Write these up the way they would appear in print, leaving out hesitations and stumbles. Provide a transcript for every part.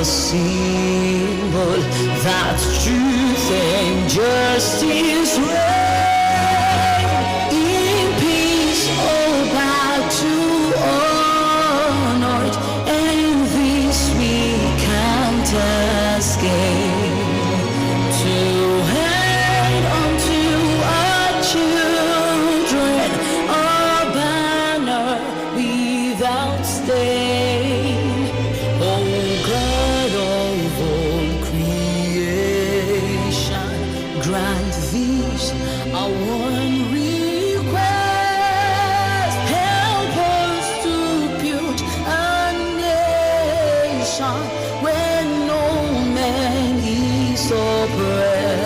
symbol that truth and justice reign. In peace, all bow to honor, and this we can't escape. To hand unto our children our banner without stain. Oh God of all creation, grant this our one request. Help us to build a nation where no man is oppressed,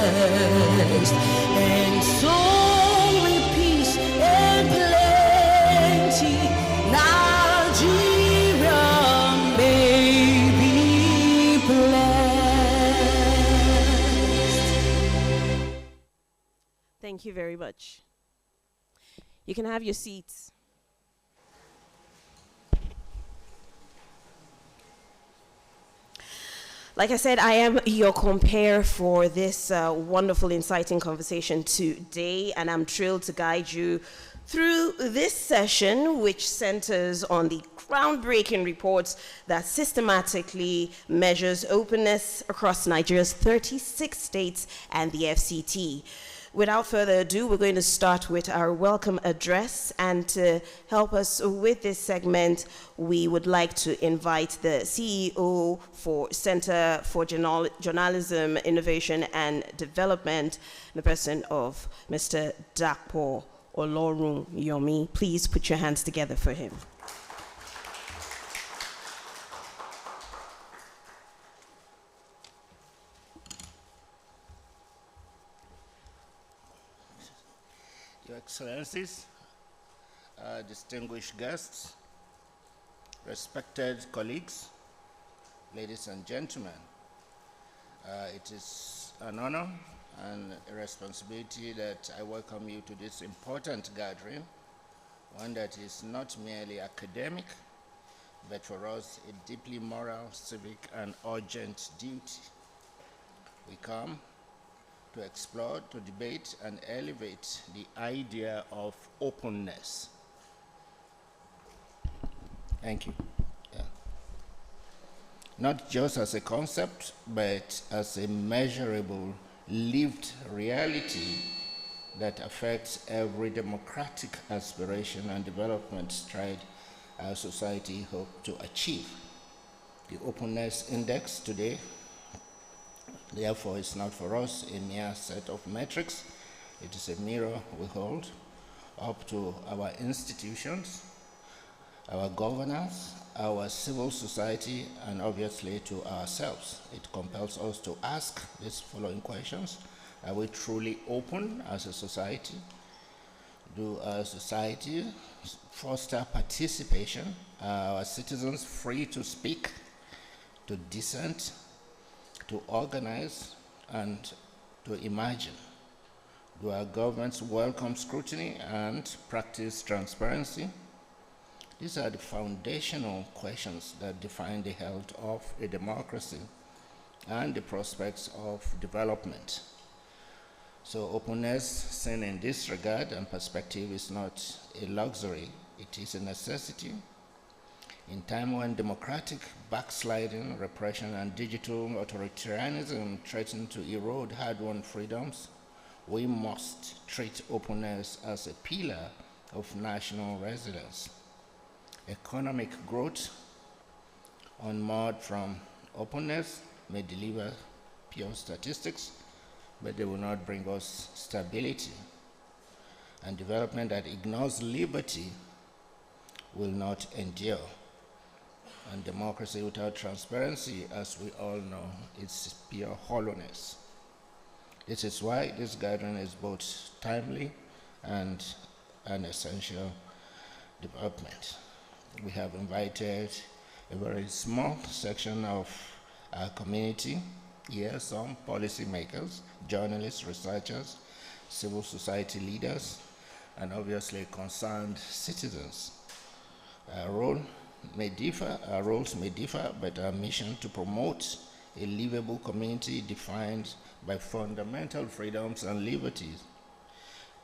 and so with peace and plenty Nigeria may be blessed. Thank you very much. You can have your seats. Like I said, I am your compere for this wonderful, inciting conversation today, and I'm thrilled to guide you through this session, which centers on the groundbreaking reports that systematically measures openness across Nigeria's 36 states and the FCT. Without further ado, we're going to start with our welcome address, and to help us with this segment, we would like to invite the CEO for Center for Journalism, Innovation and Development, the person of Mr. Dapo Olorun Yomi. Please put your hands together for him. Your Excellencies, distinguished guests, respected colleagues, ladies and gentlemen, it is an honor and a responsibility that I welcome you to this important gathering, one that is not merely academic, but for us a deeply moral, civic, and urgent duty. We come to explore, to debate, and elevate the idea of openness. Thank you. Yeah. Not just as a concept, but as a measurable, lived reality that affects every democratic aspiration and development stride our society hopes to achieve. The Openness Index today, therefore, is not for us a mere set of metrics. It is a mirror we hold up to our institutions, our governance, our civil society, and obviously to ourselves. It compels us to ask these following questions. Are we truly open as a society? Do our society foster participation? Are our citizens free to speak, to dissent, to organize, and to imagine? Do our governments welcome scrutiny and practice transparency? These are the foundational questions that define the health of a democracy and the prospects of development. So openness, seen in this regard and perspective, is not a luxury, it is a necessity. In time when democratic backsliding, repression, and digital authoritarianism threaten to erode hard-won freedoms, we must treat openness as a pillar of national resilience. Economic growth unmoored from openness may deliver pure statistics, but they will not bring us stability. And development that ignores liberty will not endure. And democracy without transparency, as we all know, is pure hollowness. This is why this gathering is both timely and an essential development. We have invited a very small section of our community here, some policymakers, journalists, researchers, civil society leaders, and obviously concerned citizens. Our role may differ, our roles may differ, but our mission to promote a livable community defined by fundamental freedoms and liberties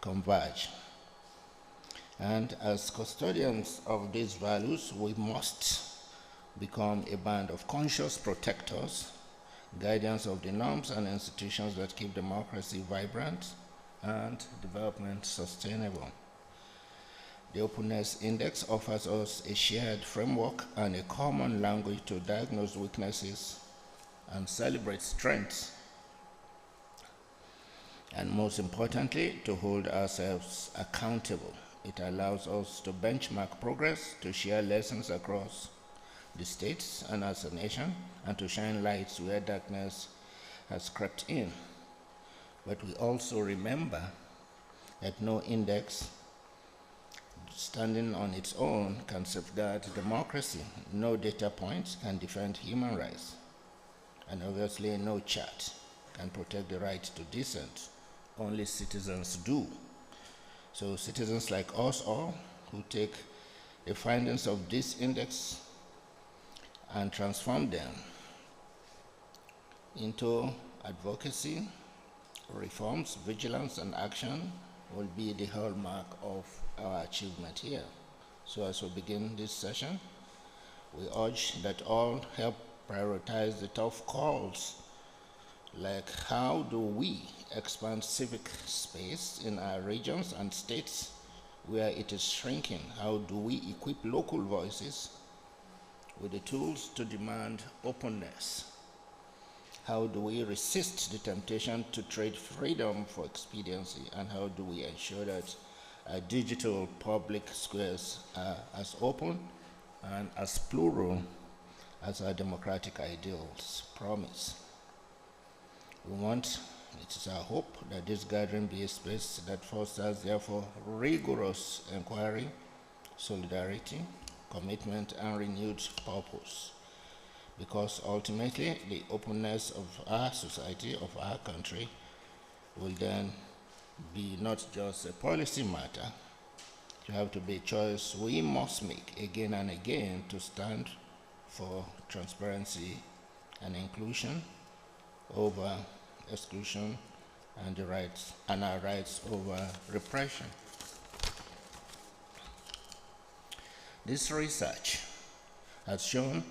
converge. And as custodians of these values, we must become a band of conscious protectors, guardians of the norms and institutions that keep democracy vibrant and development sustainable. The Openness Index offers us a shared framework and a common language to diagnose weaknesses and celebrate strengths, and most importantly, to hold ourselves accountable. It allows us to benchmark progress, to share lessons across the states and as a nation, and to shine lights where darkness has crept in. But we also remember that no index standing on its own can safeguard democracy. No data points can defend human rights. And obviously no chart can protect the right to dissent. Only citizens do. So citizens like us all who take the findings of this index and transform them into advocacy, reforms, vigilance, and action will be the hallmark of our achievement here. So as we begin this session, we urge that all help prioritize the tough calls, like how do we expand civic space in our regions and states where it is shrinking? How do we equip local voices with the tools to demand openness? How do we resist the temptation to trade freedom for expediency? And how do we ensure that our digital public squares are as open and as plural as our democratic ideals promise? We want, it is our hope, that this gathering be a space that fosters, therefore, rigorous inquiry, solidarity, commitment, and renewed purpose. Because ultimately, the openness of our society, of our country, will then be not just a policy matter. It will have to be a choice we must make again and again to stand for transparency and inclusion over exclusion and the rights and our rights over repression. This research has shown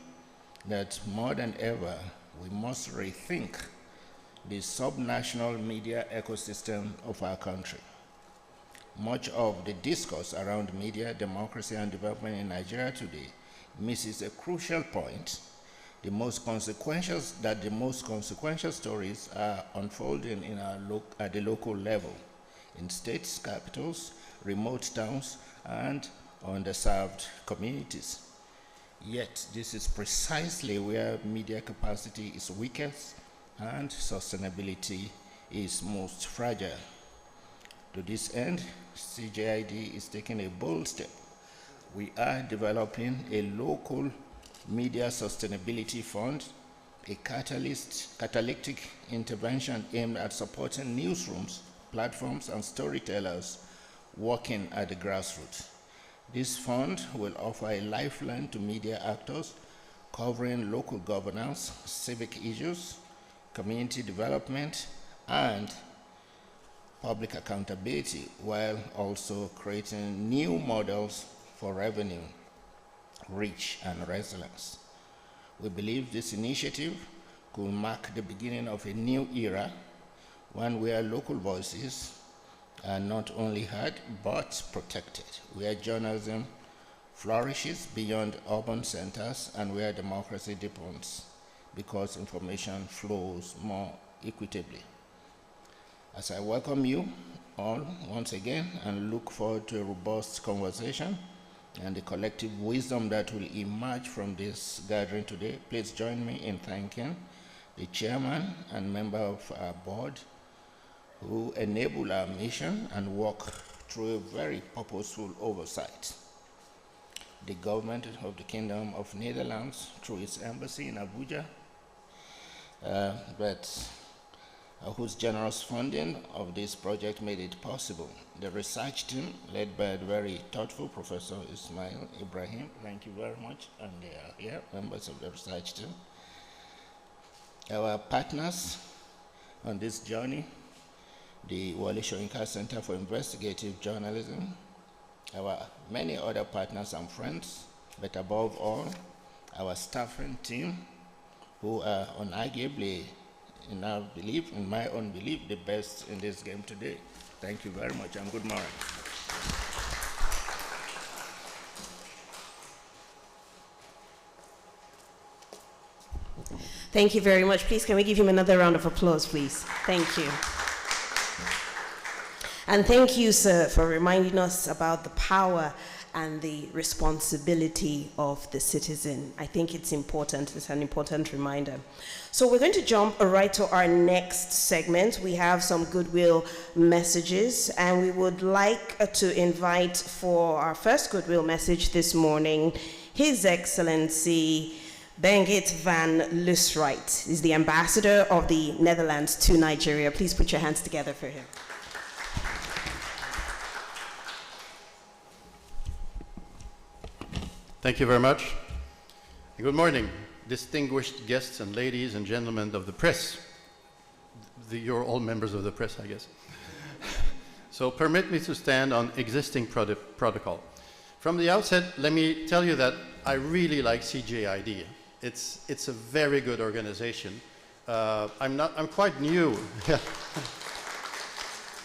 that more than ever we must rethink the subnational media ecosystem of our country. Much of the discourse around media, democracy, and development in Nigeria today misses a crucial point. The most consequential stories are unfolding at the local level, in states, capitals, remote towns, and underserved communities. Yet, this is precisely where media capacity is weakest and sustainability is most fragile. To this end, CJID is taking a bold step. We are developing a local media sustainability fund, a catalytic intervention aimed at supporting newsrooms, platforms, and storytellers working at the grassroots. This fund will offer a lifeline to media actors covering local governance, civic issues, community development, and public accountability, while also creating new models for revenue, reach, and resilience. We believe this initiative could mark the beginning of a new era, one where local voices are not only heard but protected, where journalism flourishes beyond urban centers, and where democracy deepens because information flows more equitably. As I welcome you all once again and look forward to a robust conversation and the collective wisdom that will emerge from this gathering today, please join me in thanking the chairman and member of our board who enable our mission and work through a very purposeful oversight. The government of the Kingdom of Netherlands through its embassy in Abuja, but whose generous funding of this project made it possible. The research team, led by the very thoughtful Professor Ismail Ibrahim, thank you very much, and they are here, members of the research team. Our partners on this journey, the Wale Soyinka Center for Investigative Journalism, our many other partners and friends, but above all, our staffing team, who are unarguably, in my own belief, the best in this game today. Thank you very much, and good morning. Thank you very much. Please, can we give him another round of applause, please? Thank you. And thank you, sir, for reminding us about the power and the responsibility of the citizen. I think it's important. It's an important reminder. So we're going to jump right to our next segment. We have some goodwill messages, and we would like to invite for our first goodwill message this morning, His Excellency Bengit van Lusright is the ambassador of the Netherlands to Nigeria. Please put your hands together for him. Thank you very much. Good morning, distinguished guests and ladies and gentlemen of the press. You're all members of the press, I guess. So permit me to stand on existing protocol. From the outset, let me tell you that I really like CJID. It's a very good organization. I'm quite new.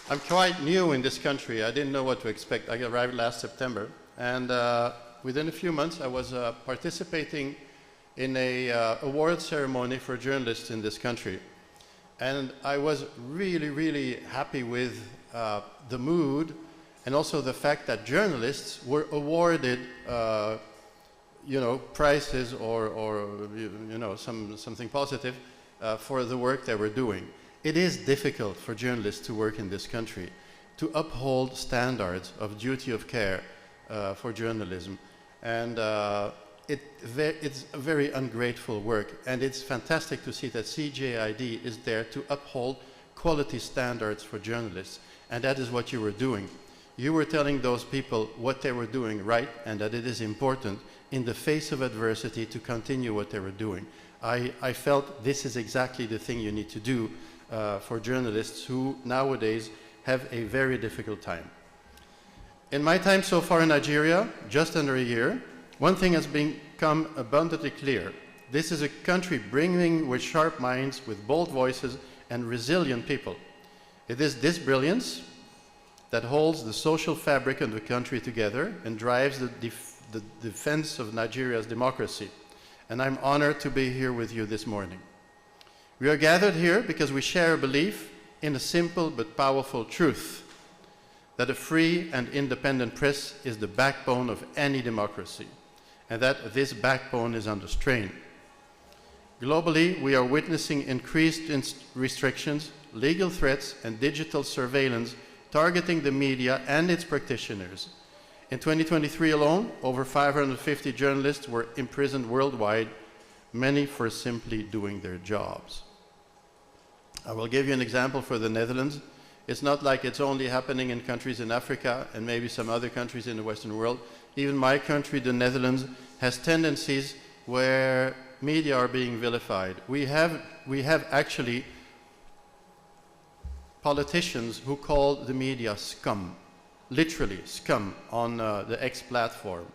I'm quite new in this country. I didn't know what to expect. I arrived last September, and within a few months, I was participating in a award ceremony for journalists in this country. And I was really, really happy with the mood and also the fact that journalists were awarded prizes or something positive for the work they were doing. It is difficult for journalists to work in this country, to uphold standards of duty of care for journalism. And it's a very ungrateful work, and it's fantastic to see that CJID is there to uphold quality standards for journalists, and that is what you were doing. You were telling those people what they were doing right, and that it is important in the face of adversity to continue what they were doing. I felt this is exactly the thing you need to do for journalists who nowadays have a very difficult time. In my time so far in Nigeria, just under a year, one thing has become abundantly clear. This is a country brimming with sharp minds, with bold voices, and resilient people. It is this brilliance that holds the social fabric of the country together and drives the defense of Nigeria's democracy. And I'm honored to be here with you this morning. We are gathered here because we share a belief in a simple but powerful truth, that a free and independent press is the backbone of any democracy, and that this backbone is under strain. Globally, we are witnessing increased restrictions, legal threats, and digital surveillance targeting the media and its practitioners. In 2023 alone, over 550 journalists were imprisoned worldwide, many for simply doing their jobs. I will give you an example for the Netherlands. It's not like it's only happening in countries in Africa and maybe some other countries in the Western world. Even my country, the Netherlands, has tendencies where media are being vilified. We have actually politicians who call the media scum, literally scum, on the X platform.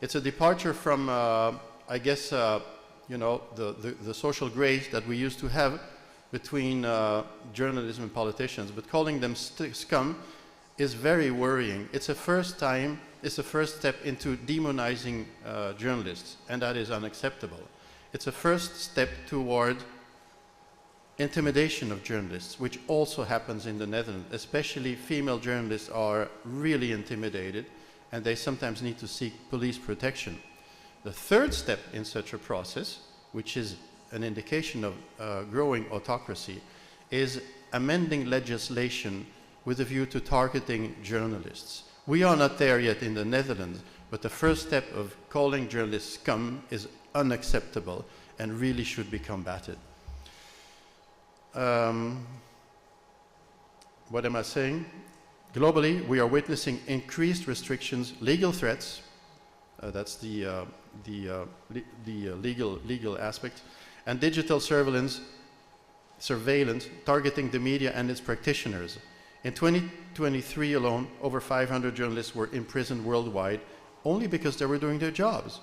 It's a departure from, I guess, the social grace that we used to have between journalism and politicians, but calling them scum is very worrying. It's a first step into demonizing journalists, and that is unacceptable. It's a first step toward intimidation of journalists, which also happens in the Netherlands. Especially female journalists are really intimidated, and they sometimes need to seek police protection. The third step in such a process, which is an indication of growing autocracy, is amending legislation with a view to targeting journalists. We are not there yet in the Netherlands, but the first step of calling journalists scum is unacceptable and really should be combated. what am I saying? Globally, we are witnessing increased restrictions, legal threats, that's the legal aspect, and digital surveillance targeting the media and its practitioners. In 2023 alone, over 500 journalists were imprisoned worldwide only because they were doing their jobs.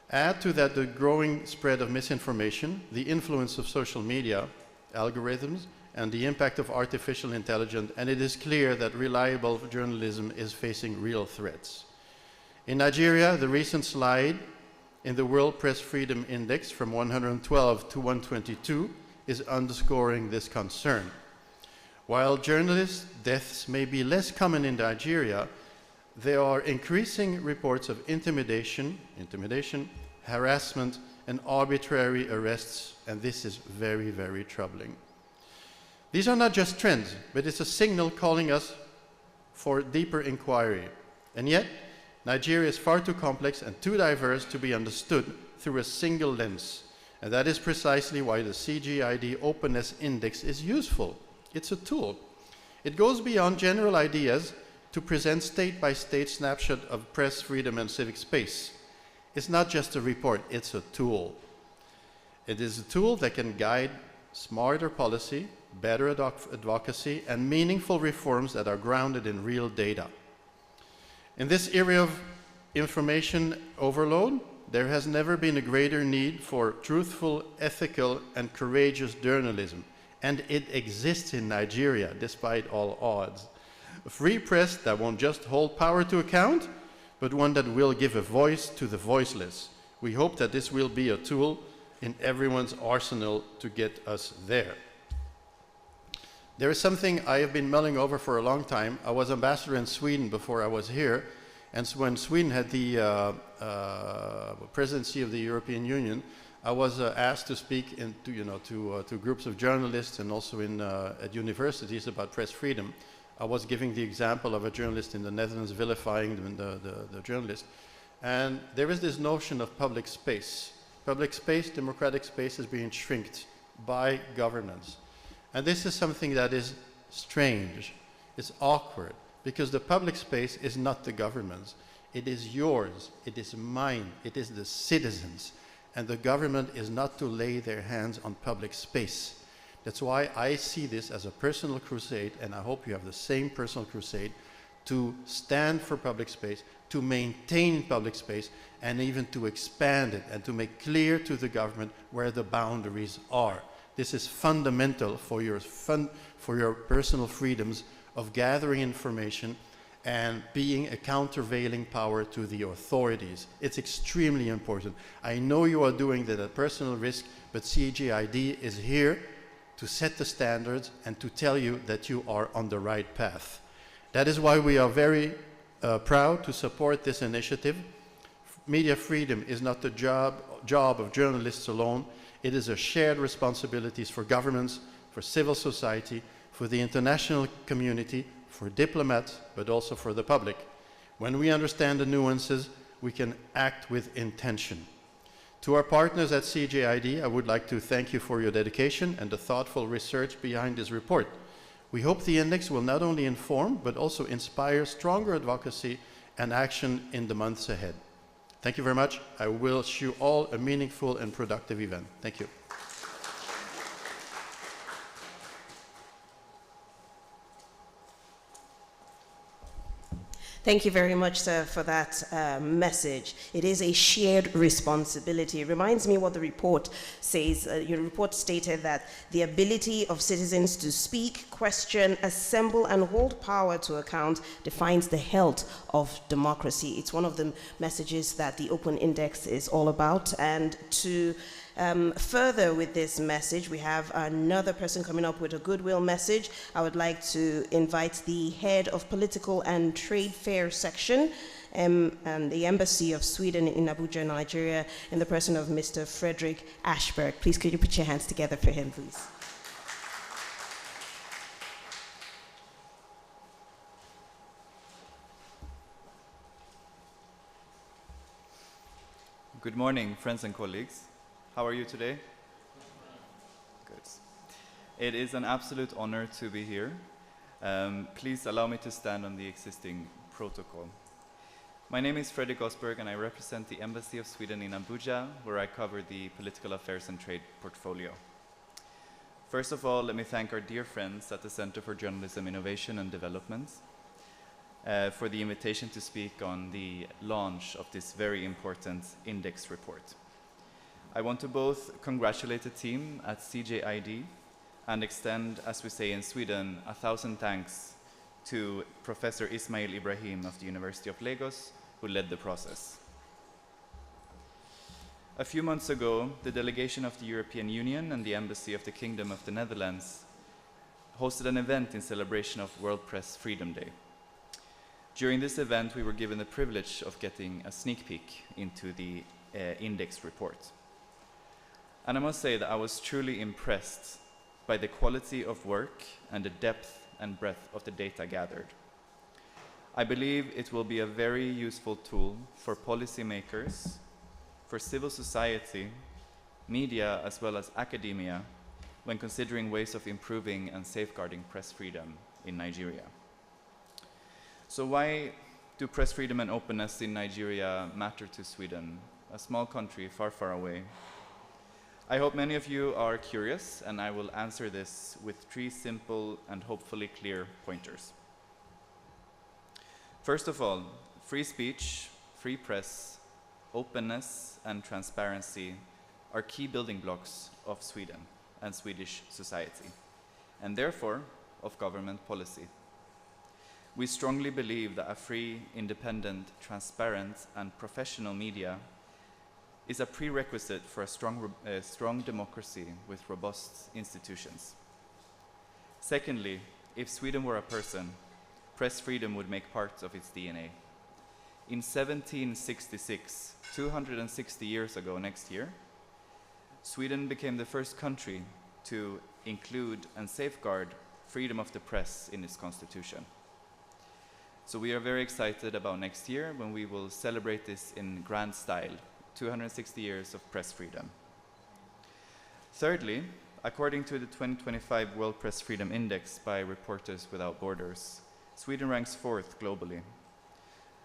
Add to that the growing spread of misinformation, the influence of social media, algorithms, and the impact of artificial intelligence, and it is clear that reliable journalism is facing real threats. In Nigeria, the recent slide in the World Press Freedom Index from 112 to 122 is underscoring this concern. While journalist deaths may be less common in Nigeria, there are increasing reports of intimidation, harassment, and arbitrary arrests, and this is very, very troubling. These are not just trends, but it's a signal calling us for deeper inquiry. And yet, Nigeria is far too complex and too diverse to be understood through a single lens. And that is precisely why the CJID Openness Index is useful. It's a tool. It goes beyond general ideas to present state-by-state snapshot of press freedom and civic space. It's not just a report, it's a tool. It is a tool that can guide smarter policy, better advocacy, and meaningful reforms that are grounded in real data. In this era of information overload, there has never been a greater need for truthful, ethical, and courageous journalism, and it exists in Nigeria despite all odds. A free press that won't just hold power to account, but one that will give a voice to the voiceless. We hope that this will be a tool in everyone's arsenal to get us there. There is something I have been mulling over for a long time. I was ambassador in Sweden before I was here, and so when Sweden had the presidency of the European Union, I was asked to speak to groups of journalists and also at universities about press freedom. I was giving the example of a journalist in the Netherlands vilifying the journalist. And there is this notion of public space. Public space, democratic space is being shrinked by governance. And this is something that is strange. It's awkward, because the public space is not the government's. It is yours, it is mine, it is the citizens. And the government is not to lay their hands on public space. That's why I see this as a personal crusade, and I hope you have the same personal crusade, to stand for public space, to maintain public space, and even to expand it, and to make clear to the government where the boundaries are. This is fundamental for your personal freedoms of gathering information and being a countervailing power to the authorities. It's extremely important. I know you are doing that at personal risk, but CJID is here to set the standards and to tell you that you are on the right path. That is why we are very proud to support this initiative. Media freedom is not the job of journalists alone. It is a shared responsibility for governments, for civil society, for the international community, for diplomats, but also for the public. When we understand the nuances, we can act with intention. To our partners at CJID, I would like to thank you for your dedication and the thoughtful research behind this report. We hope the index will not only inform, but also inspire stronger advocacy and action in the months ahead. Thank you very much. I wish you all a meaningful and productive event. Thank you. Thank you very much, sir, for that message. It is a shared responsibility. It reminds me what the report says. Your report stated that the ability of citizens to speak, question, assemble, and hold power to account defines the health of democracy. It's one of the messages that the Open Index is all about. And to further with this message, we have another person coming up with a goodwill message. I would like to invite the head of political and trade fair section and the Embassy of Sweden in Abuja, Nigeria, in the person of Mr. Frederick Ashberg. Please, could you put your hands together for him, please? Good morning, friends and colleagues. How are you today? Good. It is an absolute honor to be here Please allow me to stand on the existing protocol. My name is Fredrik Osberg, and I represent the Embassy of Sweden in Abuja, where I cover the political affairs and trade portfolio. First of all, let me thank our dear friends at the Center for Journalism, Innovation and Development for the invitation to speak on the launch of this very important index report. I want to both congratulate the team at CJID and extend, as we say in Sweden, 1,000 thanks to Professor Ismail Ibrahim of the University of Lagos, who led the process. A few months ago, the delegation of the European Union and the Embassy of the Kingdom of the Netherlands hosted an event in celebration of World Press Freedom Day. During this event, we were given the privilege of getting a sneak peek into the index report. And I must say that I was truly impressed by the quality of work and the depth and breadth of the data gathered. I believe it will be a very useful tool for policymakers, for civil society, media, as well as academia, when considering ways of improving and safeguarding press freedom in Nigeria. So why do press freedom and openness in Nigeria matter to Sweden, a small country far, far away? I hope many of you are curious, and I will answer this with 3 simple and hopefully clear pointers. First of all, free speech, free press, openness, and transparency are key building blocks of Sweden and Swedish society, and therefore of government policy. We strongly believe that a free, independent, transparent, and professional media is a prerequisite for a strong democracy with robust institutions. Secondly, if Sweden were a person, press freedom would make part of its DNA. In 1766, 260 years ago next year, Sweden became the first country to include and safeguard freedom of the press in its constitution. So we are very excited about next year when we will celebrate this in grand style, 260 years of press freedom. Thirdly, according to the 2025 World Press Freedom Index by Reporters Without Borders, Sweden ranks 4th globally.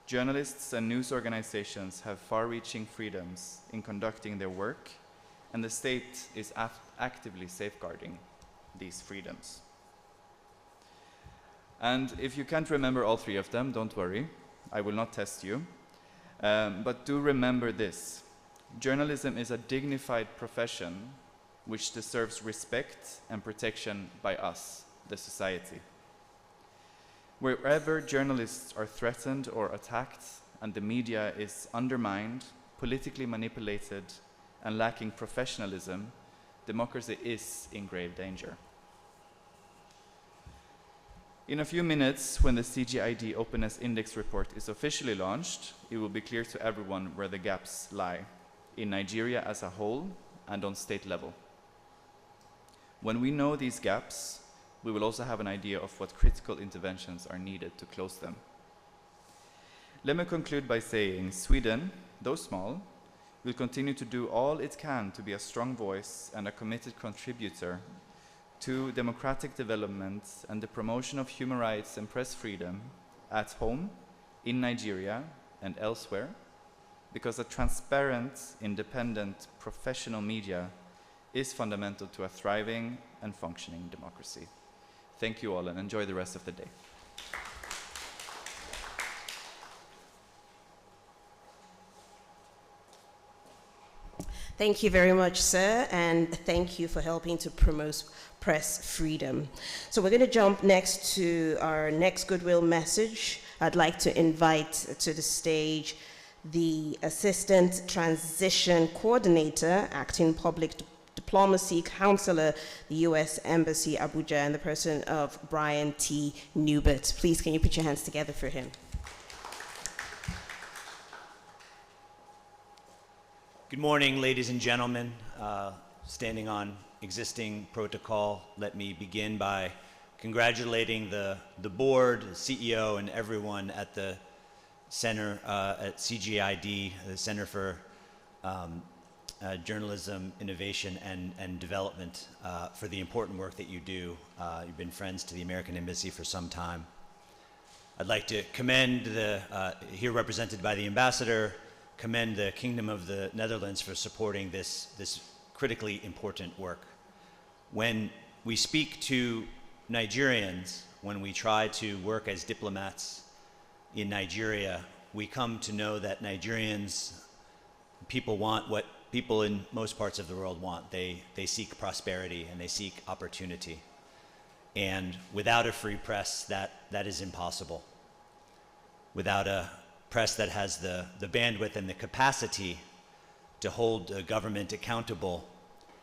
Journalists and news organizations have far-reaching freedoms in conducting their work, and the state is actively safeguarding these freedoms. And if you can't remember all 3 of them, don't worry, I will not test you. But do remember this: journalism is a dignified profession which deserves respect and protection by us, the society. Wherever journalists are threatened or attacked and the media is undermined, politically manipulated, and lacking professionalism, democracy is in grave danger. In a few minutes, when the CJID Openness Index Report is officially launched, it will be clear to everyone where the gaps lie, in Nigeria as a whole and on state level. When we know these gaps, we will also have an idea of what critical interventions are needed to close them. Let me conclude by saying Sweden, though small, will continue to do all it can to be a strong voice and a committed contributor to democratic development and the promotion of human rights and press freedom at home, in Nigeria, and elsewhere, because a transparent, independent, professional media is fundamental to a thriving and functioning democracy. Thank you all, and enjoy the rest of the day. Thank you very much, sir, and thank you for helping to promote press freedom. So we're going to jump next to our next goodwill message. I'd like to invite to the stage the Assistant Transition Coordinator, Acting Public Diplomacy Counselor, the U.S. Embassy, Abuja, and the person of Brian T. Newbert. Please, can you put your hands together for him? Good morning, ladies and gentlemen. Standing on existing protocol, let me begin by congratulating the board, the CEO, and everyone at the center at CJID, the Center for journalism, innovation, and development for the important work that you do. You've been friends to the American Embassy for some time. I'd like to commend here represented by the ambassador, commend the Kingdom of the Netherlands for supporting this critically important work. When we speak to Nigerians, when we try to work as diplomats in Nigeria, we come to know that Nigerians, people want what people in most parts of the world want. They seek prosperity and they seek opportunity. And without a free press, that is impossible. Without a press that has the bandwidth and the capacity to hold a government accountable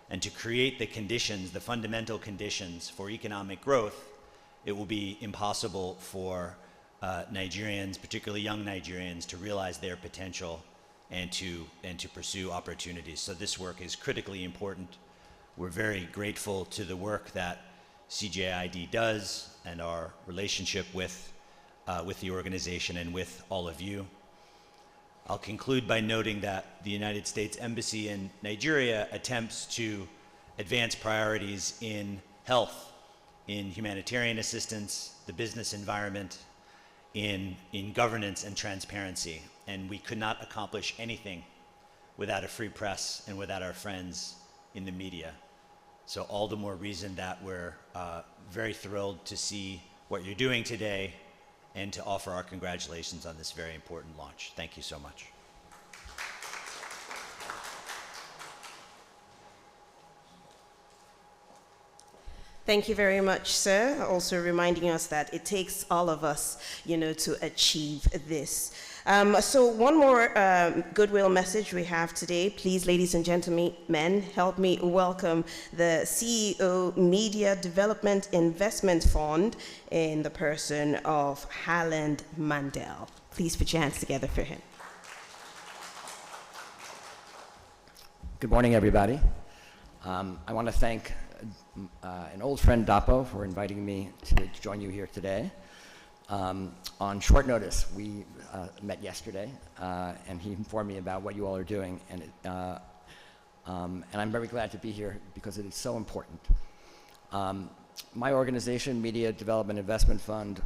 and to create the conditions, the fundamental conditions for economic growth, it will be impossible for Nigerians, particularly young Nigerians, to realize their potential and to pursue opportunities. So this work is critically important. We're very grateful to the work that CJID does and our relationship with the organization and with all of you. I'll conclude by noting that the United States Embassy in Nigeria attempts to advance priorities in health, in humanitarian assistance, the business environment, in governance and transparency. And we could not accomplish anything without a free press and without our friends in the media. So all the more reason that we're very thrilled to see what you're doing today and to offer our congratulations on this very important launch. Thank you so much. Thank you very much, sir. Also reminding us that it takes all of us, to achieve this. So one more goodwill message we have today. Please, ladies and gentlemen, help me welcome the CEO Media Development Investment Fund in the person of Harland Mandel. Please put your hands together for him. Good morning, everybody. I want to thank an old friend, Dapo, for inviting me to join you here today. On short notice, we met yesterday, and he informed me about what you all are doing, and I'm very glad to be here because it is so important. My organization, Media Development Investment Fund,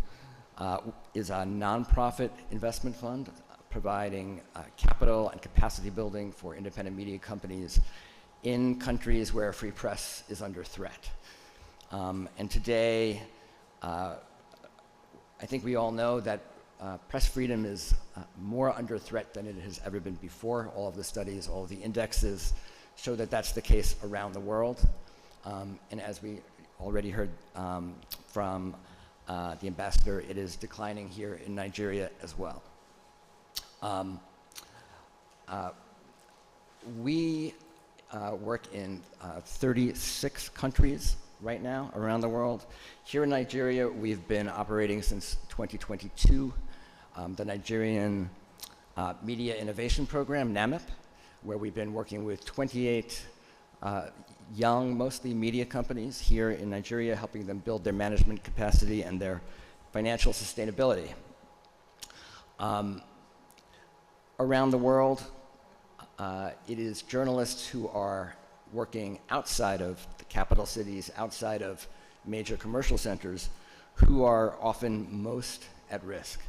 is a nonprofit investment fund providing capital and capacity building for independent media companies in countries where a free press is under threat. And today, I think we all know that press freedom is more under threat than it has ever been before. All of the studies, all of the indexes show that that's the case around the world. And as we already heard from the ambassador, it is declining here in Nigeria as well. We work in 36 countries right now around the world. Here in Nigeria, we've been operating since 2022. The Nigerian Media Innovation Program, NAMIP, where we've been working with 28 young, mostly media companies here in Nigeria, helping them build their management capacity and their financial sustainability. Around the world, it is journalists who are working outside of the capital cities, outside of major commercial centers, who are often most at risk.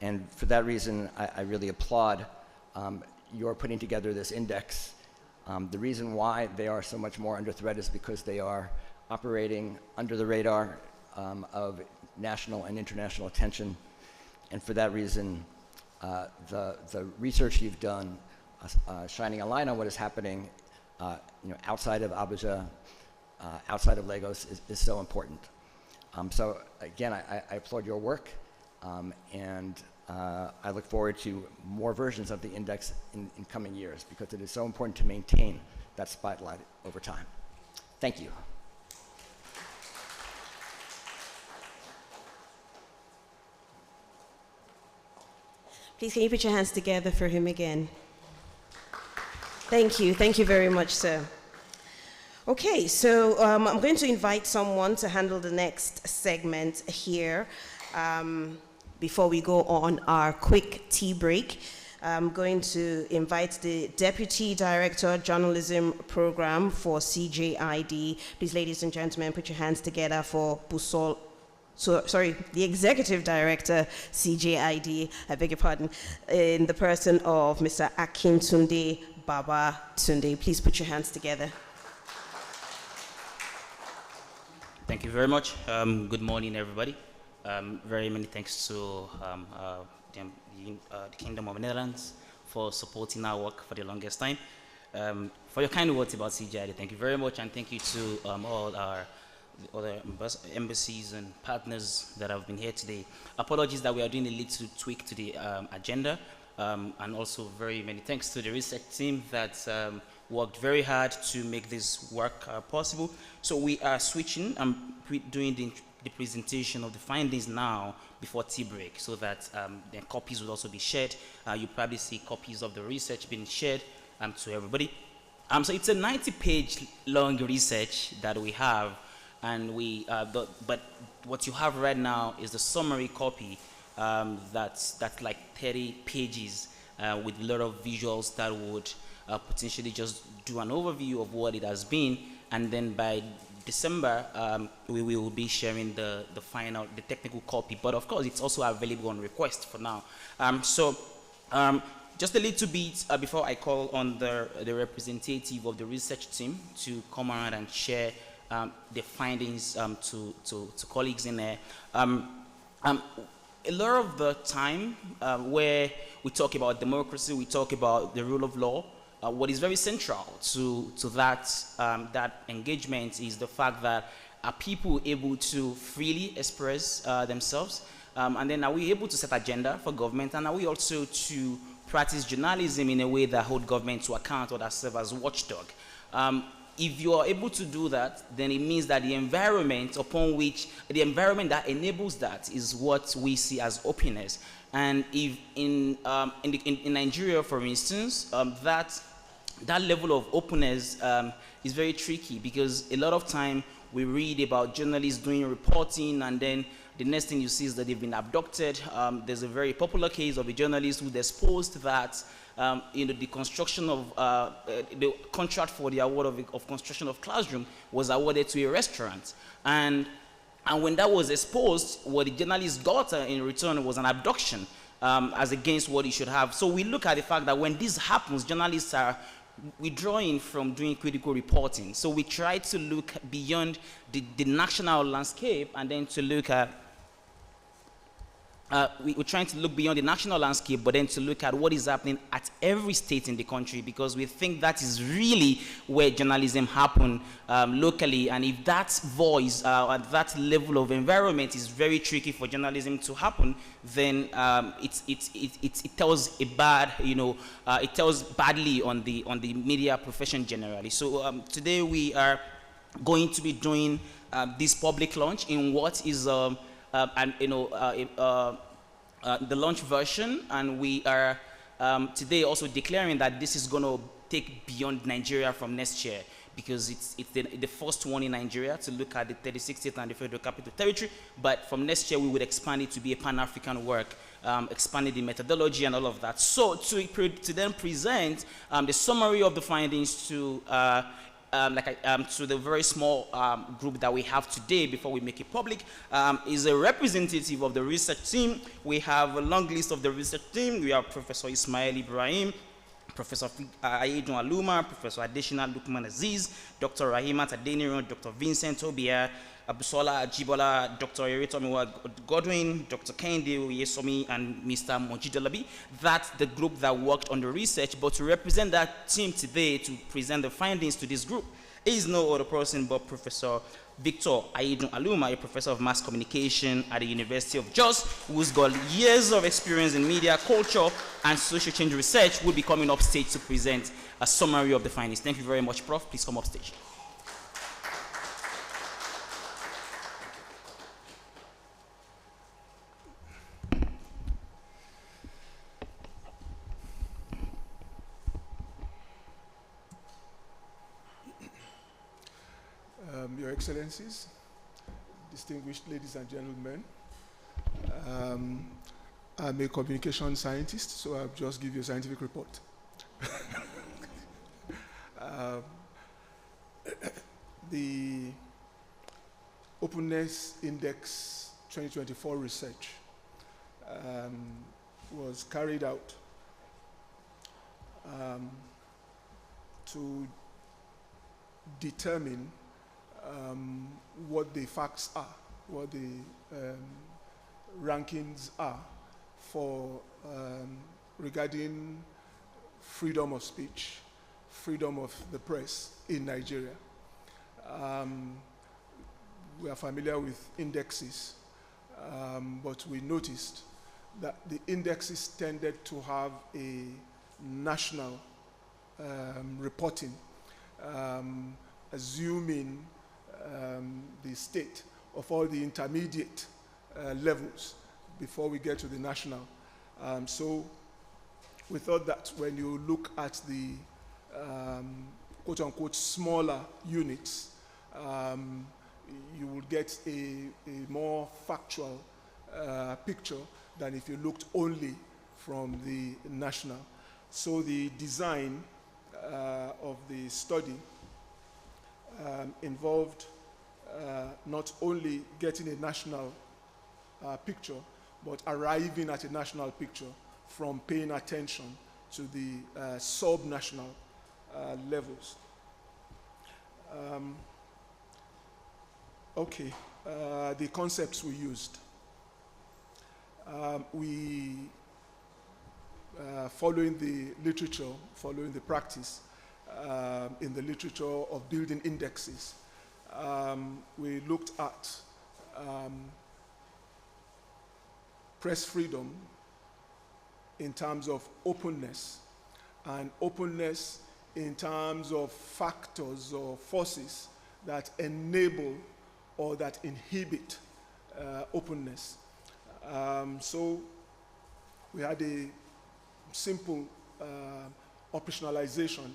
And for that reason, I really applaud your putting together this index. The reason why they are so much more under threat is because they are operating under the radar of national and international attention. And for that reason, the research you've done shining a light on what is happening outside of Abuja, outside of Lagos is so important. So again, I applaud your work, and I look forward to more versions of the index in coming years because it is so important to maintain that spotlight over time. Thank you. Please, can you put your hands together for him again? Thank you. Thank you very much, sir. Okay, so I'm going to invite someone to handle the next segment here before we go on our quick tea break. I'm going to invite the Deputy Director, Journalism Program for CJID. Please, ladies and gentlemen, put your hands together for Busol. The Executive Director, CJID, I beg your pardon, in the person of Mr. Akintunde Baba Tunde. Please put your hands together. Thank you very much. Good morning, everybody. Very many thanks to the Kingdom of Netherlands for supporting our work for the longest time. For your kind words about CJID, thank you very much, and thank you to all our other embassies and partners that have been here today. Apologies that we are doing a little tweak to the agenda, and also very many thanks to the research team that worked very hard to make this work possible. So we are switching and doing the presentation of the findings now before tea break, so that the copies will also be shared. You probably see copies of the research being shared to everybody. So it's a 90-page long research that we have, and but what you have right now is the summary copy that's like 30 pages with a lot of visuals that would potentially just do an overview of what it has been, and then by December we will be sharing the technical copy. But of course, it's also available on request for now. Just a little bit before I call on the representative of the research team to come around and share the findings to colleagues in there. A lot of the time where we talk about democracy, we talk about the rule of law, what is very central to that engagement is the fact that are people able to freely express themselves, and then are we able to set agenda for government, and are we also to practice journalism in a way that hold government to account or that serve as watchdog. If you are able to do that, then it means that the environment that enables that is what we see as openness. And if in Nigeria, for instance, that level of openness is very tricky, because a lot of time we read about journalists doing reporting, and then the next thing you see is that they've been abducted. There's a very popular case of a journalist who disposed that the construction of the contract for the award of construction of classroom was awarded to a restaurant, and when that was exposed, what the journalist got in return was an abduction, as against what he should have. So we look at the fact that when this happens, journalists are withdrawing from doing critical reporting. So we try to look beyond the national landscape, and then to look at we're trying to look beyond the national landscape, but then to look at what is happening at every state in the country, because we think that is really where journalism happens locally. And if that voice at that level of environment is very tricky for journalism to happen, then it tells a bad, it tells badly on the media profession generally. So today we are going to be doing this public launch in what is the launch version, and we are today also declaring that this is going to take beyond Nigeria from next year, because it's the first one in Nigeria to look at the 36th state and the Federal Capital Territory. But from next year, we would expand it to be a Pan-African work, expanding the methodology and all of that. So to then present the summary of the findings to the very small group that we have today before we make it public, is a representative of the research team. We have a long list of the research team. We have Professor Ismail Ibrahim, Professor Aidun Aluma, Professor Adeshina Lukman Aziz, Dr. Rahimat Adeniran, Dr. Vincent Obia, Abusola Ajibola, Dr. Eritomiwa Godwin, Dr. Kende Oyesomi, and Mr. Mojidalabi. That's the group that worked on the research. But to represent that team today, to present the findings to this group, is no other person but Professor Victor Aidun Aluma, a professor of mass communication at the University of Jos, who's got years of experience in media, culture, and social change research, will be coming up stage to present a summary of the findings. Thank you very much, Prof. Please come up stage. Your Excellencies, distinguished ladies and gentlemen, I'm a communication scientist, so I'll just give you a scientific report. The Openness Index 2024 research was carried out to determine what the facts are, what the rankings are for regarding freedom of speech, freedom of the press in Nigeria. We are familiar with indexes, but we noticed that the indexes tended to have a national reporting, assuming the state of all the intermediate levels before we get to the national. So we thought that when you look at the quote-unquote smaller units, you will get a more factual picture than if you looked only from the national. So the design of the study involved not only getting a national picture, but arriving at a national picture from paying attention to the subnational levels. The concepts we used. Following the literature, following the practice in the literature of building indexes, we looked at press freedom in terms of openness, and openness in terms of factors or forces that enable or that inhibit openness. So we had a simple operationalization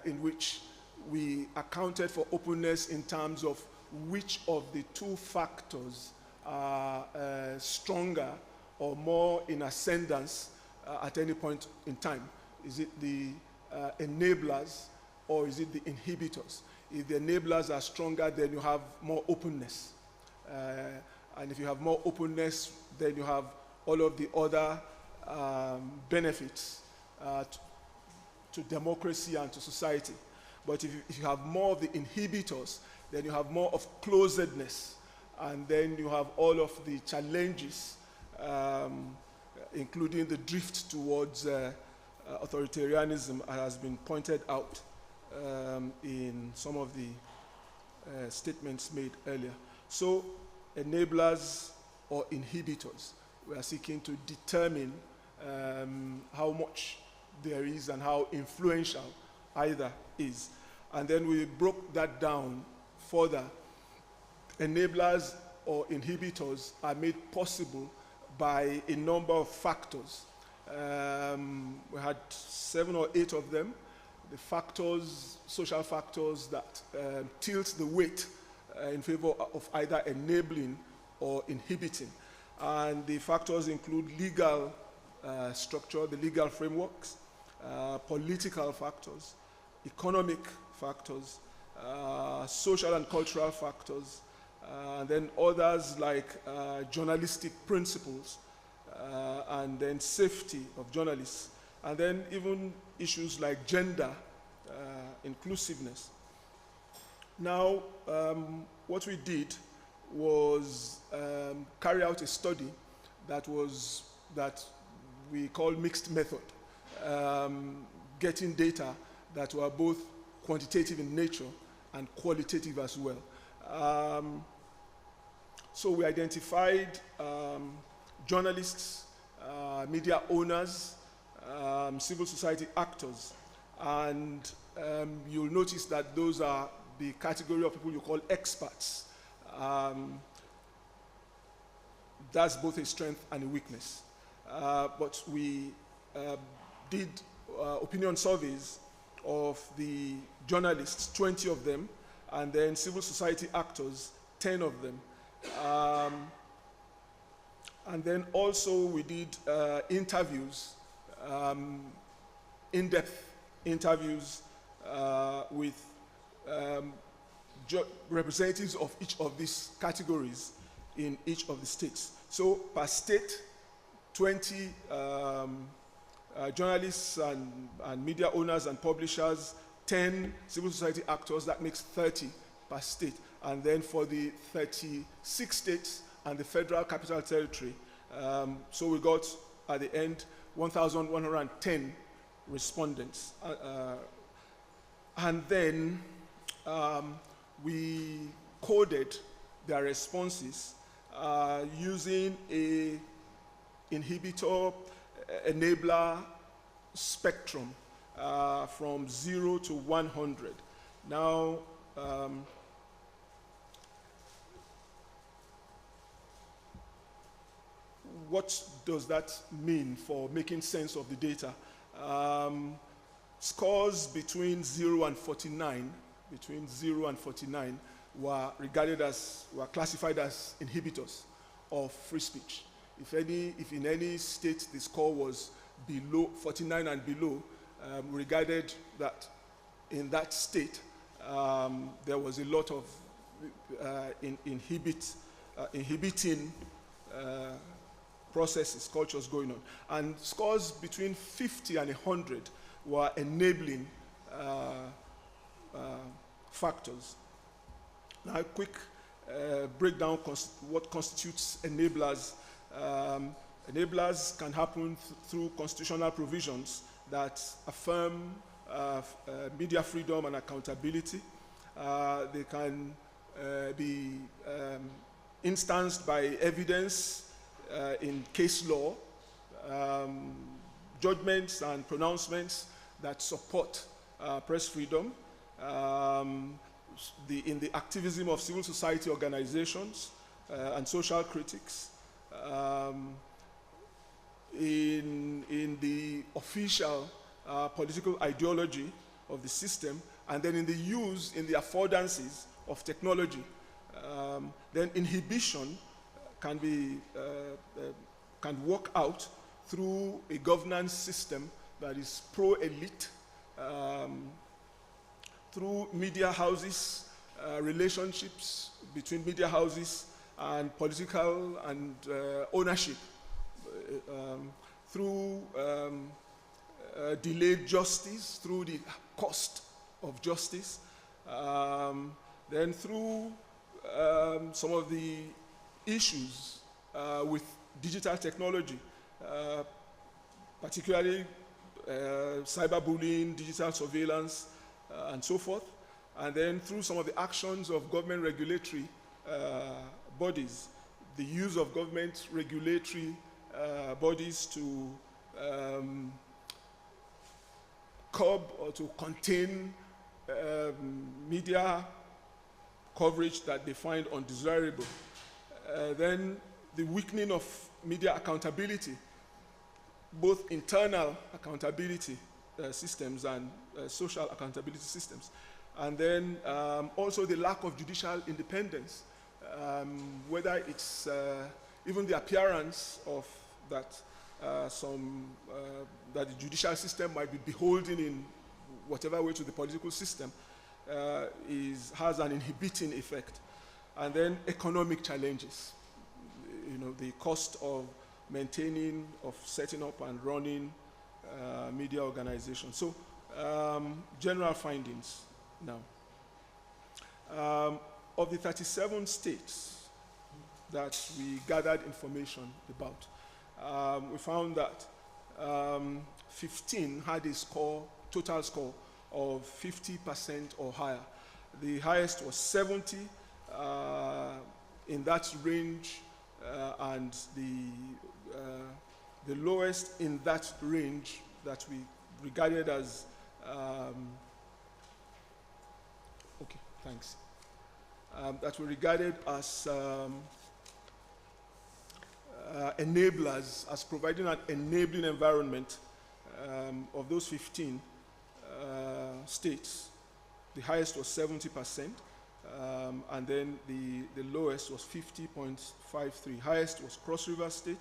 in which we accounted for openness in terms of which of the two factors are stronger or more in ascendance at any point in time. Is it the enablers or is it the inhibitors? If the enablers are stronger, then you have more openness. And if you have more openness, then you have all of the other benefits to democracy and to society. But if you have more of the inhibitors, then you have more of closedness. And then you have all of the challenges, including the drift towards authoritarianism, as has been pointed out in some of the statements made earlier. So enablers or inhibitors, we are seeking to determine how much there is and how influential either is. And then we broke that down further. Enablers or inhibitors are made possible by a number of factors. We had 7 or 8 of them. The factors, social factors that tilt the weight in favor of either enabling or inhibiting. And the factors include legal structure, the legal frameworks, political factors, economic factors, social and cultural factors, and then others like journalistic principles, and then safety of journalists, and then even issues like gender, inclusiveness. Now, what we did was carry out a study that we call mixed method, getting data that were both quantitative in nature and qualitative as well. So we identified journalists, media owners, civil society actors, and you'll notice that those are the category of people you call experts. That's both a strength and a weakness. But we did opinion surveys of the journalists, 20 of them, and then civil society actors, 10 of them. And then also we did interviews, in-depth interviews with representatives of each of these categories in each of the states. So per state, 20 journalists and media owners and publishers, 10 civil society actors, that makes 30 per state. And then for the 36 states and the Federal Capital Territory, so we got at the end 1,110 respondents. And then we coded their responses using a inhibitor enabler spectrum from 0 to 100. Now, what does that mean for making sense of the data? Scores between 0 and 49, were classified as inhibitors of free speech. If in any state the score was below 49 and below, we regarded that in that state there was a lot of inhibiting processes, cultures going on. And scores between 50 and 100 were enabling factors. Now, a quick breakdown what constitutes enablers. Enablers can happen through constitutional provisions that affirm media freedom and accountability. They can be instanced by evidence in case law, judgments and pronouncements that support press freedom, in the activism of civil society organizations and social critics, in the official political ideology of the system, and then in the use, in the affordances of technology. Then inhibition can work out through a governance system that is pro-elite, through media houses, relationships between media houses and political and ownership, through delayed justice, through the cost of justice, then through some of the issues with digital technology, particularly cyberbullying, digital surveillance, and so forth, and then through some of the actions of government regulatory bodies, the use of government regulatory bodies to curb or to contain media coverage that they find undesirable. Then the weakening of media accountability, both internal accountability systems and social accountability systems. And then also the lack of judicial independence, whether it's even the appearance of that that the judicial system might be beholden in whatever way to the political system, has an inhibiting effect. And then economic challenges, the cost of maintaining, of setting up and running media organizations. So general findings now. Of the 37 states that we gathered information about, we found that 15 had a total score of 50% or higher. The highest was 70 in that range, and the lowest in that range that we regarded as that we regarded as enablers, as providing an enabling environment. Of those 15 states, the highest was 70%, And then the lowest was 50.53. Highest was Cross River State,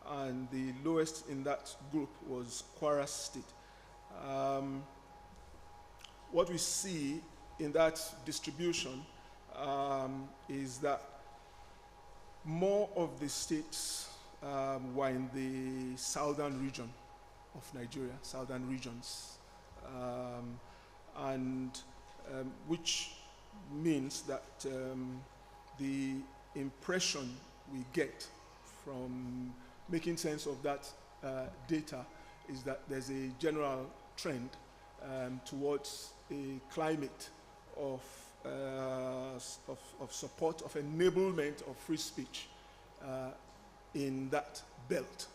and the lowest in that group was Kwara State. What we see in that distribution is that more of the states were in the southern region of Nigeria, southern regions, which means that the impression we get from making sense of that data is that there's a general trend towards a climate of support, of enablement of free speech in that belt.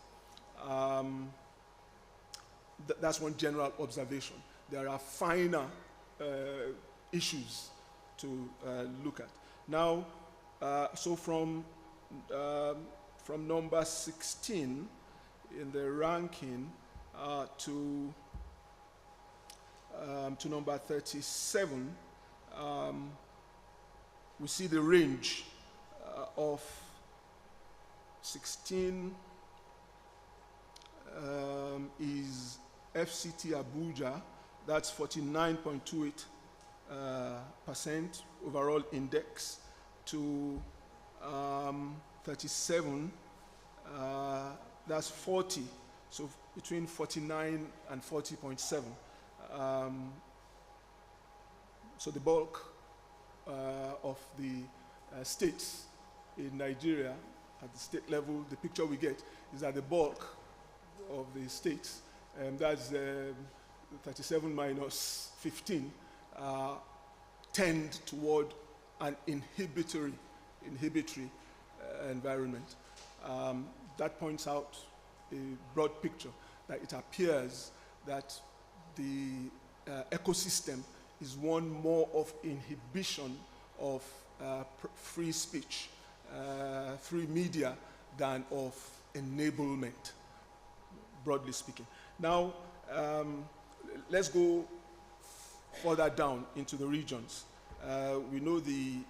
That's one general observation. There are finer issues to look at. Now, so from number 16 in the ranking to number 37, we see the range of 16 is FCT Abuja, that's 49.28% overall index, to 37, that's 40, so between 49 and 40.7. So the bulk of the states in Nigeria at the state level, the picture we get is that the bulk of the states, that's 37 minus 15, tend toward an inhibitory environment. That points out a broad picture that it appears that the ecosystem is one more of inhibition of free speech, free media, than of enablement, broadly speaking. Now, let's go further down into the regions. We know okay,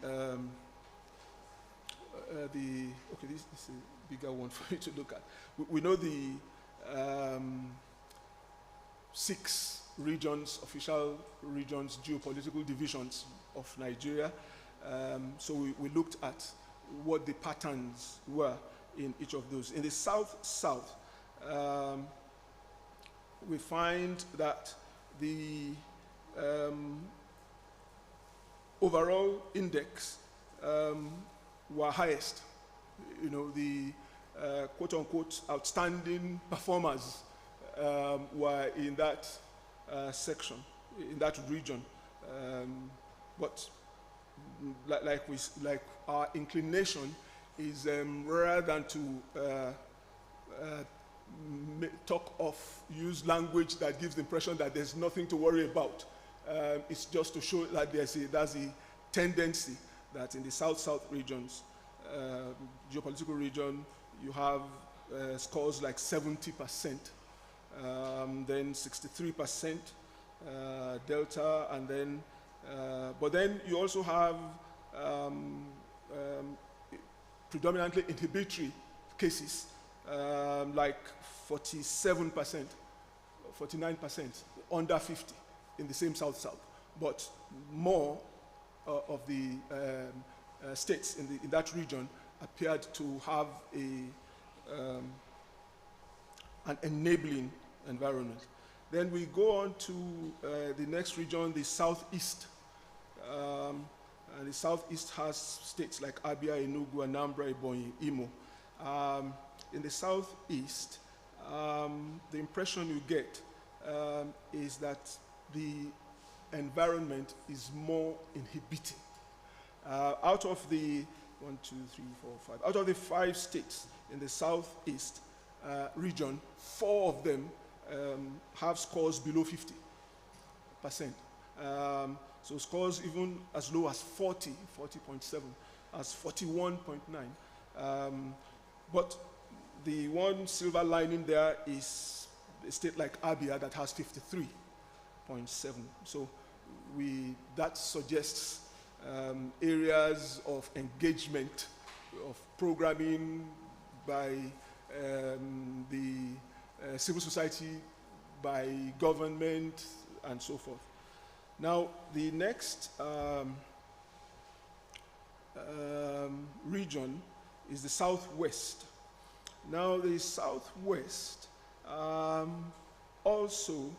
this is a bigger one for you to look at. We know the 6 regions, official regions, geopolitical divisions of Nigeria. So we looked at what the patterns were in each of those. In the south-south, we find that the overall index were highest. You know, the quote-unquote outstanding performers were in that section, in that region. But like our inclination is rather than to use language that gives the impression that there's nothing to worry about. It's just to show that there's a tendency that in the south-south regions, geopolitical region, you have scores like 70%, then 63% Delta, and then, but then you also have predominantly inhibitory cases, like 47%, 49%, under 50 in the same south-south, but more of the states in that region appeared to have an enabling environment. Then we go on to the next region, the southeast. And the southeast has states like Abia, Enugu, Anambra, Ebonyi, Imo. In the southeast, the impression you get is that the environment is more inhibiting. Out of the out of the 5 states in the southeast region, 4 of them have scores below 50%. So scores even as low as 40.7, as 41.9. But the one silver lining there is a state like Abia that has 53.7. So that suggests areas of engagement, of programming by the civil society, by government, and so forth. Now, the next region is the Southwest. Now, the Southwest also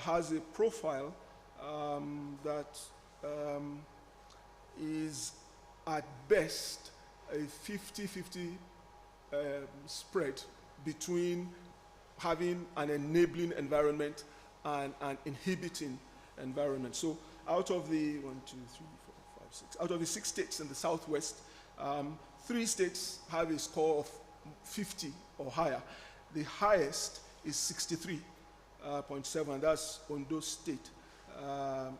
has a profile that is at best a 50-50 spread between having an enabling environment and an inhibiting environment. So out of the 6 states in the Southwest, 3 states have a score of 50 or higher. The highest is 63.7, that's Ondo State.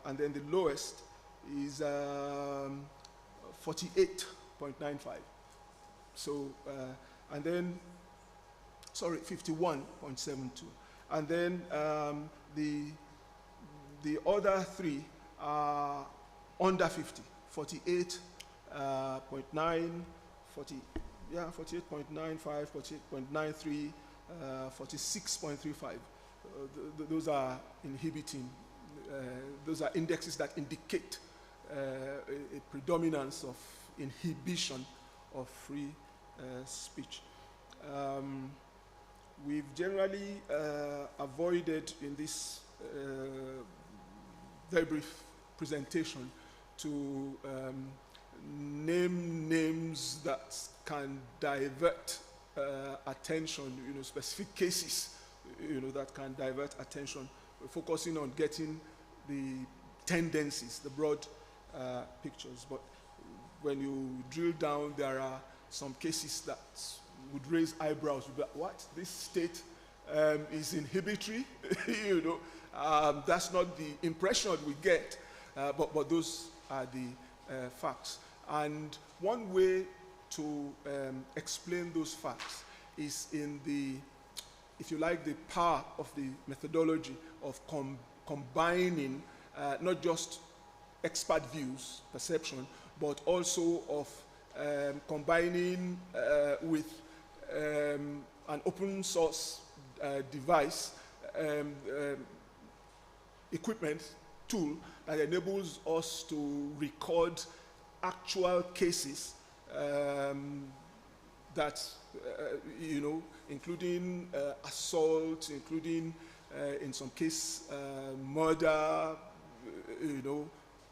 And then the lowest is 48.95. So, and then, sorry, 51.72. And then the other 3 are under 50, 48.9, 48.95, 48.93, 46.35. Those are inhibiting. Those are indexes that indicate a predominance of inhibition of free speech. We've generally avoided in this very brief presentation to name names that can divert attention, specific cases, that can divert attention. We're focusing on getting the tendencies, the broad pictures. But when you drill down, there are some cases that would raise eyebrows. What? This state is inhibitory? That's not the impression we get, but those are the facts. And one way to explain those facts is in the, if you like, the power of the methodology of combining not just expert views, perception, but also of combining with an open source device, equipment, tool that enables us to record actual cases that, including assault, including in some case murder,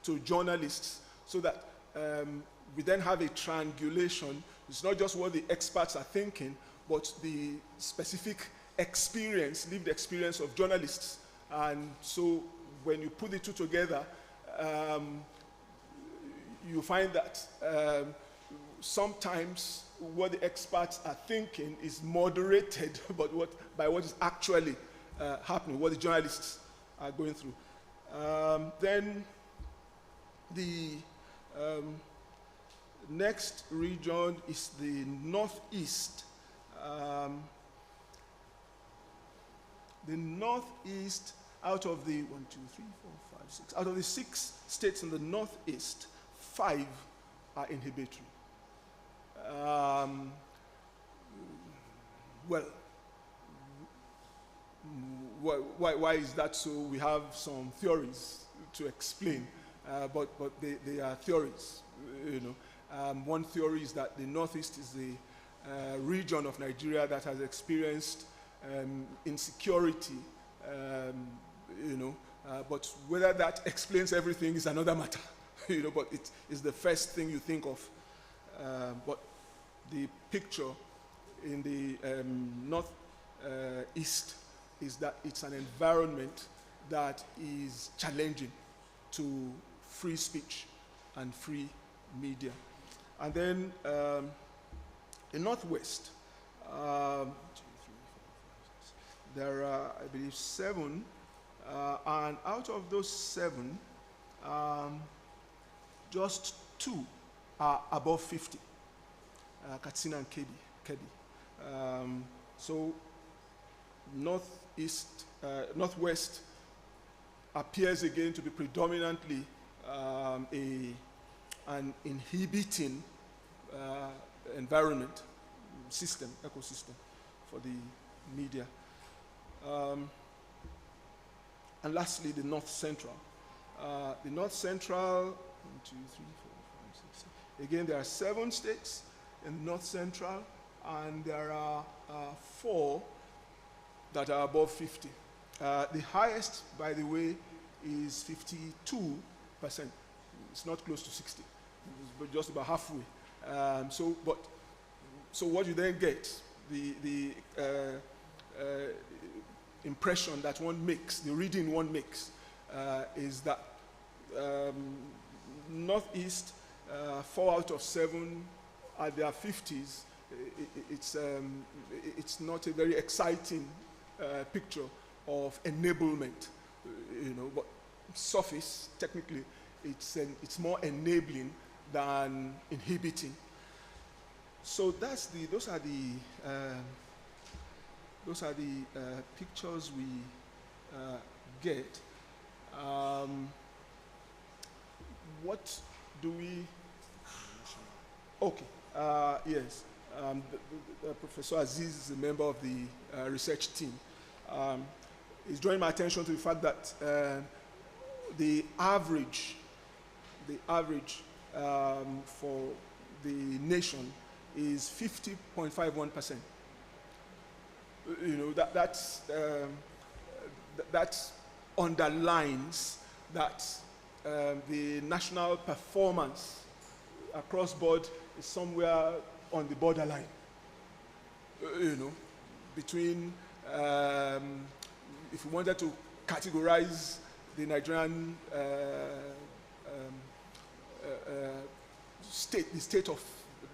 to journalists, so that we then have a triangulation. It's not just what the experts are thinking, but the specific experience, lived experience of journalists. And so when you put the two together, you find that sometimes what the experts are thinking is moderated by what is actually happening, what the journalists are going through. Then the next region is the Northeast. The Northeast, out of the 6 out of the 6 states in the Northeast, 5 are inhibitory. Why is that so? We have some theories to explain, but they are theories. One theory is that the Northeast is the region of Nigeria that has experienced insecurity, but whether that explains everything is another matter, but it is the first thing you think of. But the picture in the Northeast is that it's an environment that is challenging to free speech and free media. And then in Northwest, there are, I believe, 7, and out of those 7, just 2 are above 50, Katsina and Kebbi. So Northwest appears again to be predominantly a an inhibiting environment, system, ecosystem for the media. And lastly, the North Central. The North Central, 1, 2, 3, 4, 5, 6, 7. Again, there are 7 states in the North Central, and there are 4 that are above 50. The highest, by the way, is 52%. It's not close to 60, it's just about halfway. So what you then get, the impression that one makes, the reading one makes, is that Northeast, 4 out of 7 at their 50s, it's not a very exciting picture of enablement, but surface, technically, it's more enabling than inhibiting. So those are the pictures we get. What do we? Okay. Yes. Professor Aziz is a member of the research team. He's drawing my attention to the fact that the average for the nation is 50.51%. That underlines that the national performance across board is somewhere on the borderline. Between if we wanted to categorize the Nigerian the state of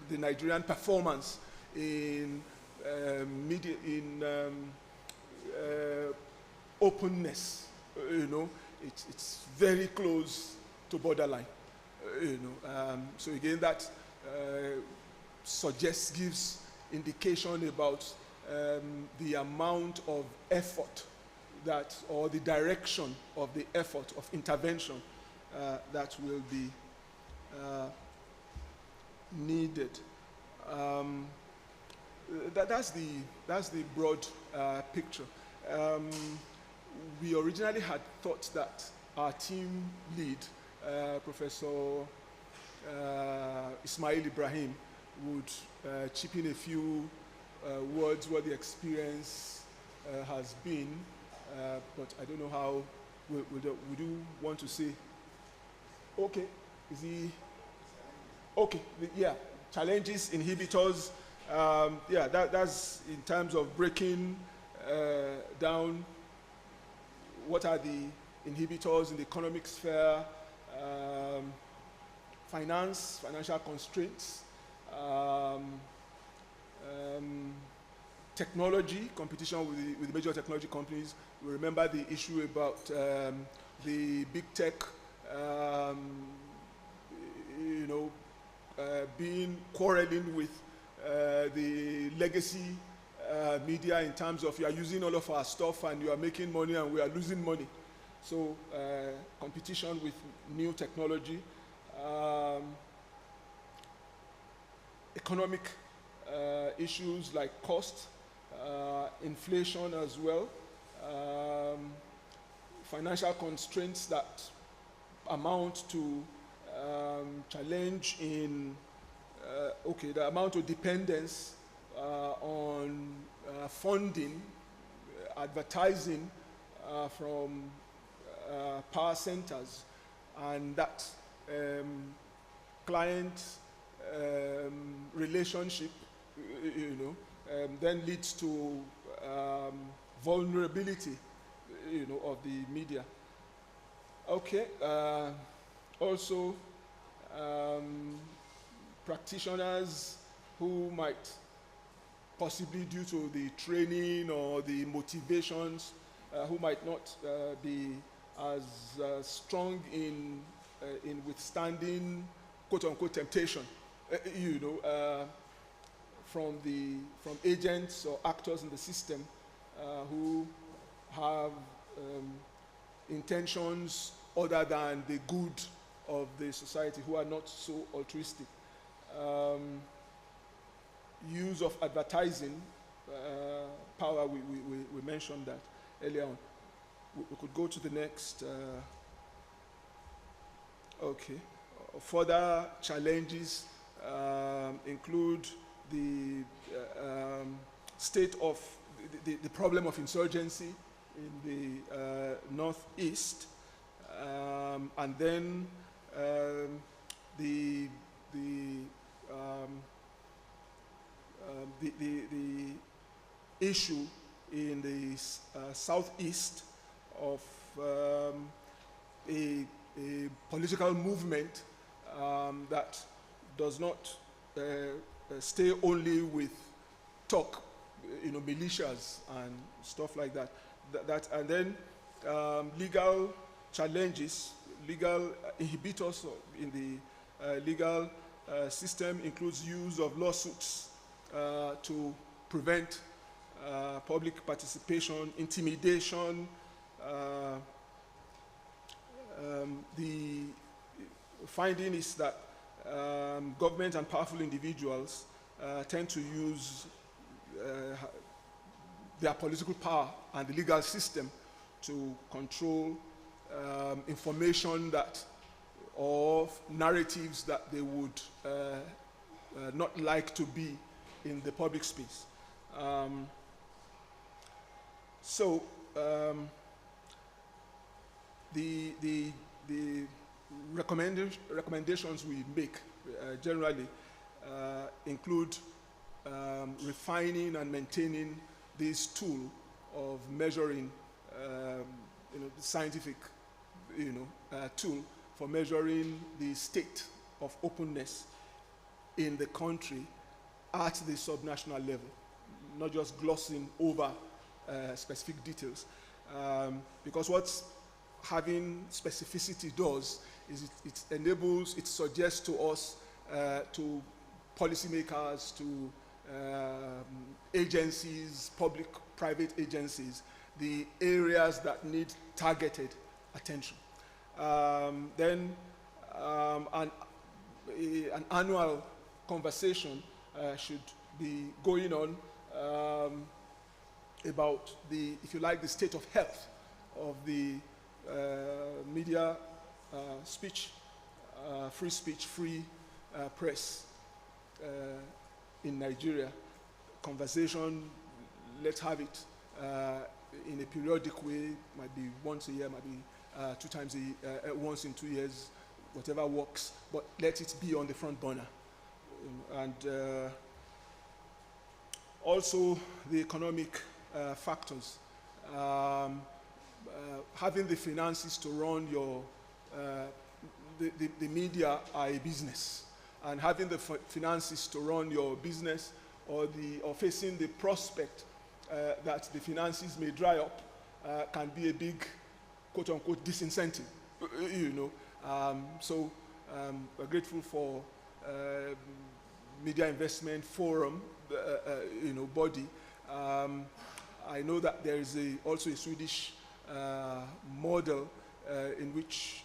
the Nigerian performance in media, in openness, it's very close to borderline. So again, that gives indication about the amount of effort or the direction of the effort of intervention that will be needed. That's the broad picture. We originally had thought that our team lead, Professor Ismail Ibrahim, would chip in a few words what the experience has been, but I don't know how. Would you want to say? Okay, is he? Okay, yeah. Challenges, inhibitors. Yeah, that's in terms of breaking down what are the inhibitors in the economic sphere, financial constraints, technology, competition with the major technology companies. We remember the issue about the big tech, quarreling with the legacy media in terms of you are using all of our stuff and you are making money and we are losing money. So competition with new technology, economic issues like cost, inflation as well, financial constraints that amount to challenge in the amount of dependence on funding, advertising from power centers, and that client relationship, then leads to vulnerability, of the media. Okay. Also, practitioners who might possibly due to the training or the motivations, who might not be as strong in withstanding quote-unquote temptation, from agents or actors in the system who have intentions other than the good of the society who are not so altruistic. Use of advertising power, we mentioned that earlier on. We could go to the next. Okay. Further challenges include the state of the problem of insurgency in the northeast, and then the issue in the southeast of a political movement that does not stay only with talk, militias and stuff like that. And then legal challenges, legal inhibitors in the legal system includes use of lawsuits to prevent public participation, intimidation. The finding is that government and powerful individuals tend to use their political power and the legal system to control information or narratives that they would not like to be in the public space. The recommendations we make generally include refining and maintaining this tool of measuring, the scientific, tool for measuring the state of openness in the country at the subnational level, not just glossing over specific details. Because what having specificity does is it suggests to us, to policymakers, to agencies, public, private agencies, the areas that need targeted attention. Then an annual conversation should be going on about if you like, the state of health of the media, speech, free press in Nigeria. Conversation, let's have it in a periodic way, might be once a year, might be 2 times once in 2 years, whatever works, but let it be on the front burner. And also the economic factors. Having the finances to run your, the media are a business, and having the finances to run your business or facing the prospect that the finances may dry up can be a big, quote unquote, disincentive, so we're grateful for Media Investment Forum, body. I know that there is also a Swedish model in which,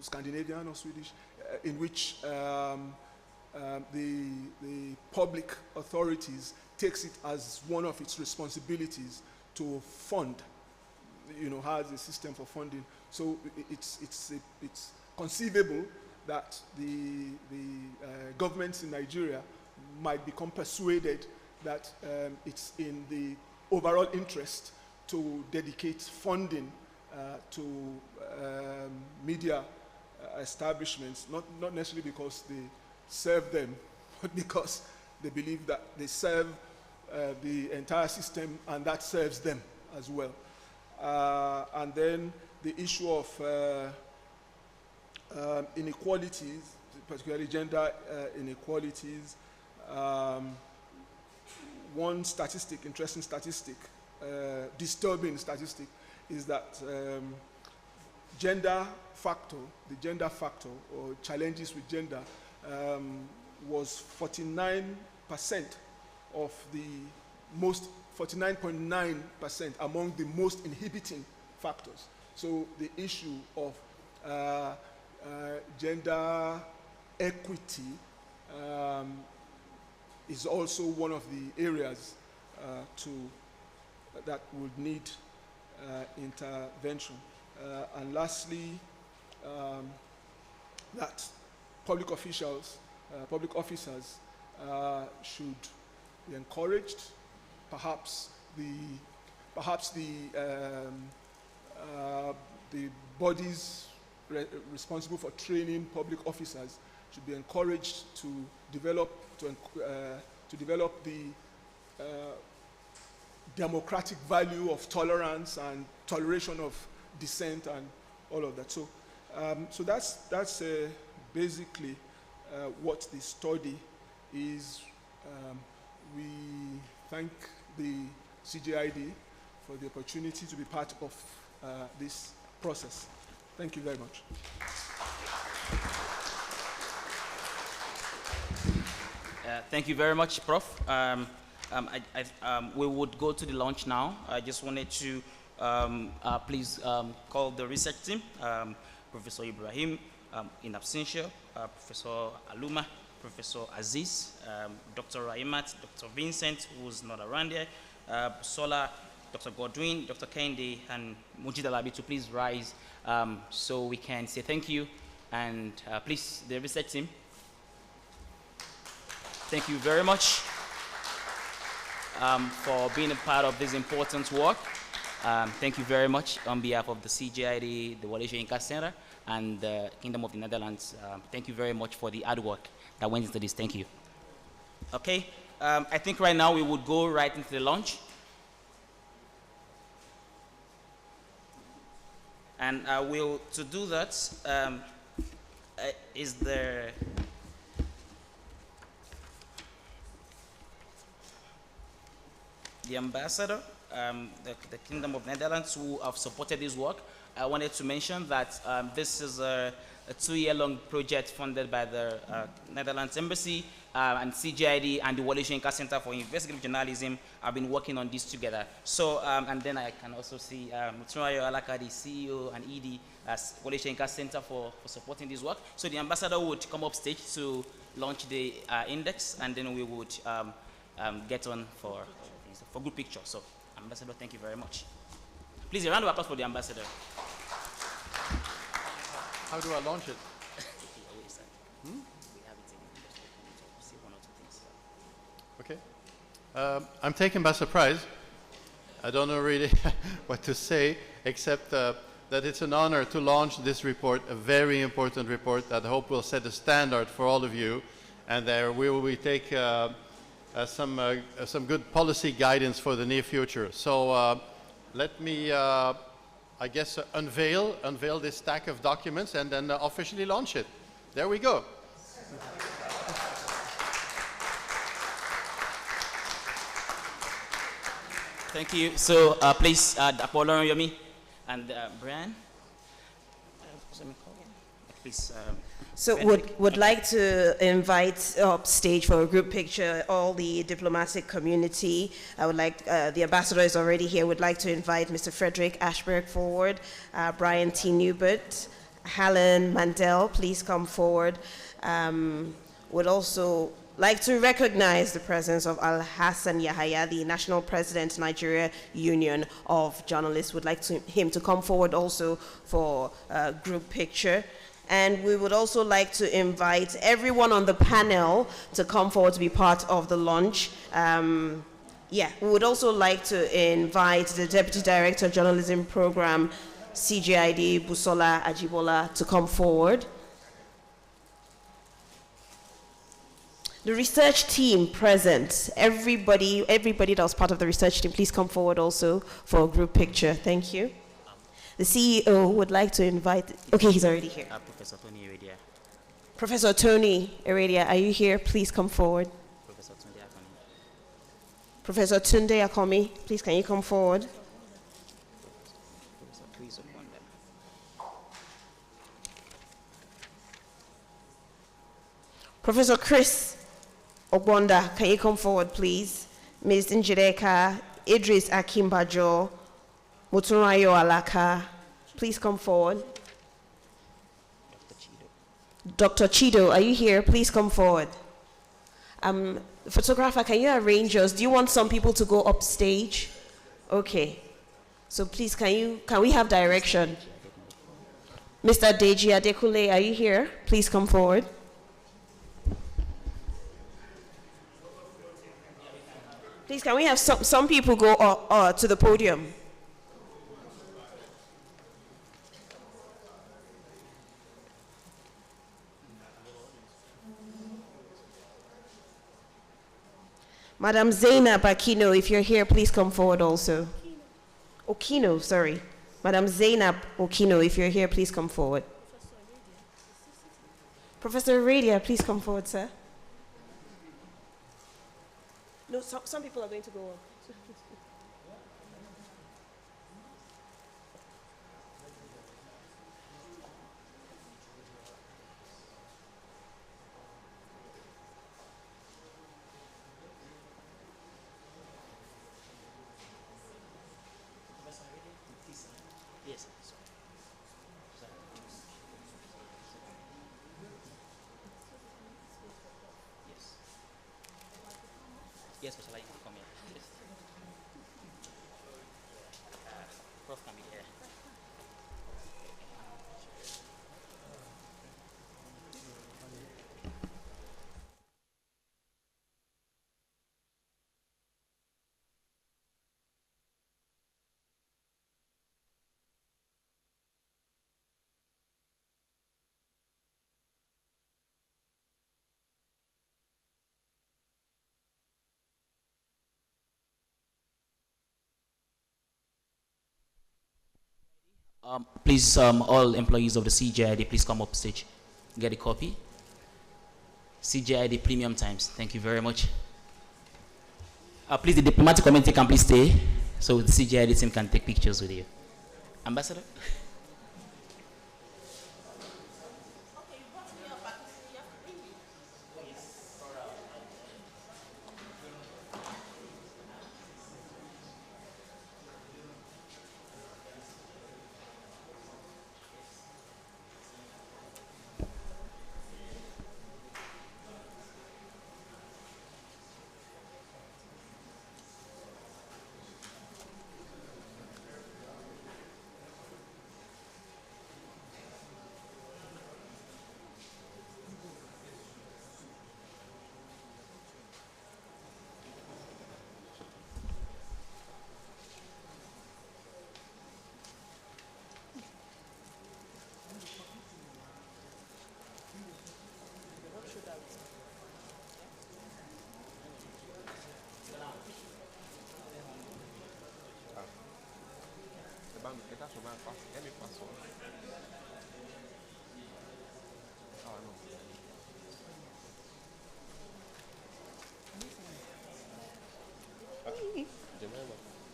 Scandinavian or Swedish, in which the public authorities takes it as one of its responsibilities to fund, has a system for funding. So it's conceivable that the governments in Nigeria might become persuaded that it's in the overall interest to dedicate funding to media establishments, not necessarily because they serve them, but because they believe that they serve the entire system and that serves them as well. And then the issue of inequalities, particularly gender inequalities. One statistic, interesting statistic, disturbing statistic, is that the gender factor or challenges with gender was 49% of the most, 49.9% among the most inhibiting factors. So the issue of gender equity is also one of the areas that would need intervention. And lastly, that public officials, public officers should be encouraged. Perhaps the bodies responsible for training public officers should be encouraged to develop the democratic value of tolerance and toleration of dissent and all of that. So, so that's basically what the study is. We thank the CJID for the opportunity to be part of this process. Thank you very much. Thank you very much, Prof. We would go to the launch now. I just wanted to please call the research team, Professor Ibrahim in absentia, Professor Aluma, Professor Aziz, Dr. Raimat, Dr. Vincent, who's not around here, Sola, Dr. Godwin, Dr. Kende, and Mujid Alabi to please rise so we can say thank you. And please, the research team. Thank you very much for being a part of this important work. Thank you very much on behalf of the CJID, the Wale Soyinka Center, and the Kingdom of the Netherlands. Thank you very much for the hard work that went into this. Thank you. Okay, I think right now we would go right into the launch. And to do that, is there the ambassador, the Kingdom of Netherlands, who have supported this work. I wanted to mention that this is a 2-year-long project funded by the Netherlands Embassy and CJID and the Wale Soyinka Center for Investigative Journalism have been working on this together. So, and then I can also see Mutunrayo Alaka, the CEO and ED, as Wale Soyinka Center for supporting this work. So the ambassador would come up stage to launch the index, and then we would get on for group picture. So, Ambassador, thank you very much. Please, a round of applause for the ambassador. How do I launch it? Okay. I'm taken by surprise. I don't know really what to say, except that it's an honor to launch this report, a very important report that I hope will set a standard for all of you, and there we take some good policy guidance for the near future. So let me, I guess, unveil this stack of documents and then officially launch it. There we go. Thank you. So please, Apollo Yomi and Brian. Please. So would like to invite up stage for a group picture all the diplomatic community. I would like, the ambassador is already here, would like to invite Mr. Frederick Ashberg forward, Brian T. Newbert, Helen Mandel, please come forward. Would also like to recognize the presence of Al-Hassan Yahaya, the National President, Nigeria Union of Journalists. Would like him to come forward also for a group picture. And we would also like to invite everyone on the panel to come forward to be part of the launch. We would also like to invite the Deputy Director of Journalism Program, CJID, Busola Ajibola, to come forward. The research team present, everybody that was part of the research team, please come forward also for a group picture. Thank you. The CEO would like to invite, okay, he's already here. Professor Tony Heredia. Professor Tony Heredia, are you here? Please come forward. Professor Tunde Akomi. Professor Tunde Akomi, please can you come forward? Professor Chris Ogbonda, can you come forward, please? Ms. Njideka, Idris Akimbajo, Mutunrayo Alaka, please come forward. Dr. Chief. Dr. Chido, are you here? Please come forward. Photographer, can you arrange us? Do you want some people to go up stage? Okay. So please, can we have direction? Mr. Deji Adekule, are you here? Please come forward. Please, can we have some people go to the podium? Madam Zainab Aquino, if you're here, please come forward also. Okino, sorry. Madam Zainab Okino, if you're here, please come forward. Professor Radia, please come forward, sir. No, some people are going to go on. Yes, Mr. Lai, come here. Yes. Prof, come here. Please, all employees of the CJID, please come up stage. Get a copy. CJID Premium Times. Thank you very much. Please, the diplomatic committee can please stay so the CJID team can take pictures with you. Ambassador?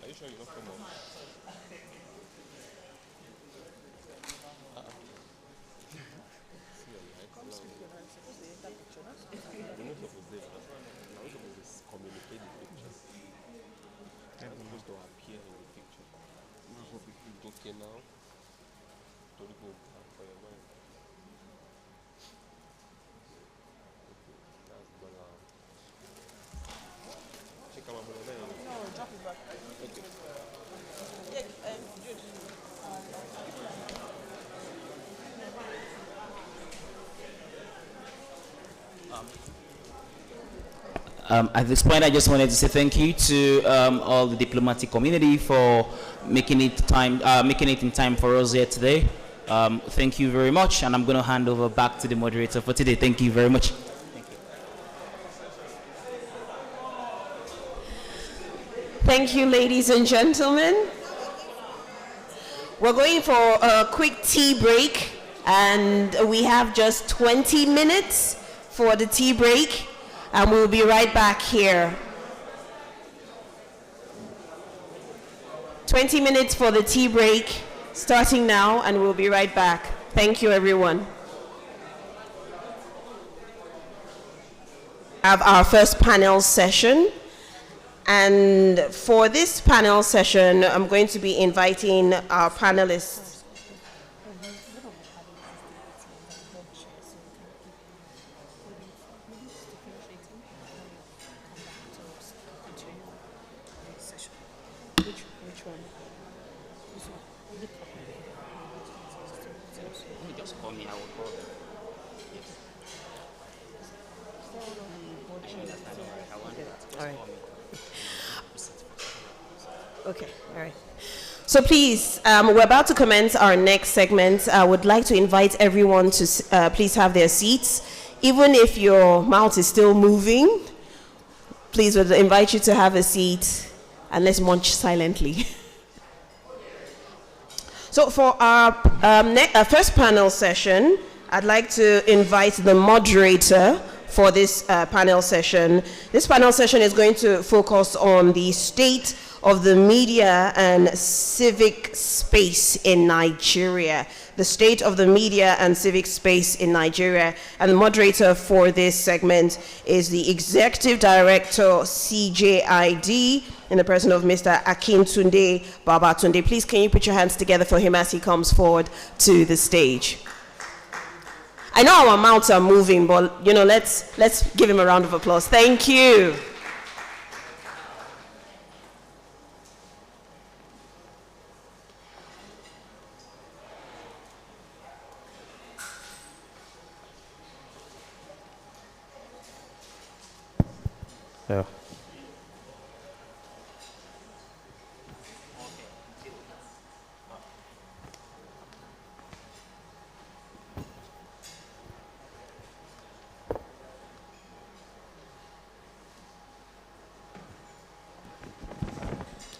Are you sure you don't come up? We're not supposed to do that. We're supposed to communicate the pictures. They're supposed to appear in the picture. Okay, now. To go for your mind. That's Bola. Check out my brother. No, drop it back. Okay. Yeah, Jude. At this point, I just wanted to say thank you to all the diplomatic community for making it in time for us here today. Thank you very much, and I'm going to hand over back to the moderator for today. Thank you very much. Thank you. Thank you, ladies and gentlemen. We're going for a quick tea break, and we have just 20 minutes for the tea break, and we'll be right back here. 20 minutes for the tea break, starting now, and we'll be right back. Thank you, everyone. Have our first panel session. And for this panel session, I'm going to be inviting our panelists. Just call me, I will call them. Yes. I understand. I want that. Just All right. call me. Okay, all right. So please, we're about to commence our next segment. I would like to invite everyone to please have their seats. Even if your mouth is still moving, please would invite you to have a seat and let's munch silently. So for our first panel session, I'd like to invite the moderator for this panel session. This panel session is going to focus on the state of the media and civic space in Nigeria. The state of the media and civic space in Nigeria. And the moderator for this segment is the Executive Director, CJID, in the person of Mr. Akintunde Babatunde. Please, can you put your hands together for him as he comes forward to the stage? I know our mouths are moving, but you know, let's give him a round of applause. Thank you. Yeah.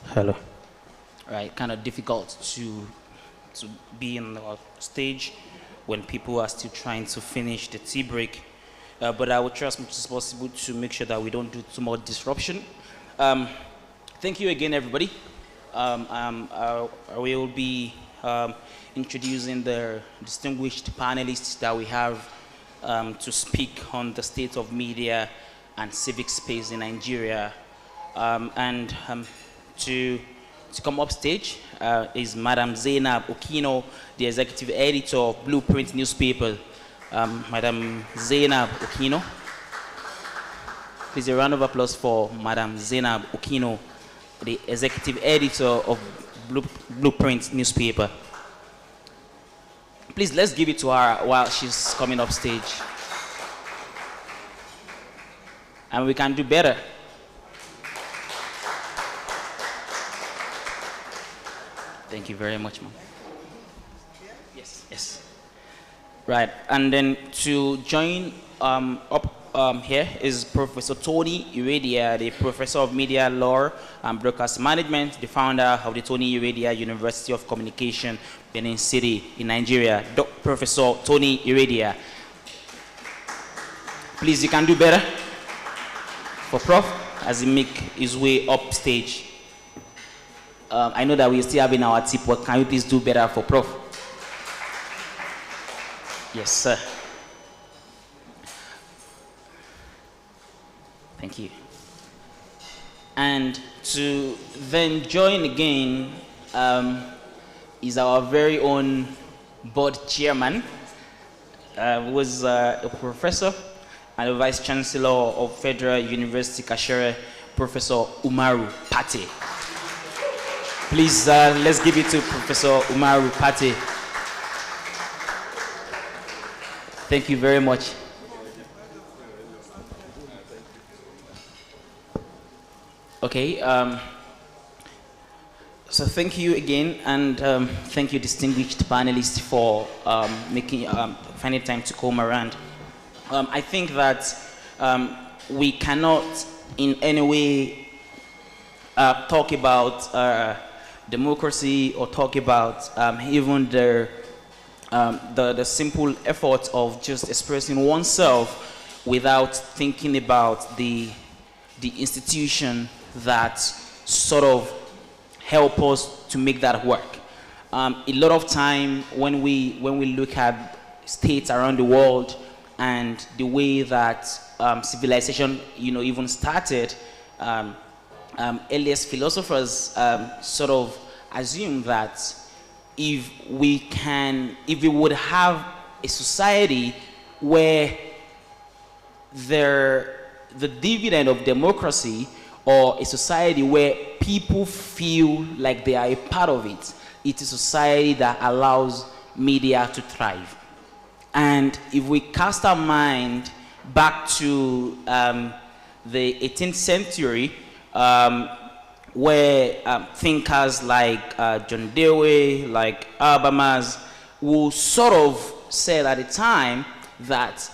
Hello. Right, kind of difficult to be on the stage when people are still trying to finish the tea break. But I will try as much as possible to make sure that we don't do too much disruption. Thank you again, everybody. We will be introducing the distinguished panelists that we have to speak on the state of media and civic space in Nigeria. To come up stage is Madam Zainab Okino, the executive editor of Blueprint newspaper. Madam Zainab Okino. Please a round of applause for Madam Zainab Okino, the executive editor of Blueprint newspaper. Please, let's give it to her while she's coming up stage. And we can do better. Thank you very much, ma'am. Yes, yes. Right, and then to join here is Professor Tony Iradia, the Professor of Media Law and Broadcast Management, the founder of the Tony Iradia University of Communication, Benin City in Nigeria. Professor Tony Iradia. Please, you can do better for Prof as he make his way up stage. I know that we're still having our tip, but can you please do better for Prof? Yes, sir. Thank you. And to then join again is our very own board chairman, who was a professor and a vice chancellor of Federal University Kashere, Professor Umaru Pate. Please, let's give it to Professor Umaru Pate. Thank you very much. Okay, so thank you again, and thank you, distinguished panelists, for finding time to come around. I think that we cannot in any way talk about democracy or talk about even the simple effort of just expressing oneself without thinking about the institution that sort of help us to make that work. A lot of time when we look at states around the world and the way that civilization, even started, earliest philosophers sort of assume that if we would have a society where the dividend of democracy, or a society where people feel like they are a part of it, it's a society that allows media to thrive. And if we cast our mind back to the 18th century, where thinkers like John Dewey, like Habermas, who sort of said at the time that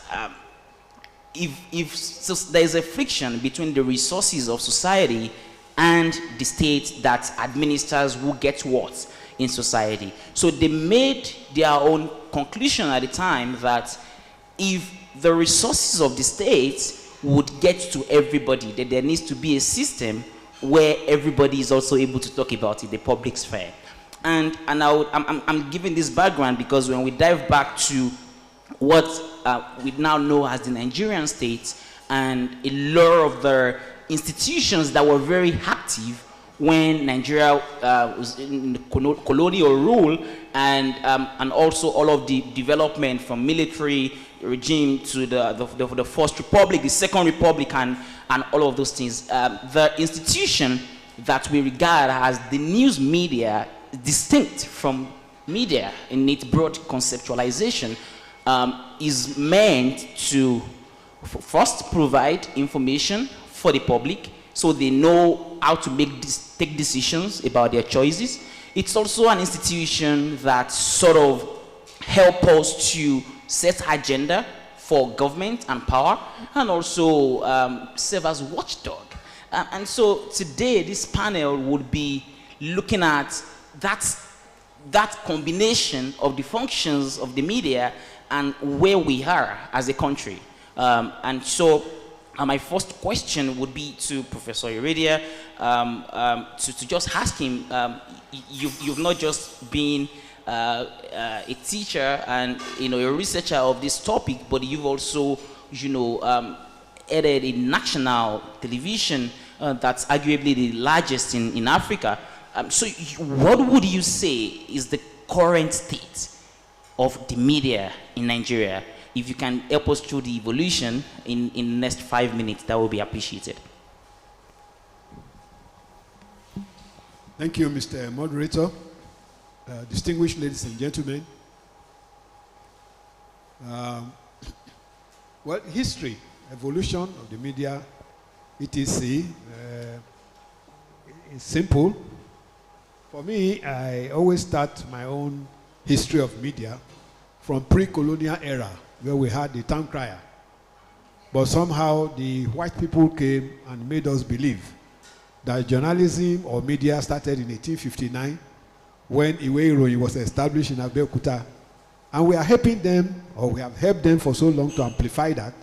if there's a friction between the resources of society and the state that administers who gets what in society. So they made their own conclusion at the time that if the resources of the state would get to everybody, that there needs to be a system where everybody is also able to talk about it, the public sphere. And I'm giving this background because when we dive back to what we now know as the Nigerian state and a lot of the institutions that were very active when Nigeria was in colonial rule, and also all of the development from military regime to the First Republic, the Second Republic, and all of those things. The institution that we regard as the news media, distinct from media in its broad conceptualization, is meant to first provide information for the public so they know how to take decisions about their choices. It's also an institution that sort of helps us to set agenda for government and power, and also serve as watchdog. And so today this panel would be looking at that combination of the functions of the media and where we are as a country. And so my first question would be to Professor Iridia, to just ask him, you've not just been a teacher and a researcher of this topic, but you've also headed a national television that's arguably the largest in Africa. So what would you say is the current state of the media in Nigeria? If you can help us through the evolution in the next 5 minutes, that would be appreciated. Thank you, Mr. Moderator. Distinguished ladies and gentlemen. Well, history, evolution of the media, etc. Is simple. For me, I always start my own history of media from pre-colonial era, where we had the town crier. But somehow the white people came and made us believe that journalism or media started in 1859 when Iwe Iroyin was established in Abeokuta. And we are helping them, or we have helped them for so long to amplify that,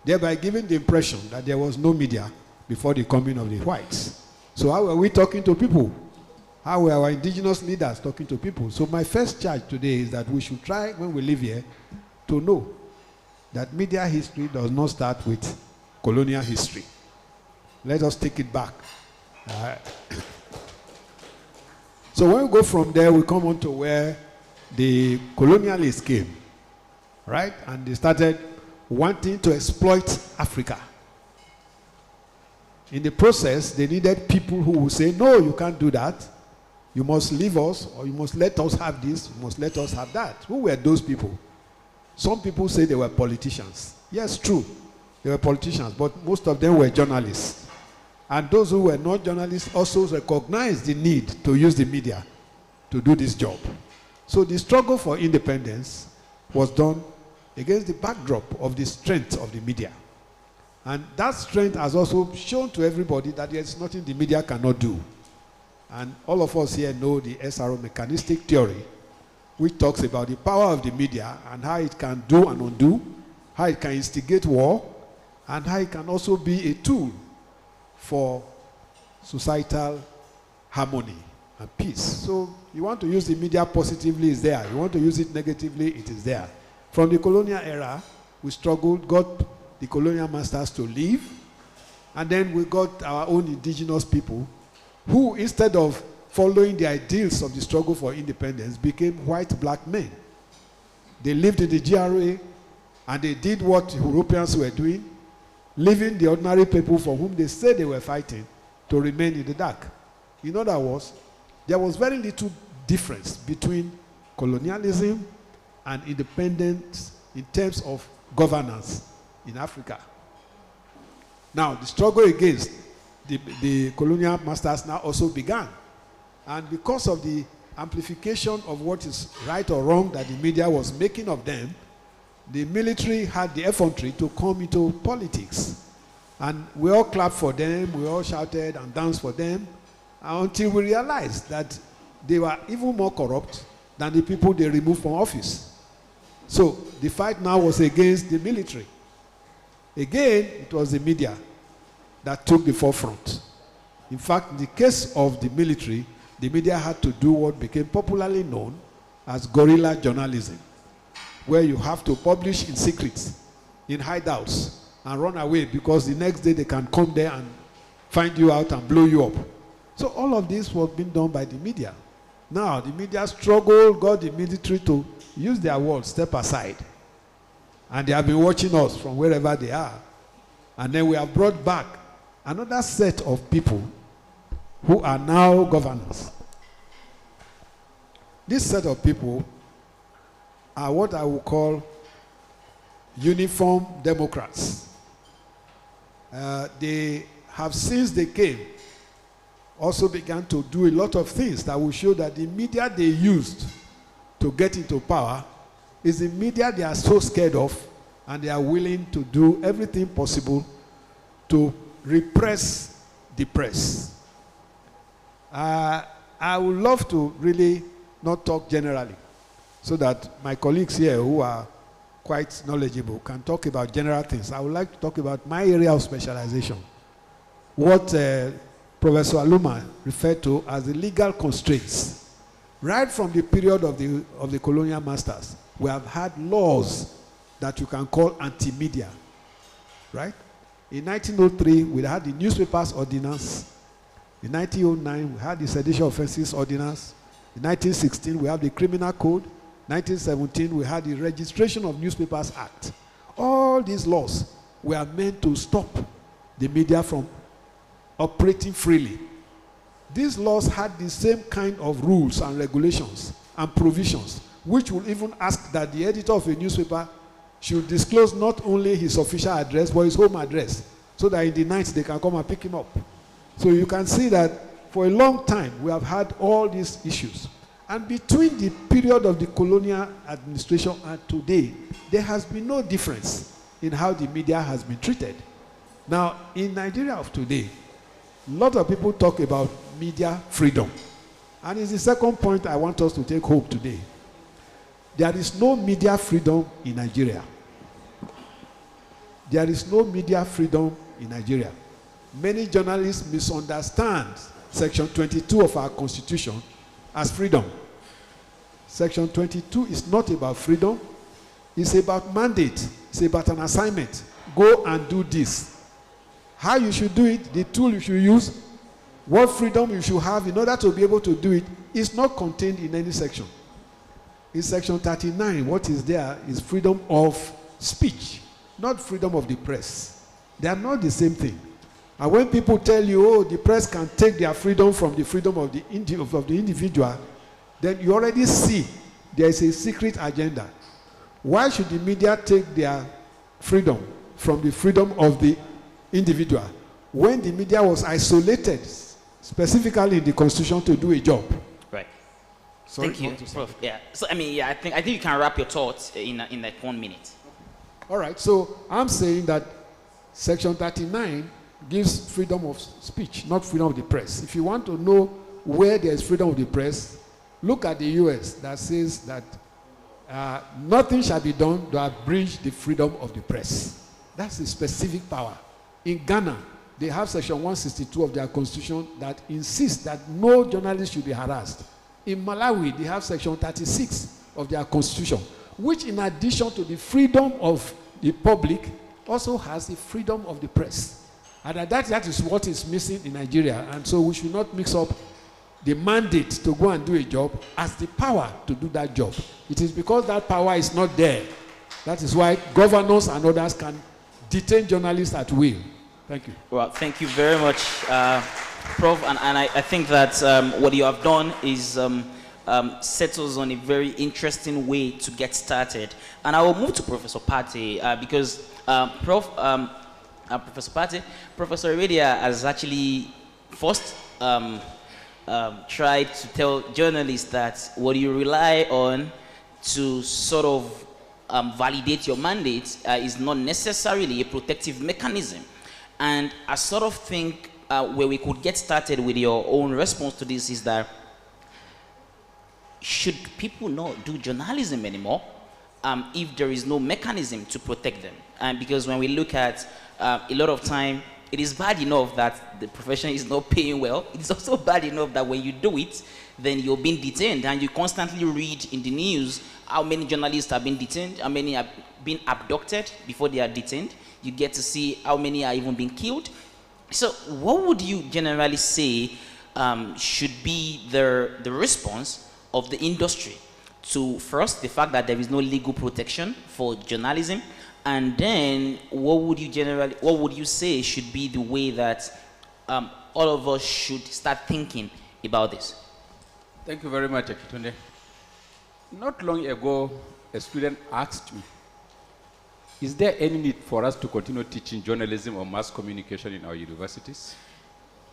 thereby giving the impression that there was no media before the coming of the whites. So how are we talking to people? How were our indigenous leaders talking to people? So my first charge today is that we should try, when we live here, to know that media history does not start with colonial history. Let us take it back. So when we go from there, we come on to where the colonialists came, right? And they started wanting to exploit Africa. In the process, they needed people who would say, no, you can't do that. You must leave us, or you must let us have this, you must let us have that. Who were those people? Some people say they were politicians. Yes, true. They were politicians, but most of them were journalists. And those who were not journalists also recognized the need to use the media to do this job. So the struggle for independence was done against the backdrop of the strength of the media. And that strength has also shown to everybody that there is nothing the media cannot do. And all of us here know the SRO mechanistic theory, which talks about the power of the media and how it can do and undo, how it can instigate war, and how it can also be a tool for societal harmony and peace. So you want to use the media positively, it's there. You want to use it negatively, it is there. From the colonial era, we struggled, got the colonial masters to leave, and then we got our own indigenous people who, instead of following the ideals of the struggle for independence, became white-black men. They lived in the GRA, and they did what Europeans were doing, leaving the ordinary people for whom they said they were fighting to remain in the dark. In other words, there was very little difference between colonialism and independence in terms of governance in Africa. Now, the struggle against the colonial masters now also began. And because of the amplification of what is right or wrong that the media was making of them, the military had the effrontery to come into politics. And we all clapped for them, we all shouted and danced for them, until we realized that they were even more corrupt than the people they removed from office. So the fight now was against the military. Again, it was the media that took the forefront. In fact, in the case of the military, the media had to do what became popularly known as guerrilla journalism, where you have to publish in secret, in hideouts, and run away because the next day they can come there and find you out and blow you up. So all of this was being done by the media. Now, the media struggled, got the military to use their words, step aside. And they have been watching us from wherever they are. And then we have brought back another set of people who are now governors. This set of people are what I would call uniform Democrats. They have, since they came, also began to do a lot of things that will show that the media they used to get into power is the media they are so scared of, and they are willing to do everything possible to repress the press. I would love to really not talk generally, so that my colleagues here who are quite knowledgeable can talk about general things. I would like to talk about my area of specialization, what Professor Aluma referred to as the legal constraints. Right from the period of the colonial masters, we have had laws that you can call anti-media, right? In 1903, we had the Newspapers Ordinance. In 1909, we had the Sedition Offences Ordinance. In 1916, we have the Criminal Code. 1917, we had the Registration of Newspapers Act. All these laws were meant to stop the media from operating freely. These laws had the same kind of rules and regulations and provisions, which will even ask that the editor of a newspaper should disclose not only his official address, but his home address, so that in the night they can come and pick him up. So you can see that for a long time we have had all these issues. And between the period of the colonial administration and today, there has been no difference in how the media has been treated. Now, in Nigeria of today, a lot of people talk about media freedom. And it's the second point I want us to take home today. There is no media freedom in Nigeria. There is no media freedom in Nigeria. Many journalists misunderstand Section 22 of our Constitution as freedom. Section 22 is not about freedom. It's about mandate. It's about an assignment. Go and do this. How you should do it, the tool you should use, what freedom you should have in order to be able to do it is not contained in any section. In Section 39, what is there is freedom of speech, not freedom of the press. They are not the same thing. And when people tell you, oh, the press can take their freedom from the freedom of the individual, then you already see there is a secret agenda. Why should the media take their freedom from the freedom of the individual when the media was isolated specifically in the Constitution to do a job? Right. Sorry, thank you, Prof. Yeah. So I mean, yeah, I think you can wrap your thoughts in like 1 minute. All right. So I'm saying that Section 39 gives freedom of speech, not freedom of the press. If you want to know where there is freedom of the press, look at the US that says that nothing shall be done to abridge the freedom of the press. That's a specific power. In Ghana, they have Section 162 of their constitution that insists that no journalist should be harassed. In Malawi, they have Section 36 of their constitution, which in addition to the freedom of the public, also has the freedom of the press. And that is what is missing in Nigeria. And so we should not mix up the mandate to go and do a job as the power to do that job. It is because that power is not there. That is why governors and others can detain journalists at will. Thank you. Well, thank you very much. Prof, and I think that what you have done is settles on a very interesting way to get started. And I will move to Professor Pate because Professor Pate, Professor Iradia has actually first tried to tell journalists that what you rely on to sort of validate your mandate is not necessarily a protective mechanism. And I sort of think where we could get started with your own response to this is that should people not do journalism anymore if there is no mechanism to protect them? And because when we look at a lot of time, it is bad enough that the profession is not paying well. It's also bad enough that when you do it, then you're being detained, and you constantly read in the news how many journalists have been detained, how many have been abducted before they are detained. You get to see how many are even being killed. So what would you generally say should be the response of the industry to, first, the fact that there is no legal protection for journalism, and then what would you say should be the way that all of us should start thinking about this? Thank you very much, Akitunde. Not long ago, a student asked me, is there any need for us to continue teaching journalism or mass communication in our universities?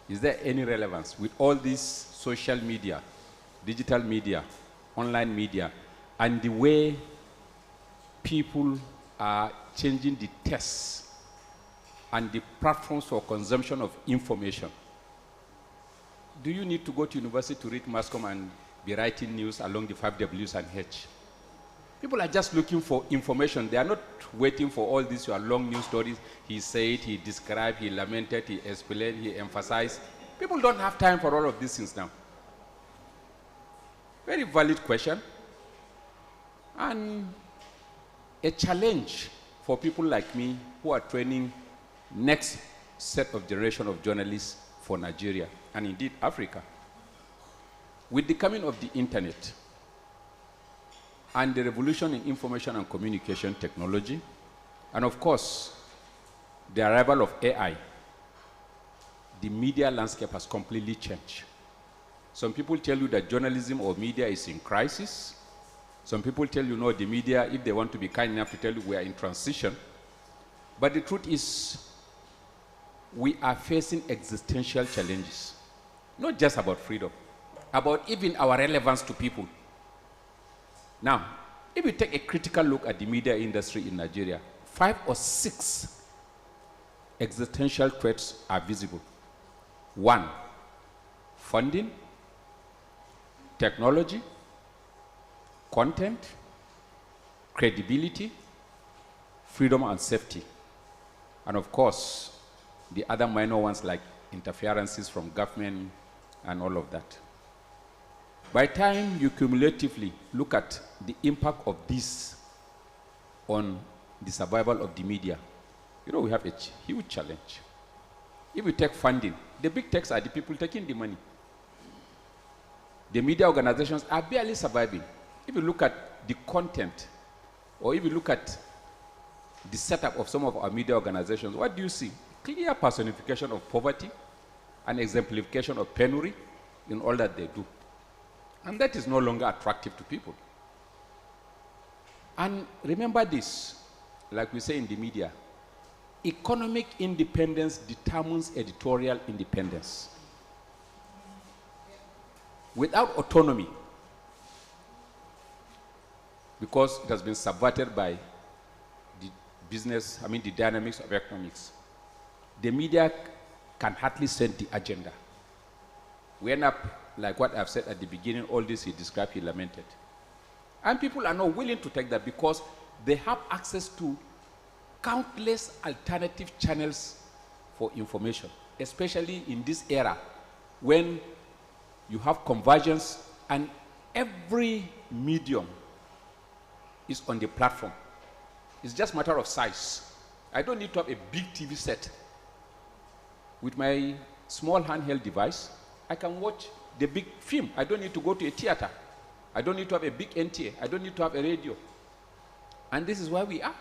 Is there any relevance with all this social media, digital media, online media, and the way people are changing the tests and the platforms for consumption of information? Do you need to go to university to read mass comm and be writing news along the 5 Ws and H? People are just looking for information. They are not waiting for all these long news stories. He said, he described, he lamented, he explained, he emphasized. People don't have time for all of these things now. Very valid question. And a challenge for people like me who are training next set of generation of journalists for Nigeria and indeed Africa. With the coming of the internet and the revolution in information and communication technology, and of course, the arrival of AI, the media landscape has completely changed. Some people tell you that journalism or media is in crisis. Some people tell you, no, the media, if they want to be kind enough to tell you, we are in transition. But the truth is, we are facing existential challenges, not just about freedom, about even our relevance to people. Now, if you take a critical look at the media industry in Nigeria, 5 or 6 existential threats are visible. 1, funding, technology, content, credibility, freedom and safety. And of course, the other minor ones like interferences from government and all of that. By the time you cumulatively look at the impact of this on the survival of the media, you know we have a huge challenge. If we take funding, the big techs are the people taking the money. The media organizations are barely surviving. If you look at the content, or if you look at the setup of some of our media organizations, what do you see? Clear personification of poverty and exemplification of penury in all that they do. And that is no longer attractive to people. And remember this, like we say in the media, economic independence determines editorial independence. Without autonomy, because it has been subverted by the business, the dynamics of economics, the media can hardly set the agenda. We end up, like what I've said at the beginning, all this he described, he lamented. And people are not willing to take that because they have access to countless alternative channels for information, especially in this era when you have convergence and every medium is on the platform. It's just a matter of size. I don't need to have a big TV set. With my small handheld device, I can watch the big film. I don't need to go to a theater. I don't need to have a big NTA. I don't need to have a radio. And this is where we are.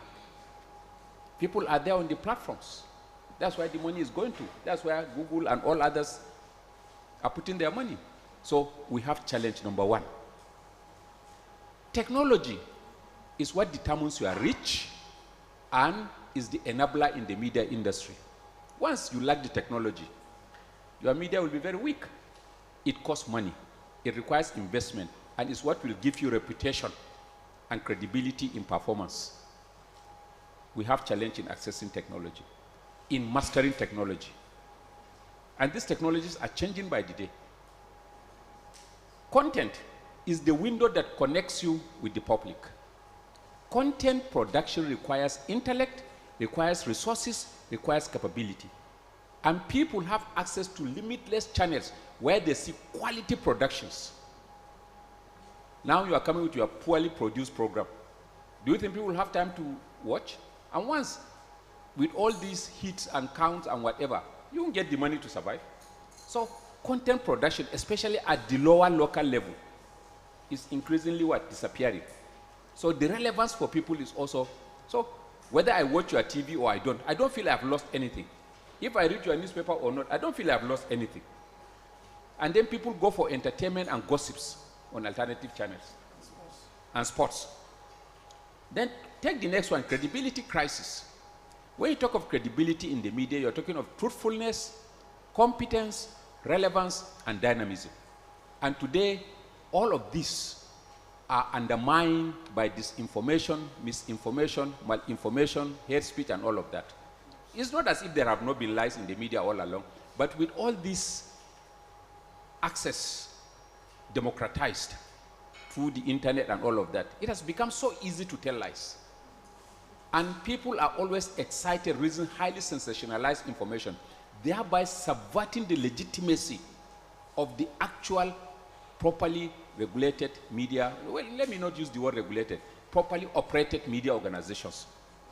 People are there on the platforms. That's where the money is going to. That's where Google and all others are putting their money. So we have challenge number one. Technology is what determines your reach and is the enabler in the media industry. Once you lack the technology, your media will be very weak. It costs money, it requires investment, and it's what will give you reputation and credibility in performance. We have challenge in accessing technology, in mastering technology. And these technologies are changing by the day. Content is the window that connects you with the public. Content production requires intellect, requires resources, requires capability. And people have access to limitless channels where they see quality productions. Now you are coming with your poorly produced program. Do you think people will have time to watch? And once, with all these hits and counts and whatever, you won't get the money to survive. So content production, especially at the lower local level, is increasingly what? Disappearing. So the relevance for people is also, so whether I watch your TV or I don't feel I've lost anything. If I read your newspaper or not, I don't feel I've lost anything. And then people go for entertainment and gossips on alternative channels and sports. Then take the next one, credibility crisis. When you talk of credibility in the media, you're talking of truthfulness, competence, relevance, and dynamism. And today, all of these are undermined by disinformation, misinformation, malinformation, hate speech, and all of that. It's not as if there have not been lies in the media all along, but with all this access democratized through the internet and all of that, it has become so easy to tell lies. And people are always excited, reading highly sensationalized information, thereby subverting the legitimacy of the actual properly regulated media. Well, let me not use the word regulated, properly operated media organizations.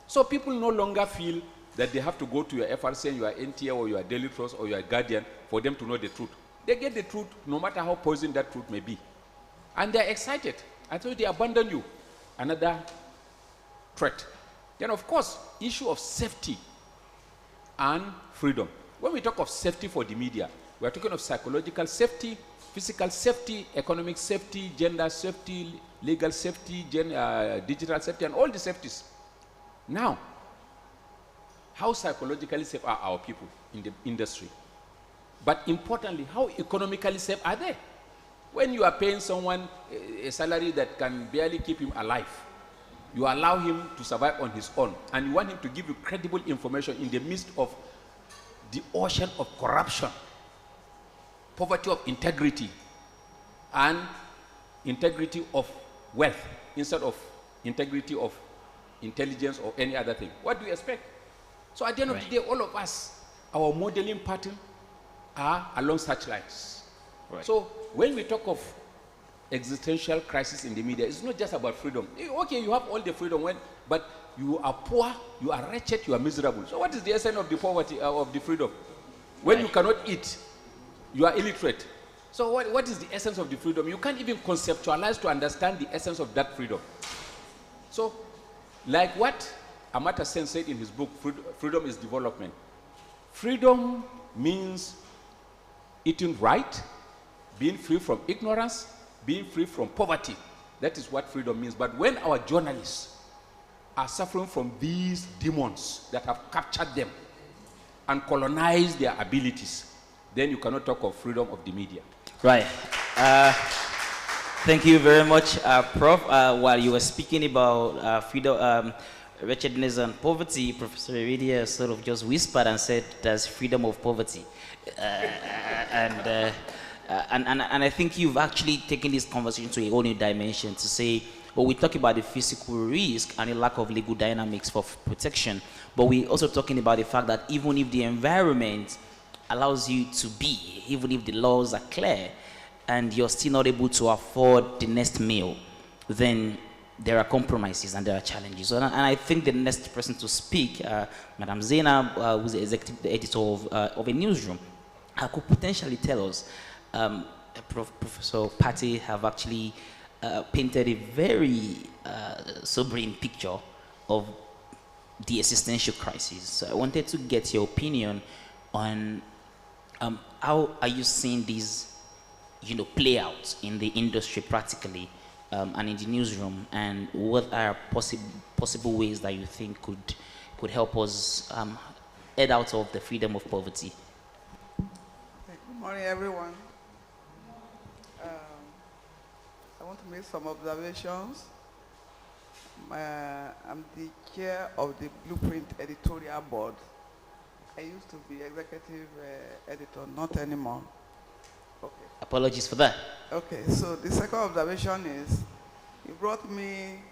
So people no longer feel that they have to go to your FRCN, your NTA, or your Daily Trust, or your Guardian for them to know the truth. They get the truth no matter how poison that truth may be. And they're excited. And so they abandon you. Another threat. Then, of course, issue of safety and freedom. When we talk of safety for the media, we are talking of psychological safety, physical safety, economic safety, gender safety, legal safety, digital safety, and all the safeties. Now, how psychologically safe are our people in the industry? But importantly, how economically safe are they? When you are paying someone a salary that can barely keep him alive, you allow him to survive on his own, and you want him to give you credible information in the midst of the ocean of corruption, poverty of integrity, and integrity of wealth instead of integrity of intelligence or any other thing. What do you expect? So at the end of the day, all of us, our modeling pattern are along such lines. Right. So when we talk of existential crisis in the media, it's not just about freedom. Okay, you have all the freedom, but you are poor, you are wretched, you are miserable. So what is the essence of the poverty, of the freedom? When you cannot eat, you are illiterate. So what is the essence of the freedom? You can't even conceptualize to understand the essence of that freedom. So, like what Amartya Sen said in his book, Freedom is Development. Freedom means eating right, being free from ignorance, being free from poverty. That is what freedom means. But when our journalists are suffering from these demons that have captured them and colonized their abilities, then you cannot talk of freedom of the media. Right. Thank you very much, Prof. While you were speaking about freedom, wretchedness and poverty, Professor Iridia sort of just whispered and said there's freedom of poverty. And I think you've actually taken this conversation to a whole new dimension to say, well, we talk about the physical risk and the lack of legal dynamics for protection, but we're also talking about the fact that even if the environment allows you to be, even if the laws are clear, and you're still not able to afford the next meal, then there are compromises and there are challenges. And I think the next person to speak, Madam Zainab, who's the executive editor of a newsroom, could potentially tell us, Professor Patti have actually painted a very sobering picture of the existential crisis. So I wanted to get your opinion on how are you seeing these, play out in the industry practically and in the newsroom? And what are possible ways that you think could help us head out of the freedom of poverty? Good morning, everyone. I want to make some observations. I'm the chair of the Blueprint Editorial Board. I used to be executive editor, not anymore. Okay. Apologies for that. Okay, so the second observation is, you brought me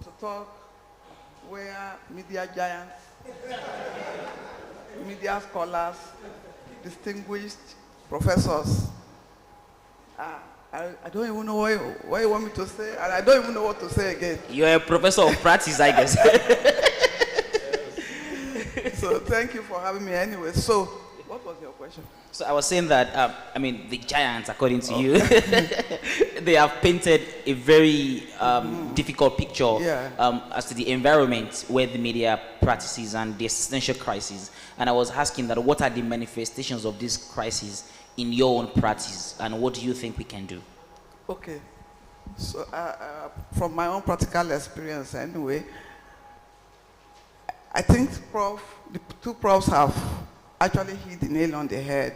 to talk where media giants, media scholars, distinguished professors, I don't even know what you want me to say, and I don't even know what to say again. You're a professor of practice, I guess. So thank you for having me anyway. So what was your question? So I was saying that, the giants, according to you, they have painted a very difficult picture as to the environment where the media practices and the existential crisis. And I was asking that what are the manifestations of this crisis in your own practice, and what do you think we can do? Okay. So from my own practical experience anyway, I think the two profs have actually hit the nail on the head.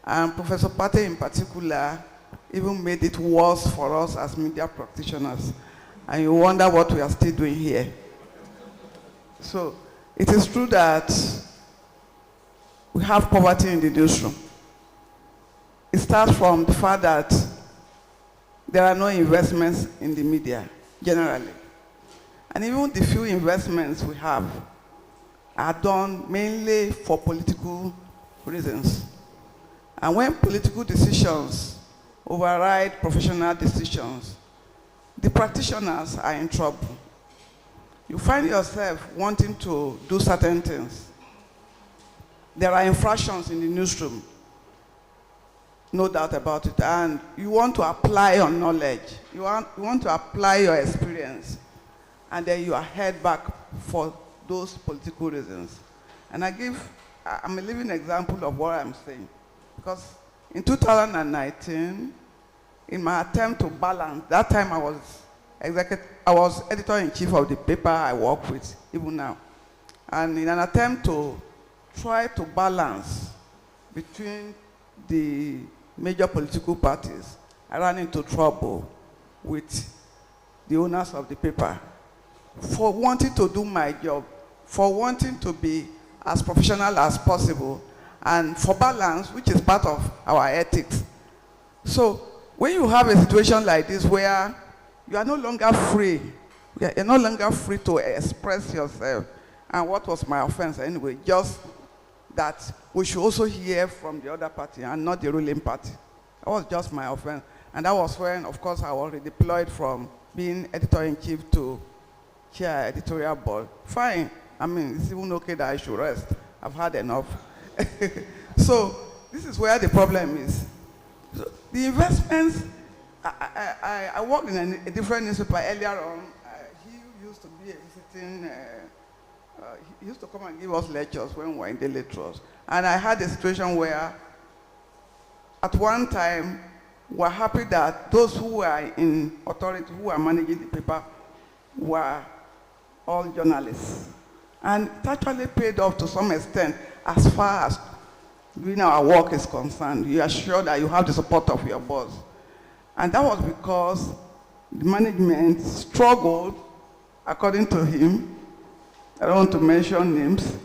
And Professor Pate in particular even made it worse for us as media practitioners. And you wonder what we are still doing here. So it is true that we have poverty in the newsroom. It starts from the fact that there are no investments in the media, generally. And even the few investments we have are done mainly for political reasons. And when political decisions override professional decisions, the practitioners are in trouble. You find yourself wanting to do certain things. There are infractions in the newsroom, no doubt about it, and you want to apply your knowledge. You want to apply your experience, and then you are held back for those political reasons. And I'm a living example of what I'm saying. Because in 2019, in my attempt to balance, that time I was editor-in-chief of the paper I work with, even now. And in an attempt to try to balance between the major political parties, I ran into trouble with the owners of the paper for wanting to do my job, for wanting to be as professional as possible, and for balance, which is part of our ethics. So when you have a situation like this where you are no longer free, you're no longer free to express yourself, and what was my offense anyway? Just that we should also hear from the other party and not the ruling party. That was just my offense. And that was when, of course, I was redeployed from being editor-in-chief to chair editorial board. Fine. I mean, it's even okay that I should rest. I've had enough. So this is where the problem is. So the investments, I worked in a different newspaper earlier on. He used to be a visiting, he used to come and give us lectures when we were in daily trust. And I had a situation where at one time, we're happy that those who were in authority, who were managing the paper, were all journalists. And it actually paid off to some extent as far as doing our work is concerned. You are sure that you have the support of your boss. And that was because the management struggled, according to him, I don't want to mention names,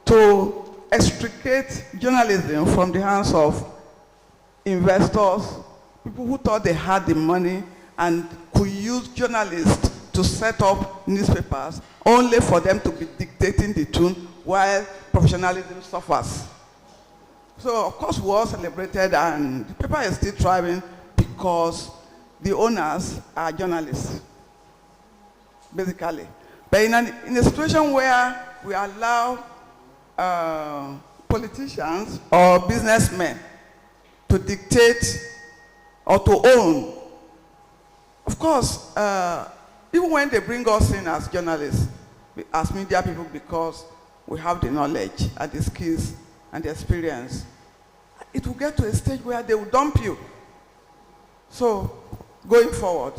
to extricate journalism from the hands of investors, people who thought they had the money and could use journalists to set up newspapers only for them to be dictating the tune while professionalism suffers. So, of course, we all celebrated, and the paper is still thriving because the owners are journalists, basically. But in a situation where we allow politicians or businessmen to dictate or to own, of course, even when they bring us in as journalists, as media people, because we have the knowledge and the skills and the experience, it will get to a stage where they will dump you. So, going forward,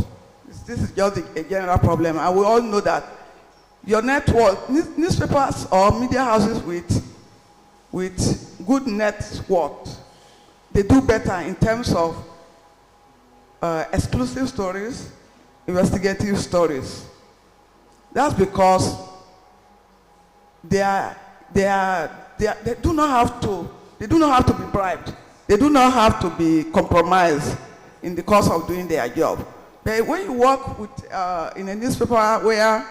this is just a general problem, and we all know that your network, newspapers or media houses with good net worth, they do better in terms of exclusive stories, investigative stories. That's because they do not have to be bribed. They do not have to be compromised in the course of doing their job. But when you work with, in a newspaper where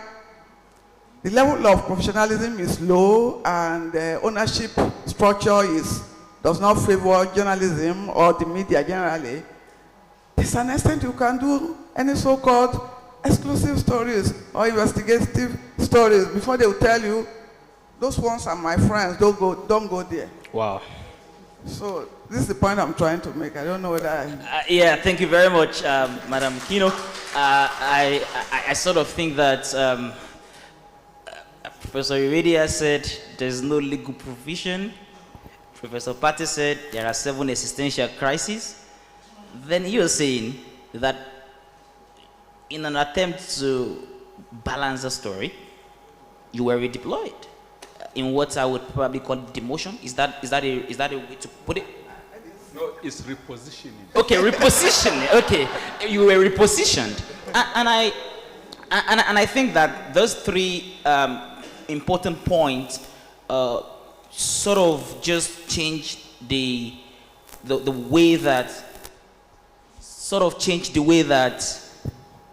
the level of professionalism is low and the ownership structure does not favor journalism or the media generally, there's an extent you can do any so-called exclusive stories or investigative stories before they will tell you, those ones are my friends, don't go there. Wow. So this is the point I'm trying to make. I don't know whether yeah, thank you very much, Madam Kino. I sort of think that Professor Uridia said there's no legal provision. Professor Pate said there are 7 existential crises. Then you're saying that in an attempt to balance the story, you were redeployed in what I would probably call demotion. Is that a way to put it? No, it's repositioning. Okay, repositioning. Okay, you were repositioned, and I think that those 3 important points sort of just changed the way that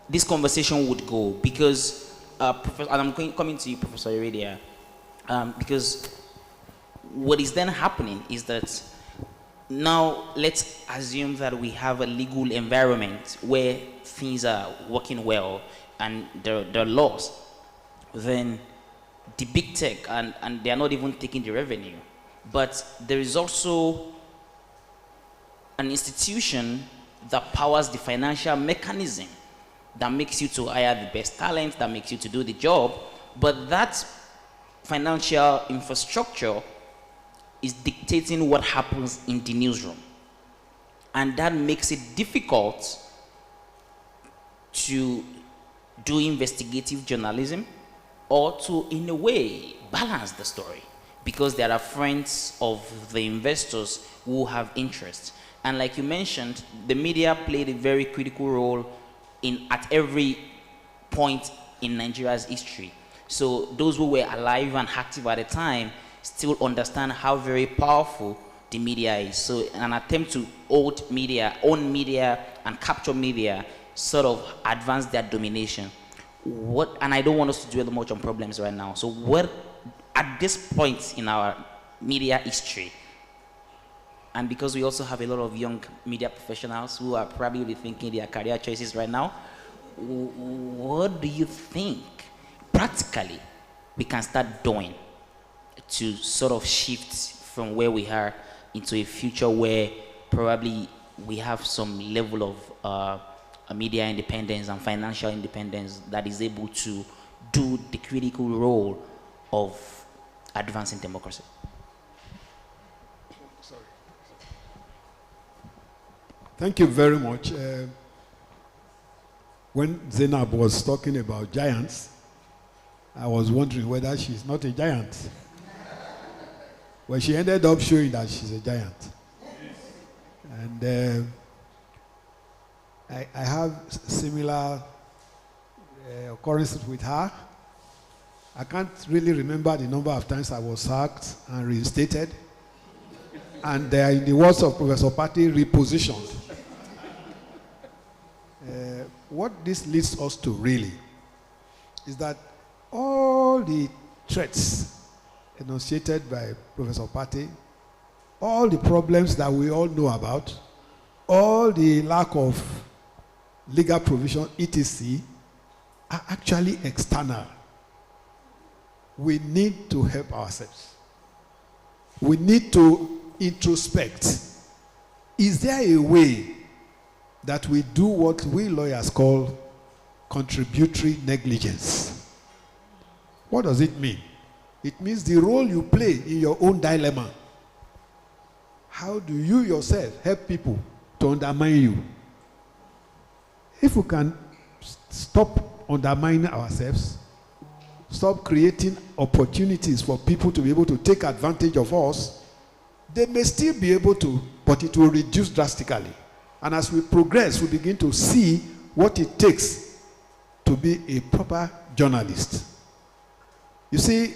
this conversation would go, because and I'm coming to you, Professor Iridia, because what is then happening is that now let's assume that we have a legal environment where things are working well and there are laws. Then the big tech, and they are not even taking the revenue, but there is also an institution that powers the financial mechanism that makes you to hire the best talent, that makes you to do the job, but that financial infrastructure is dictating what happens in the newsroom. And that makes it difficult to do investigative journalism or to, in a way, balance the story, because there are friends of the investors who have interest. And like you mentioned, the media played a very critical role at every point in Nigeria's history. So those who were alive and active at the time still understand how very powerful the media is. So in an attempt to own media and capture media sort of advance their domination. And I don't want us to dwell much on problems right now. So what, at this point in our media history, and because we also have a lot of young media professionals who are probably thinking their career choices right now, what do you think practically we can start doing to sort of shift from where we are into a future where probably we have some level of media independence and financial independence that is able to do the critical role of advancing democracy? Thank you very much. When Zainab was talking about giants, I was wondering whether she's not a giant. Well, she ended up showing that she's a giant. And I have similar occurrences with her. I can't really remember the number of times I was sacked and reinstated. And in the words of Professor Pate, repositioned. What this leads us to really is that all the threats enunciated by Professor Pate, all the problems that we all know about, all the lack of legal provision, etc., are actually external. We need to help ourselves. We need to introspect. Is there a way that we do what we lawyers call contributory negligence? What does it mean? It means the role you play in your own dilemma how do you yourself help people to undermine you? If we can stop undermining ourselves, stop creating opportunities for people to be able to take advantage of us, they may still be able to, but it will reduce drastically. And as we progress, we begin to see what it takes to be a proper journalist. You see,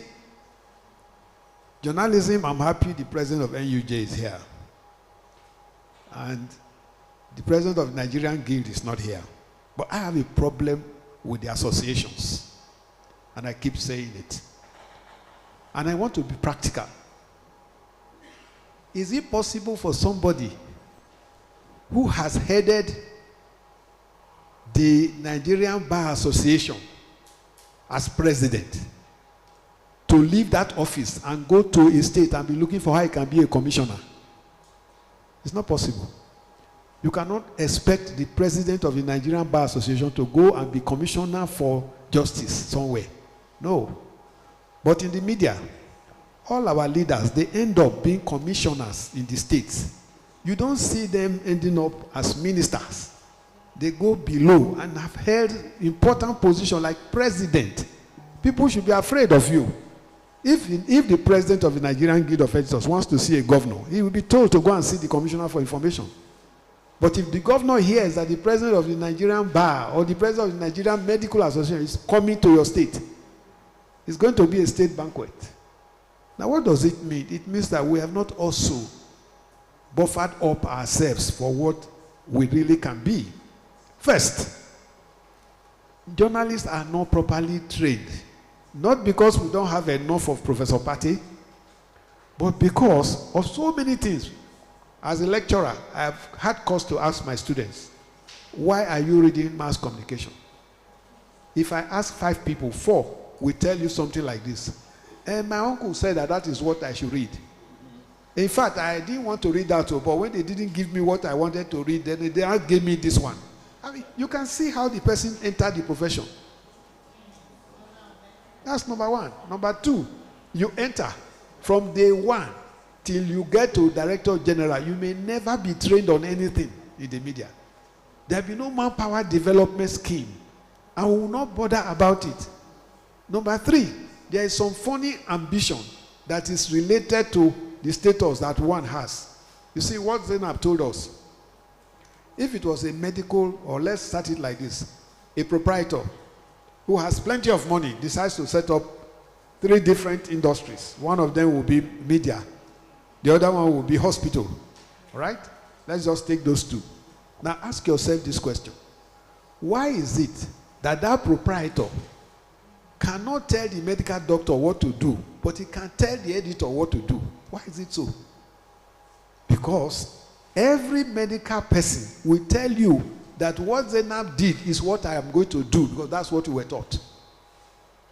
journalism, I'm happy the president of NUJ is here. And the president of Nigerian Guild is not here. But I have a problem with the associations. And I keep saying it. And I want to be practical. Is it possible for somebody who has headed the Nigerian Bar Association as president to leave that office and go to a state and be looking for how he can be a commissioner? It's not possible. You cannot expect the president of the Nigerian Bar Association to go and be commissioner for justice somewhere. No. But in the media, all our leaders, they end up being commissioners in the states. You don't see them ending up as ministers. They go below and have held important positions like president. People should be afraid of you. If the president of the Nigerian Guild of Editors wants to see a governor, he will be told to go and see the commissioner for information. But if the governor hears that the president of the Nigerian Bar or the president of the Nigerian Medical Association is coming to your state, it's going to be a state banquet. Now, what does it mean? It means that we have not also buffered up ourselves for what we really can be. First, journalists are not properly trained. Not because we don't have enough of Professor Pate, but because of so many things. As a lecturer, I have had cause to ask my students, why are you reading mass communication? If I ask 5 people, 4 will tell you something like this. And my uncle said that is what I should read. In fact, I didn't want to read that, but when they didn't give me what I wanted to read, then they gave me this one. I mean, you can see how the person entered the profession. That's number one. Number two, you enter from day one till you get to Director General. You may never be trained on anything in the media. There will be no manpower development scheme. I will not bother about it. Number three, there is some funny ambition that is related to the status that one has. You see, what Zainab told us, if it was a medical, or let's start it like this, a proprietor who has plenty of money decides to set up 3 different industries. One of them will be media. The other one will be hospital. All right? Let's just take those 2. Now ask yourself this question. Why is it that that proprietor cannot tell the medical doctor what to do, but he can tell the editor what to do? Why is it so? Because every medical person will tell you that what Zainab did is what I am going to do, because that's what we were taught.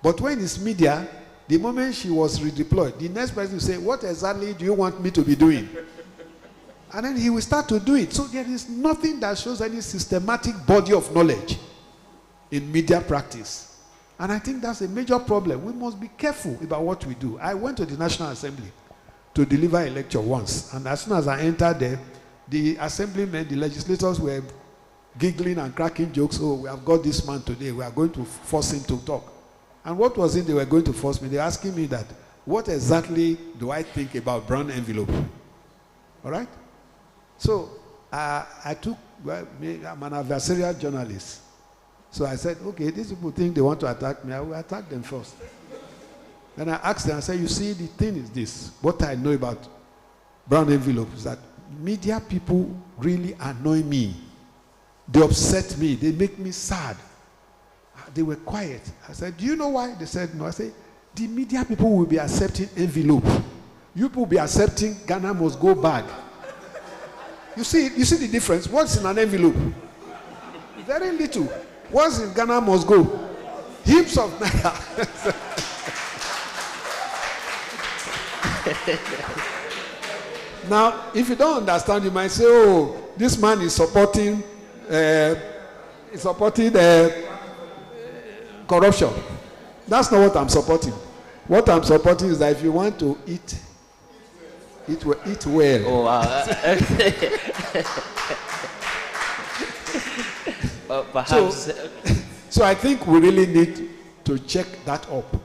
But when it's media, the moment she was redeployed, the next person will say, what exactly do you want me to be doing? And then he will start to do it. So there is nothing that shows any systematic body of knowledge in media practice. And I think that's a major problem. We must be careful about what we do. I went to the National Assembly to deliver a lecture once. And as soon as I entered there, the assemblymen, the legislators were giggling and cracking jokes. Oh, we have got this man today. We are going to force him to talk. And what was it they were going to force me? They were asking me that, what exactly do I think about brown envelope? All right? So I took, well, I'm an adversarial journalist. So I said, okay, these people think they want to attack me. I will attack them first. And I asked them, I said, you see, the thing is this. What I know about brown envelope is that media people really annoy me. They upset me. They make me sad. They were quiet. I said, do you know why? They said, no. I said, the media people will be accepting envelope. You people will be accepting Ghana must go bag. You see the difference? What's in an envelope? Very little. What's in Ghana must go? Heaps of naira. Now, if you don't understand, you might say, oh, this man is supporting corruption. That's not what I'm supporting. What I'm supporting is that if you want to eat Eat well. Oh, wow. Perhaps. So I think we really need to check that up.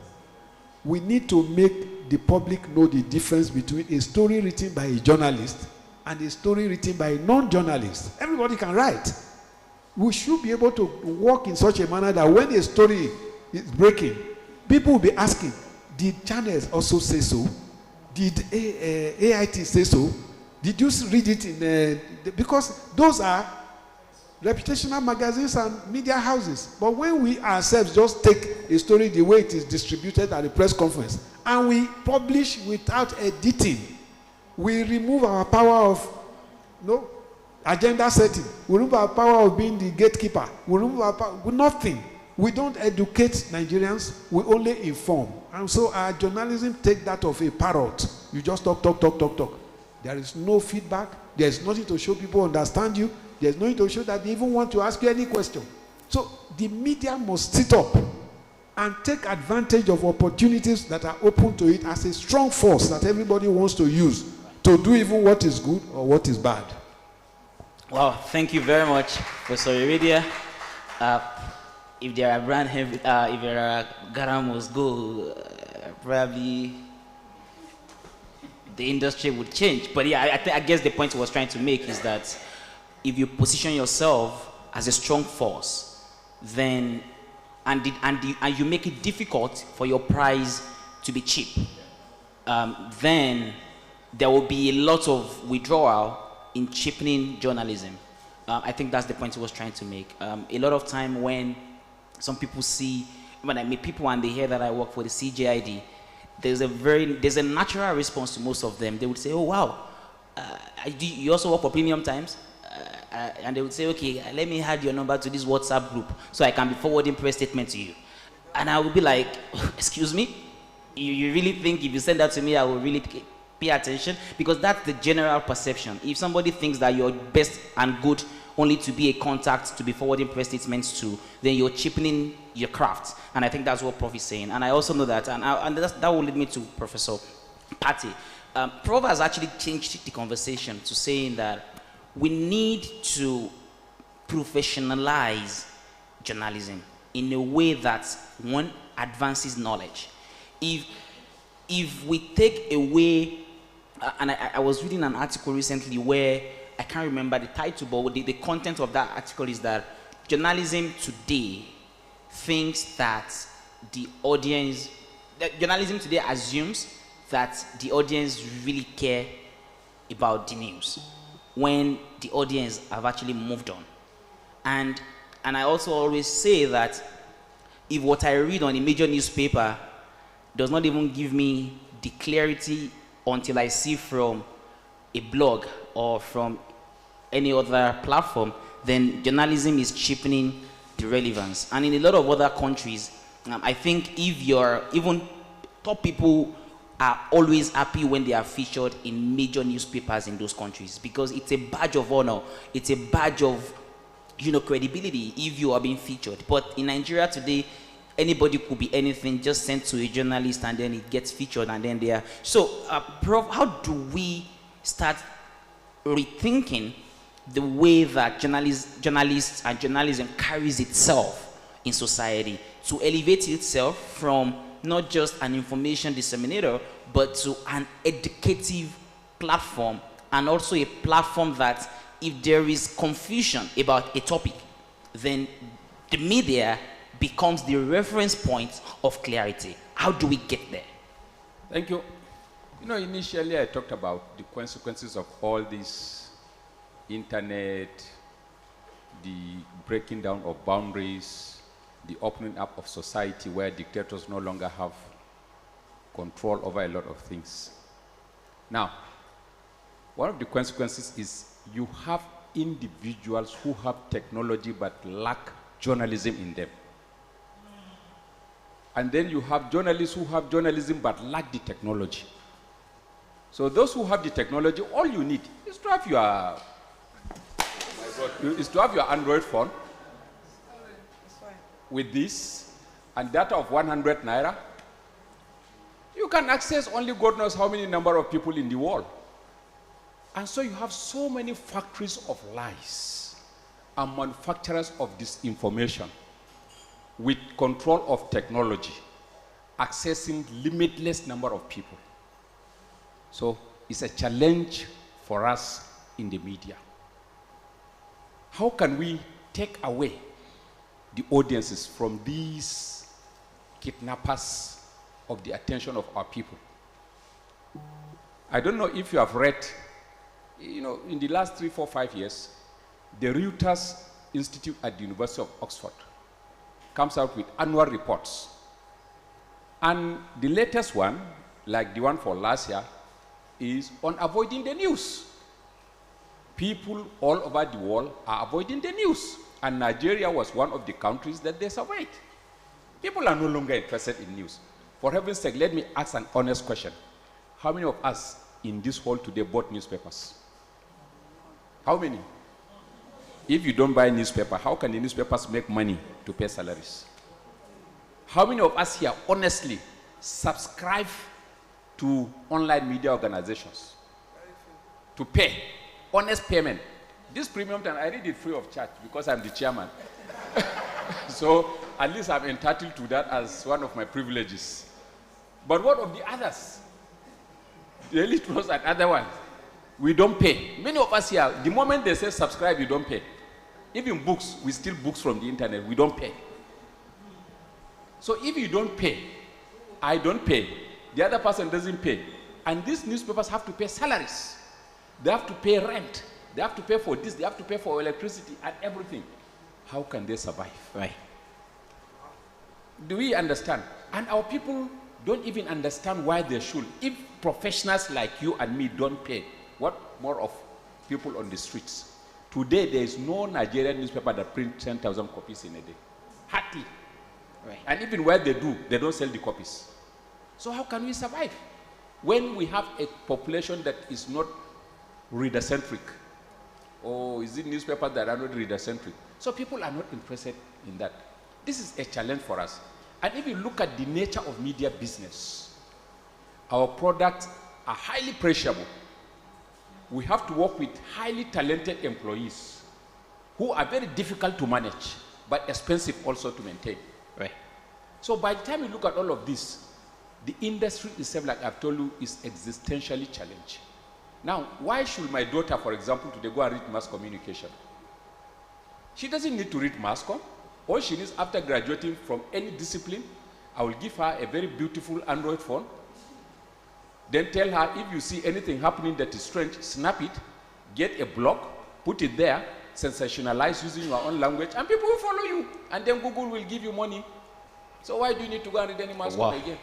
We need to make the public know the difference between a story written by a journalist and a story written by a non-journalist. Everybody can write. We should be able to work in such a manner that when a story is breaking, people will be asking, did channels also say so? Did AIT say so? Did you read it in because those are reputational magazines and media houses. But when we ourselves just take a story the way it is distributed at the press conference and we publish without editing, we remove our power of agenda setting. We remove our power of being the gatekeeper. We remove our power with nothing. We don't educate Nigerians. We only inform. And so our journalism take that of a parrot. You just talk. There is no feedback. There is nothing to show people understand you. There is nothing to show that they even want to ask you any question. So the media must sit up and take advantage of opportunities that are open to it as a strong force that everybody wants to use to do even what is good or what is bad. Wow, thank you very much, Professor Iridia. If there are brand heavy, if there are Garamos go, probably the industry would change. But yeah, I guess the point I was trying to make is that if you position yourself as a strong force, then and you make it difficult for your price to be cheap, then there will be a lot of withdrawal in cheapening journalism. I think that's the point he was trying to make. A lot of time when some people when I meet people and they hear that I work for the CJID, there's a natural response to most of them. They would say, oh wow, you also work for Premium Times? And they would say, okay, let me add your number to this WhatsApp group so I can be forwarding press statement to you. And I would be like, excuse me? You really think if you send that to me, I will really pay attention? Because that's the general perception. If somebody thinks that you're best and good only to be a contact to be forwarding press statements to, then you're cheapening your craft. And I think that's what Prof is saying. And I also know that, and that will lead me to Professor Patty. Prof has actually changed the conversation to saying that we need to professionalize journalism in a way that one advances knowledge. If we take away, and I was reading an article recently where I can't remember the title, but the content of that article is that journalism today thinks that journalism today assumes that the audience really care about the news when the audience have actually moved on. And I also always say that if what I read on a major newspaper does not even give me the clarity until I see from a blog or from any other platform, then journalism is cheapening the relevance. And in a lot of other countries, I think even top people are always happy when they are featured in major newspapers in those countries, because it's a badge of honor, it's a badge of credibility if you are being featured. But in Nigeria today, anybody could be anything, just sent to a journalist and then it gets featured and then they are. So, Prof, how do we start rethinking the way that journalists and journalism carries itself in society to elevate itself from not just an information disseminator, but to an educative platform, and also a platform that if there is confusion about a topic, then the media becomes the reference point of clarity. How do we get there? Thank you. Initially I talked about the consequences of all this internet, the breaking down of boundaries, the opening up of society where dictators no longer have control over a lot of things. Now, one of the consequences is you have individuals who have technology but lack journalism in them. And then you have journalists who have journalism but lack the technology. So those who have the technology, all you need is to have your Android phone with this and data of 100 naira. You can access only God knows how many number of people in the world. And so you have so many factories of lies and manufacturers of disinformation with control of technology, accessing limitless number of people. So it's a challenge for us in the media. How can we take away the audiences from these kidnappers of the attention of our people? I don't know if you have read, in the last 3, 4, 5 years, the Reuters Institute at the University of Oxford comes out with annual reports. And the latest one, like the one for last year, is on avoiding the news. People all over the world are avoiding the news. And Nigeria was one of the countries that they surveyed. People are no longer interested in news. For heaven's sake, let me ask an honest question. How many of us in this hall today bought newspapers? How many? If you don't buy newspaper, how can the newspapers make money to pay salaries? How many of us here honestly subscribe to online media organizations to pay honest payment? This premium time, I read it free of charge because I'm the chairman. So at least I'm entitled to that as one of my privileges. But what of the others? The Daily Trust and other ones, we don't pay. Many of us here, the moment they say subscribe, you don't pay. Even books, we steal books from the internet, we don't pay. So if you don't pay, I don't pay, the other person doesn't pay, and these newspapers have to pay salaries. They have to pay rent. They have to pay for this, they have to pay for electricity and everything. How can they survive? Right. Do we understand? And our people don't even understand why they should. If professionals like you and me don't pay, what more of people on the streets? Today, there is no Nigerian newspaper that prints 10,000 copies in a day. Hardly. Right. And even where they do, they don't sell the copies. So how can we survive when we have a population that is not reader-centric? Or is it newspapers that are not reader-centric? So people are not interested in that. This is a challenge for us. And if you look at the nature of media business, our products are highly perishable. We have to work with highly talented employees who are very difficult to manage, but expensive also to maintain. Right. So by the time you look at all of this, the industry itself, like I've told you, is existentially challenged. Now, why should my daughter, for example, today go and read mass communication? She doesn't need to read mass comm. All she needs after graduating from any discipline, I will give her a very beautiful Android phone. Then tell her if you see anything happening that is strange, snap it, get a blog, put it there, sensationalize using your own language, and people will follow you. And then Google will give you money. So why do you need to go and read any mass comm again?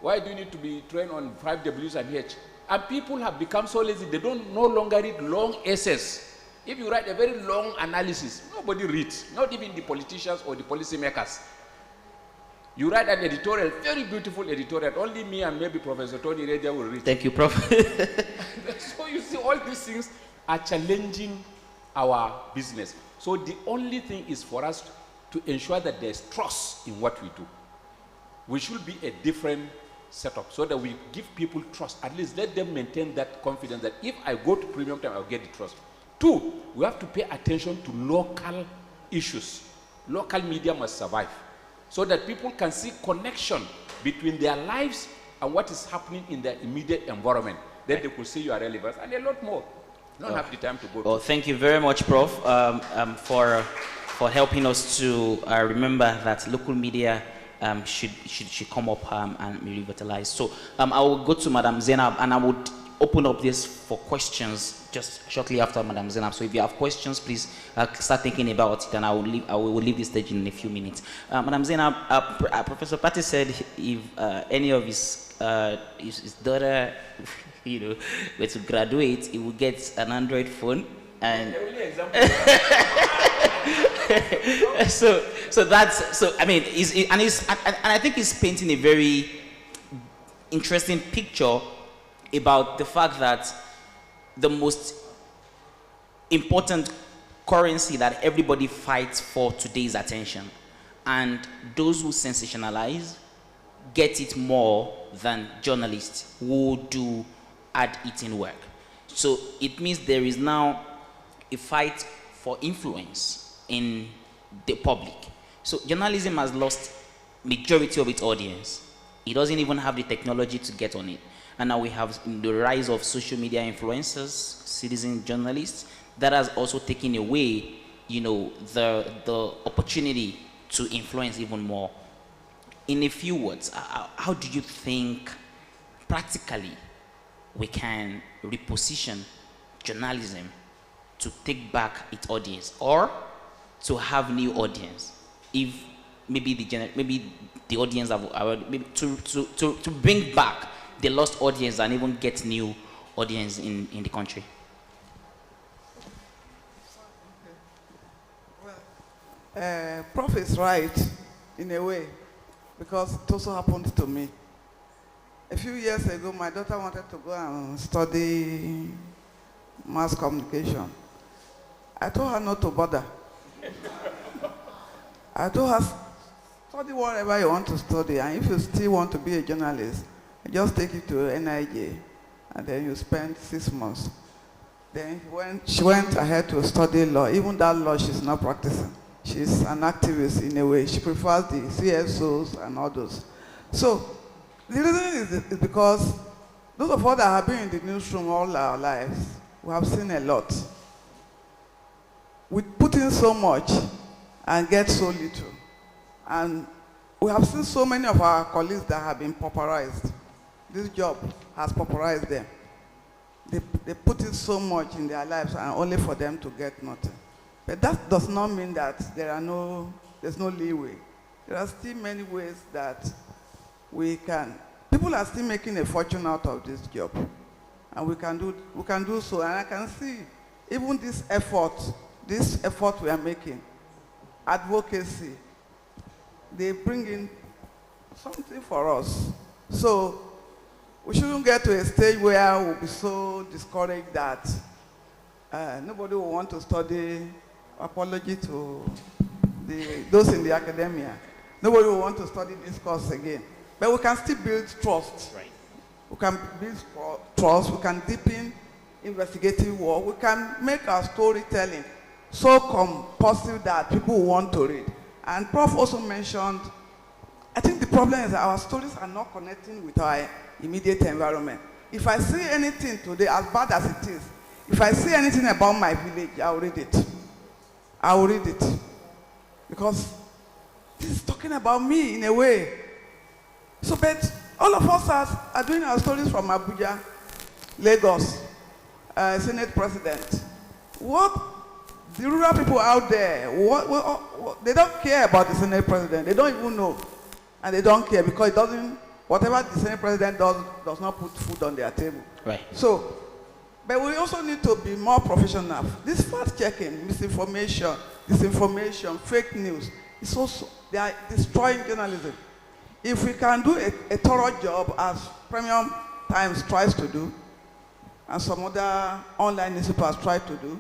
Why do you need to be trained on 5Ws and H? And people have become so lazy, they don't no longer read long essays. If you write a very long analysis, nobody reads, not even the politicians or the policymakers. You write an editorial, very beautiful editorial, only me and maybe Professor Tony Redia will read. Thank you, Prof. So you see, all these things are challenging our business. So the only thing is for us to ensure that there's trust in what we do. We should be a different setup so that we give people trust. At least let them maintain that confidence that if I go to premium time, I'll get the trust. 2, we have to pay attention to local issues. Local media must survive so that people can see connection between their lives and what is happening in their immediate environment. Then they could see your relevance and a lot more. I don't have the time to go. Well, thank you very much, Prof, for helping us to remember that local media should come up and be revitalized. So I will go to Madam Zainab, and I would open up this for questions just shortly after Madam Zainab. So if you have questions, please start thinking about it, and I will leave this stage in a few minutes. Madam Zainab, Professor Patti said if any of his daughter, were to graduate, he will get an Android phone, and I mean, and I he's painting a very interesting picture about the fact that the most important currency that everybody fights for today is attention, and those who sensationalize get it more than journalists who do ad-eating work. So it means there is now a fight for influence in the public. So journalism has lost majority of its audience. It doesn't even have the technology to get on it. And now we have the rise of social media influencers, citizen journalists, that has also taken away, you know, the opportunity to influence even more. In a few words, how do you think practically we can reposition journalism to take back its audience, or to have new audience? If maybe the audience have maybe to bring back the lost audience and even get new audience in the country. Prof is right in a way, because it also happened to me. A few years ago, my daughter wanted to go and study mass communication. I told her not to bother. I told her, study whatever you want to study, and if you still want to be a journalist, just take it to NIJ, and then you spend 6 months. Then she went ahead to study law. Even that law she's not practicing. She's an activist in a way. She prefers the CSOs and others. So the reason is because those of us that have been in the newsroom all our lives, we have seen a lot. We put in so much and get so little. And we have seen so many of our colleagues that have been pauperized. This job has pauperized them. They put in so much in their lives and only for them to get nothing. But that does not mean that there's no leeway. There are still many ways that we can. People are still making a fortune out of this job. And we can do so. And I can see even this effort we are making, advocacy, they bring in something for us. So we shouldn't get to a stage where we'll be so discouraged that nobody will want to study apology to those in the academia. Nobody will want to study this course again. But we can still build trust. Right. We can build trust. We can deepen investigative work. We can make our storytelling so compulsive that people want to read. And Prof also mentioned, I think the problem is that our stories are not connecting with our immediate environment. If I see anything today, as bad as it is, if I see anything about my village, I'll read it. I will read it. Because this is talking about me in a way. So, but all of us are doing our stories from Abuja, Lagos, Senate President. What the rural people out there, they don't care about the Senate President. They don't even know. And they don't care because it doesn't, whatever the Senate President does not put food on their table. Right. So, but we also need to be more professional. This fact-checking, misinformation, disinformation, fake news, it's also, they are destroying journalism. If we can do a thorough job, as Premium Times tries to do, and some other online newspapers try to do,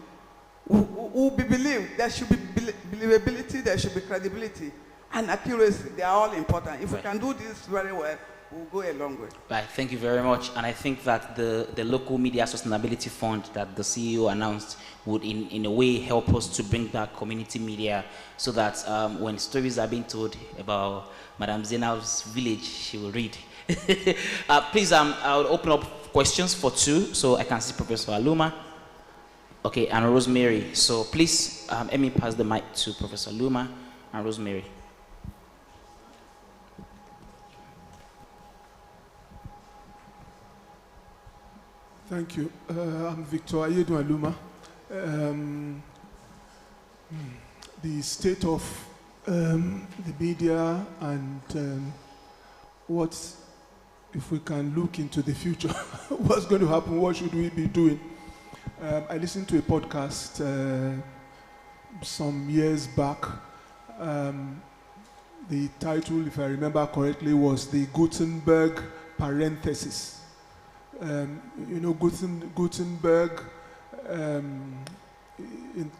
we'll be believed. There should be believability, there should be credibility, and accuracy. They are all important. If we can do this very well, we'll go a long way. Right, thank you very much. And I think that the local media sustainability fund that the CEO announced would in a way help us to bring back community media, so that when stories are being told about Madam Zainab's village, she will read. Please, I'll open up questions for 2, so I can see Professor Aluma. Okay, and Rosemary. So please, let me pass the mic to Professor Luma and Rosemary. Thank you. I'm Victor Ayedu Aluma. The state of the media and what, if we can look into the future, what's going to happen, what should we be doing? I listened to a podcast some years back. The title, if I remember correctly, was the Gutenberg parenthesis. You know, Gutenberg,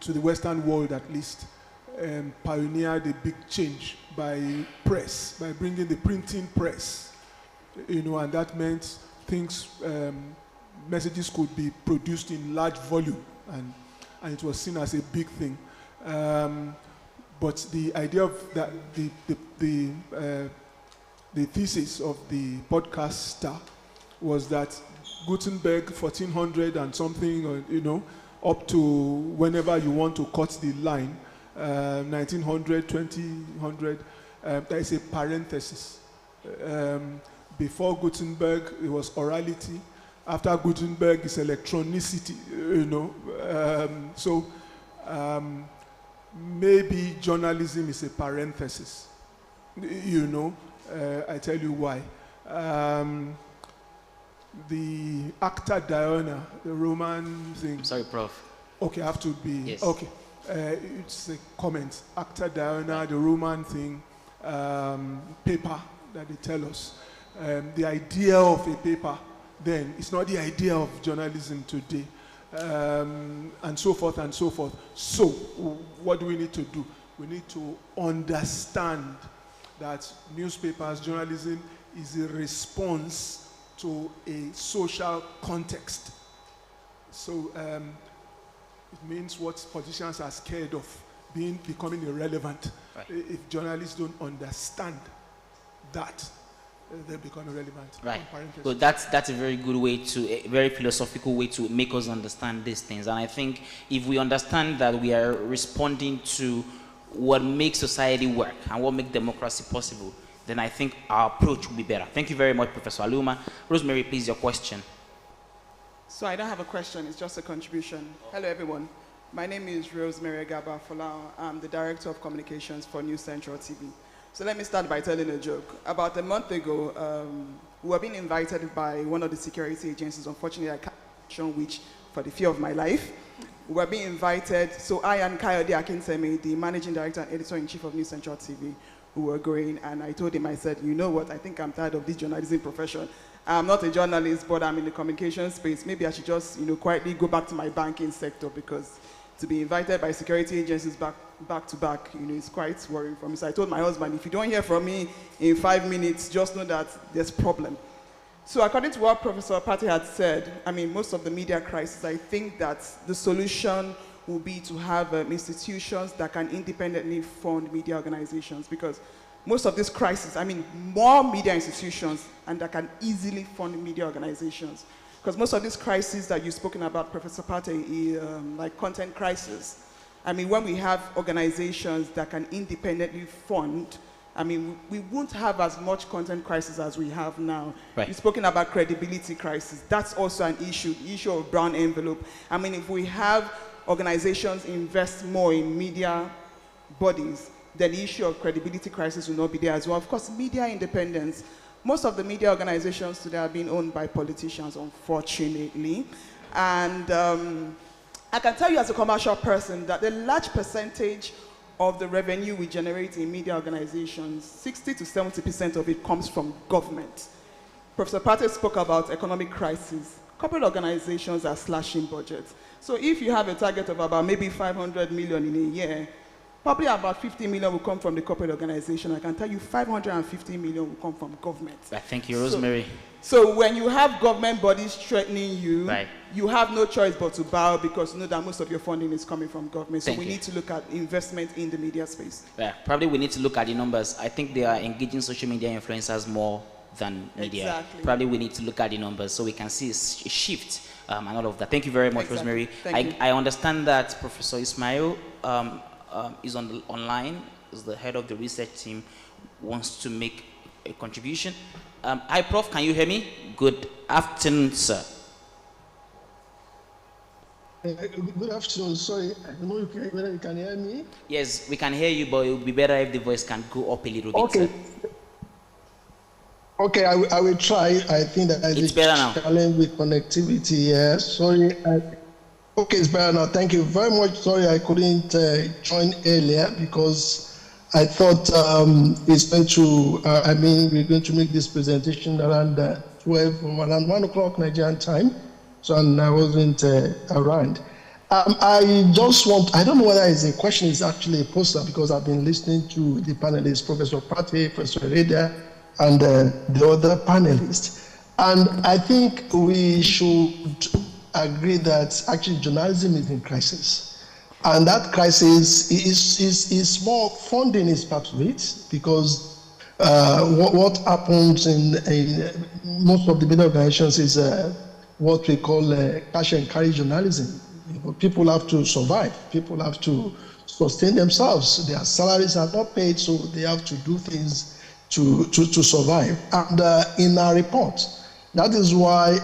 to the Western world at least, pioneered a big change by press, by bringing the printing press. You know, and that meant things messages could be produced in large volume, and it was seen as a big thing. But the idea of that, the thesis of the podcaster was that Gutenberg, 1400 and something, or, you know, up to whenever you want to cut the line, 1900, 2000, there is a parenthesis. Before Gutenberg, it was orality. After Gutenberg, it's electronicity, you know. Maybe journalism is a parenthesis, you know. I tell you why. The Acta Diana, the Roman thing. Sorry, Prof. Okay, I have to be. Yes. Okay, it's a comment. Acta Diana, the Roman thing, paper that they tell us. The idea of a paper then is not the idea of journalism today, and so forth and so forth. So, what do we need to do? We need to understand that newspapers, journalism is a response to a social context. So it means what politicians are scared of, becoming irrelevant. Right. If journalists don't understand that, they become irrelevant. Right. So that's a very good way a very philosophical way to make us understand these things. And I think if we understand that we are responding to what makes society work and what makes democracy possible, then I think our approach will be better. Thank you very much, Professor Aluma. Rosemary, please, your question. So I don't have a question, it's just a contribution. Hello, everyone. My name is Rosemary Gaba Folao. I'm the Director of Communications for News Central TV. So let me start by telling a joke. About a month ago, we were being invited by one of the security agencies. Unfortunately, I can't mention which for the fear of my life. We were being invited. So I and Kayode Akinsemi, the Managing Director and Editor-in-Chief of News Central TV, we were going, and I told him, I said, you know what, I think I'm tired of this journalism profession. I'm not a journalist, but I'm in the communication space. Maybe I should just, quietly go back to my banking sector, because to be invited by security agencies back to back, it's quite worrying for me. So I told my husband, if you don't hear from me in 5 minutes, just know that there's a problem. So according to what Professor Pate had said, most of the media crisis, I think that the solution will be to have institutions that can independently fund media organizations, because most of this crisis, more media institutions and that can easily fund media organizations. Because most of these crises that you've spoken about, Professor Pate, like content crisis, when we have organizations that can independently fund, we won't have as much content crisis as we have now. Right. You've spoken about credibility crisis. That's also an issue, the issue of brown envelope. If we have organizations invest more in media bodies, then the issue of credibility crisis will not be there as well. Of course, media independence. Most of the media organizations today are being owned by politicians, unfortunately. And I can tell you as a commercial person that the large percentage of the revenue we generate in media organizations, 60 to 70% of it comes from government. Professor Pate spoke about economic crisis. Corporate organizations are slashing budgets. So if you have a target of about maybe 500 million in a year, probably about 50 million will come from the corporate organization. I can tell you 550 million will come from government. Thank you, Rosemary. So when you have government bodies threatening you, right, you have no choice but to bow, because you know that most of your funding is coming from government. So Thank we you. need to look at investment in the media space. Yeah, probably we need to look at the numbers. I think they are engaging social media influencers more than media. Exactly. Probably we need to look at the numbers so we can see a shift and all of that. Thank you very much, Exactly. Rosemary. I understand that Professor Ismail is online, is the head of the research team, wants to make a contribution. Hi, Prof, can you hear me? Good afternoon, sir. Good afternoon. Sorry, I don't know whether you can hear me. Yes, we can hear you, but it would be better if the voice can go up a little bit. Okay. Sir. Okay, I will try. I think that it's better now. Challenge with connectivity here. Sorry. Okay, it's better now. Thank you very much. Sorry, I couldn't join earlier because I thought it's going to. We're going to make this presentation around 1 o'clock Nigerian time. So I wasn't around. I just want, I don't know whether it's a question, it's actually a poster, because I've been listening to the panelists, Professor Pate, Professor Reda, and the other panelists. And I think we should agree that actually journalism is in crisis. And that crisis is more funding is part of it, because what happens in most of the media organizations is what we call cash and carry journalism. People have to survive. People have to sustain themselves. Their salaries are not paid, so they have to do things to survive. And in our report, that is why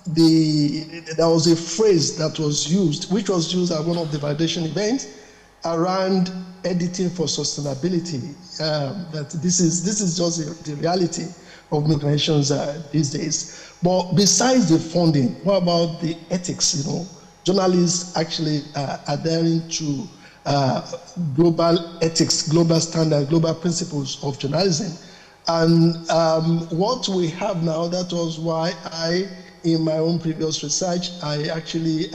there was a phrase that was used, which was used at one of the validation events, around editing for sustainability. That this is just the reality of organizations these days. But besides the funding, what about the ethics? Journalists actually adhering to global ethics, global standards, global principles of journalism. And what we have now, that was why in my own previous research, I actually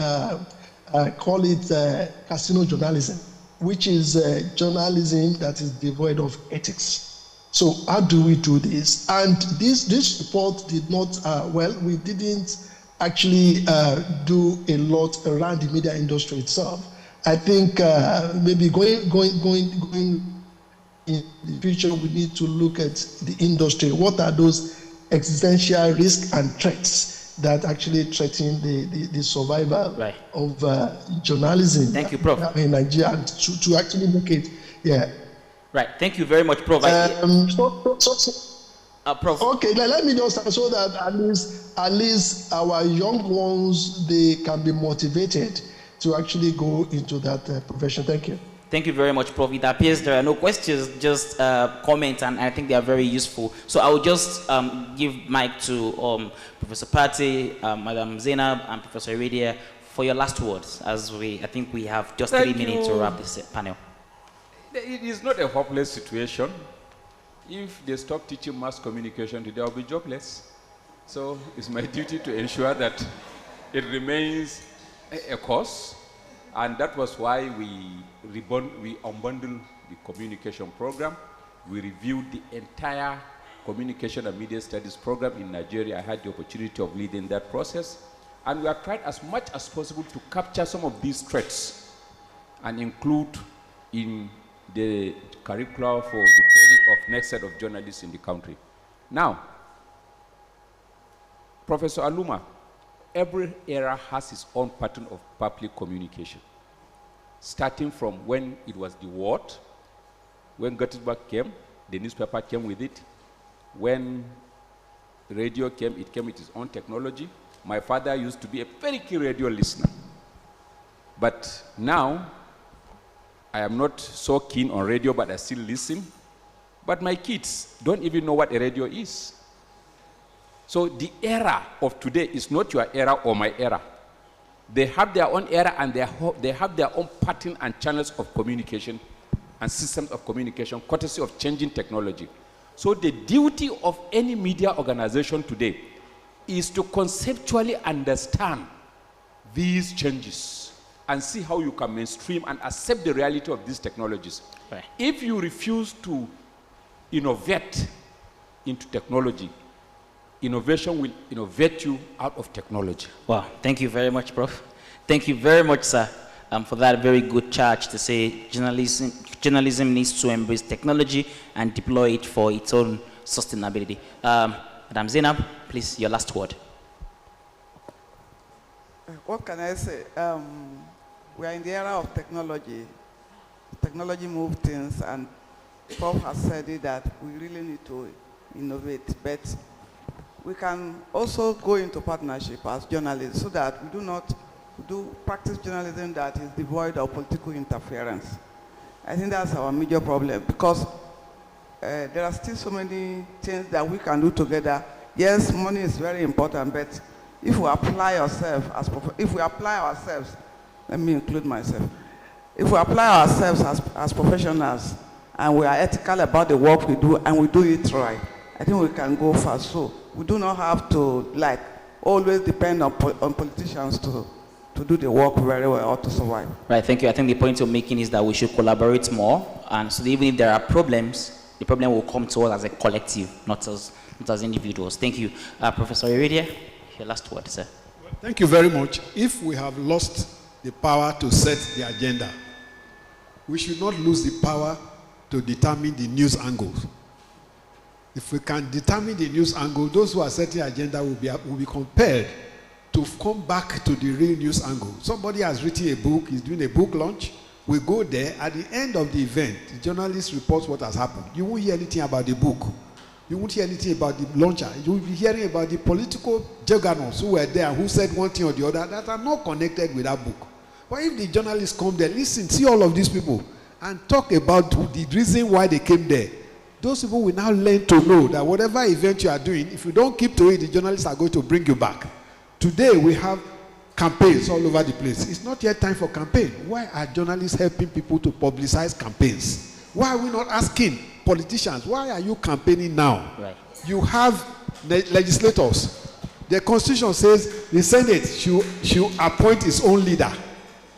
call it casino journalism, which is journalism that is devoid of ethics. So how do we do this? And this report did not, we didn't actually do a lot around the media industry itself. I think maybe going in the future, we need to look at the industry. What are those existential risks and threats that actually threaten the survival of journalism? Thank you, Prof. In Nigeria, and to actually make it, yeah. Right. Thank you very much, Prof. Prof. Okay, now let me just say so that at least our young ones, they can be motivated to actually go into that profession. Thank you. Thank you very much, Prof. It appears there are no questions, just comments, and I think they are very useful. So I will just give mic to Professor Pate, Madam Zainab, and Professor Iridia for your last words, as I think we have just 3 minutes to wrap this panel. It is not a hopeless situation. If they stop teaching mass communication today, I'll be jobless. So it's my duty to ensure that it remains a course. And that was why we unbundled the communication program. We reviewed the entire communication and media studies program in Nigeria. I had the opportunity of leading that process. And we have tried as much as possible to capture some of these threats and include in the curricula for the training of next set of journalists in the country. Now, Professor Aluma, every era has its own pattern of public communication, starting from when it was the word. When Gettysburg came, the newspaper came with it. When radio came, it came with its own technology. My father used to be a very keen radio listener. But now, I am not so keen on radio, but I still listen. But my kids don't even know what a radio is. So the era of today is not your era or my era. They have their own era, and they have their own pattern and channels of communication and systems of communication, courtesy of changing technology. So the duty of any media organization today is to conceptually understand these changes and see how you can mainstream and accept the reality of these technologies. Right. If you refuse to innovate into technology, innovation will innovate you out of technology. Wow, thank you very much, Prof. Thank you very much, sir, for that very good charge to say journalism needs to embrace technology and deploy it for its own sustainability. Madam Zainab, please, your last word. What can I say? We are in the era of technology. Technology moves things, and Prof has said it that we really need to innovate, but we can also go into partnership as journalists so that we do not practice journalism that is devoid of political interference. I think that's our major problem, because there are still so many things that we can do together. Yes, money is very important, but if we apply ourselves let me include myself. If we apply ourselves as professionals and we are ethical about the work we do and we do it right, I think we can go far. So we do not have to always depend on politicians to do the work very well or to survive. Right, thank you. I think the point you're making is that we should collaborate more, and so even if there are problems, the problem will come to us as a collective, not as not as individuals. Thank you. Professor Iridia, your last word, sir. Thank you very much. If we have lost the power to set the agenda, we should not lose the power to determine the news angles. If we can determine the news angle, those who are setting agenda will be compelled to come back to the real news angle. Somebody has written a book, he's doing a book launch. We go there, at the end of the event, the journalist reports what has happened. You won't hear anything about the book. You won't hear anything about the launcher. You will be hearing about the political juggernauts who were there, who said one thing or the other, that are not connected with that book. But if the journalists come there, listen, see all of these people, and talk about the reason why they came there, those people will now learn to know that whatever event you are doing, if you don't keep to it, the journalists are going to bring you back. Today, we have campaigns all over the place. It's not yet time for campaign. Why are journalists helping people to publicize campaigns? Why are we not asking politicians, why are you campaigning now? Right. You have legislators. The Constitution says the Senate should appoint its own leader.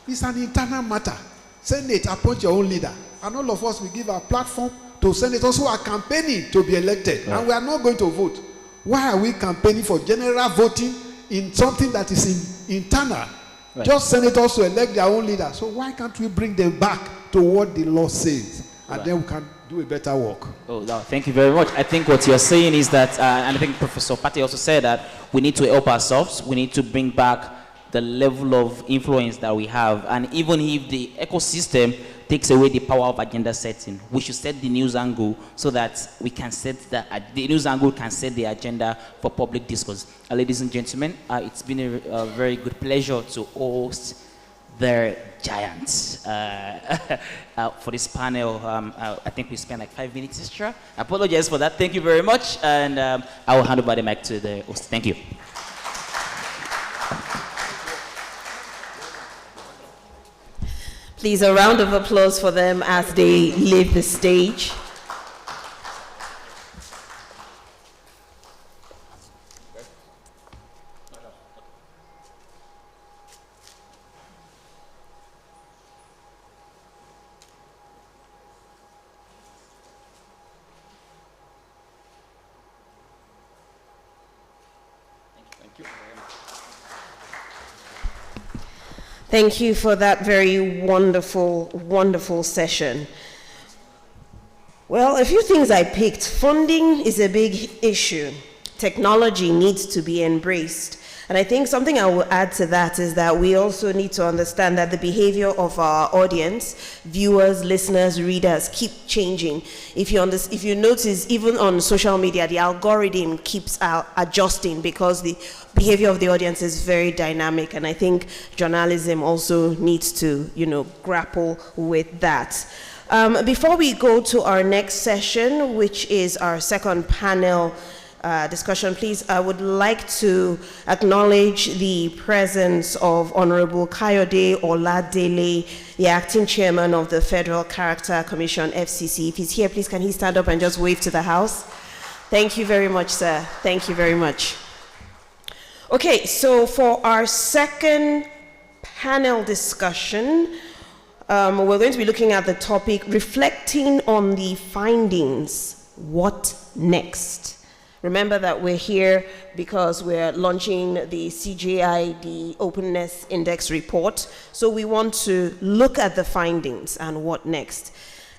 It's an internal matter. Senate, appoint your own leader. And all of us will give our platform to senators who are campaigning to be elected. Right. And we are not going to vote. Why are we campaigning for general voting in something that is internal? Right. Just senators to elect their own leader. So why can't we bring them back to what the law says? And then we can do a better work. Oh, no, thank you very much. I think what you're saying is that, and I think Professor Pate also said that we need to help ourselves. We need to bring back the level of influence that we have. And even if the ecosystem takes away the power of agenda setting, we should set the news angle so that we can set the news angle can set the agenda for public discourse. Ladies and gentlemen, it's been a very good pleasure to host the giants for this panel. I think we spent like 5 minutes extra. I apologize for that. Thank you very much. And I will hand over the mic to the host. Thank you. Please, a round of applause for them as they leave the stage. Thank you for that very wonderful, wonderful session. Well, a few things I picked. Funding is a big issue. Technology needs to be embraced. And I think something I will add to that is that we also need to understand that the behavior of our audience, viewers, listeners, readers, keep changing. If you notice, even on social media, the algorithm keeps adjusting because the behavior of the audience is very dynamic. And I think journalism also needs to, grapple with that. Before we go to our next session, which is our second panel discussion, please, I would like to acknowledge the presence of Honorable Kayode Oladele, the acting chairman of the Federal Character Commission, FCC. If he's here, please, can he stand up and just wave to the House? Thank you very much, sir. Thank you very much. Okay, so for our second panel discussion, we're going to be looking at the topic, reflecting on the findings, what next? Remember that we're here because we're launching the CJID Openness Index Report. So we want to look at the findings and what next.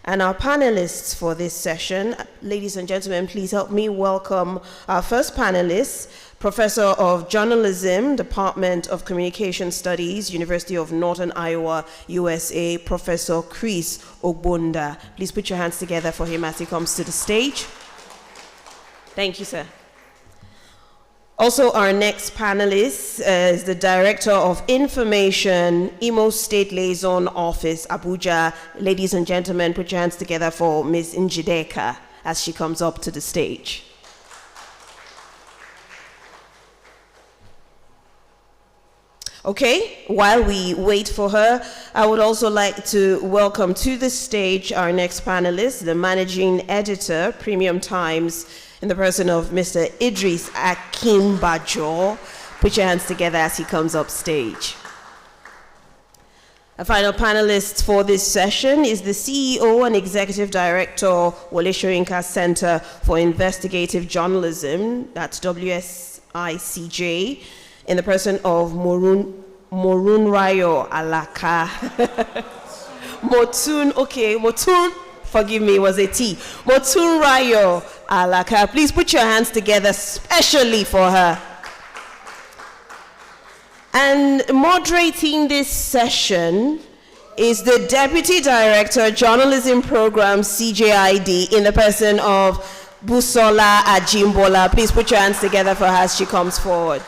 And our panelists for this session, ladies and gentlemen, please help me welcome our first panelist, Professor of Journalism, Department of Communication Studies, University of Northern Iowa, USA, Professor Chris Ogbonda. Please put your hands together for him as he comes to the stage. Thank you, sir. Also, our next panelist is the Director of Information, Imo State Liaison Office, Abuja. Ladies and gentlemen, put your hands together for Ms. Njideka as she comes up to the stage. Okay, while we wait for her, I would also like to welcome to the stage our next panelist, the Managing Editor, Premium Times, in the person of Mr. Idris Akimbajo. Put your hands together as he comes up stage. A final panelist for this session is the CEO and Executive Director, Wole Soyinka Center for Investigative Journalism, that's WSICJ, in the person of Morunrayo Alaka. Motun, forgive me, it was a T. Motunrayo Alaka. Please put your hands together, especially for her. And moderating this session is the Deputy Director, Journalism Program, CJID, in the person of Busola Ajimbola. Please put your hands together for her as she comes forward.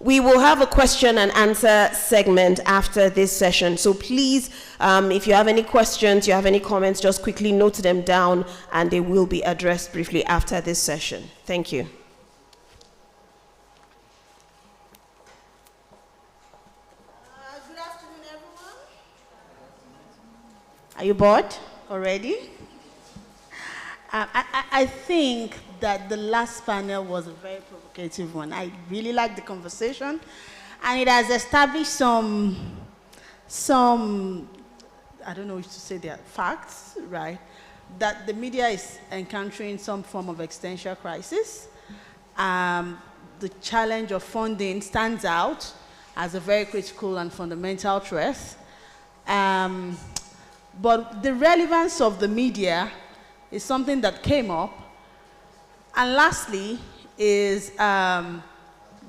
We will have a question and answer segment after this session. So please, if you have any questions, you have any comments, just quickly note them down and they will be addressed briefly after this session. Thank you. Good afternoon, everyone. Are you bored already? I think that the last panel was a very provocative one. I really liked the conversation, and it has established some I don't know if to say they are facts, right? That the media is encountering some form of existential crisis. The challenge of funding stands out as a very critical and fundamental threat. But the relevance of the media is something that came up. And lastly is the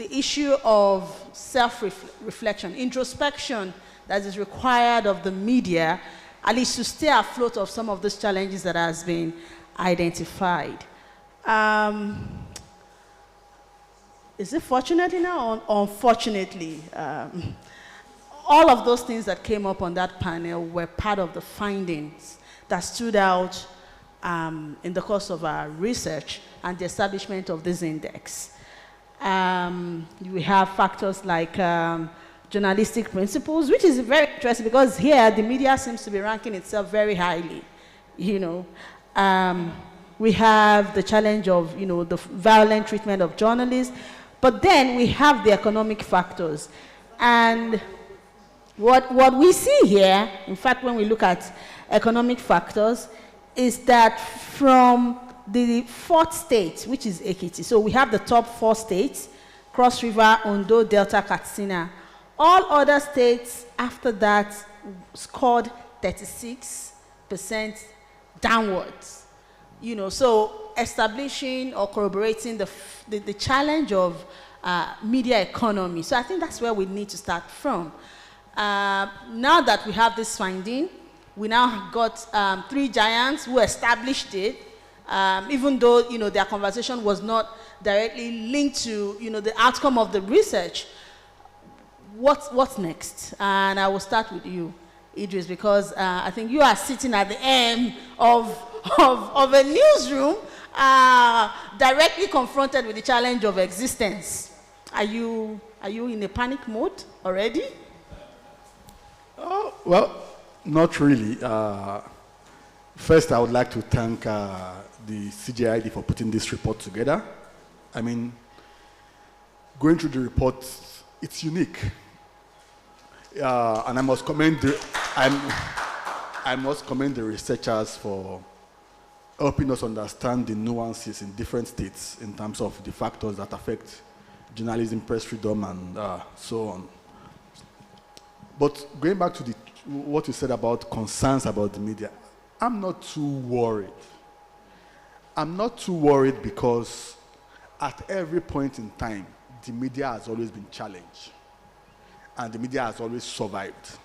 issue of self-reflection, introspection that is required of the media, at least to stay afloat of some of those challenges that has been identified. Is it fortunately now or unfortunately? All of those things that came up on that panel were part of the findings that stood out in the course of our research and the establishment of this index. We have factors like journalistic principles, which is very interesting because here the media seems to be ranking itself very highly. You know, we have the challenge of the violent treatment of journalists, but then we have the economic factors. And what we see here, in fact, when we look at economic factors, is that from the fourth state, which is Ekiti, so we have the top 4 states, Cross River, Ondo, Delta, Katsina. All other states after that scored 36% downwards. So establishing or corroborating the challenge of media economy. So I think that's where we need to start from. Now that we have this finding, we now got 3 giants who established it, even though their conversation was not directly linked to the outcome of the research. What's next? And I will start with you, Idris, because I think you are sitting at the end of a newsroom, directly confronted with the challenge of existence. Are you in a panic mode already? Oh, well, not really. First, I would like to thank the CJID for putting this report together. I mean, going through the report, it's unique. And I must commend the researchers for helping us understand the nuances in different states in terms of the factors that affect journalism, press freedom, and so on. But going back to what you said about concerns about the media, I'm not too worried. I'm not too worried because at every point in time, the media has always been challenged. And the media has always survived.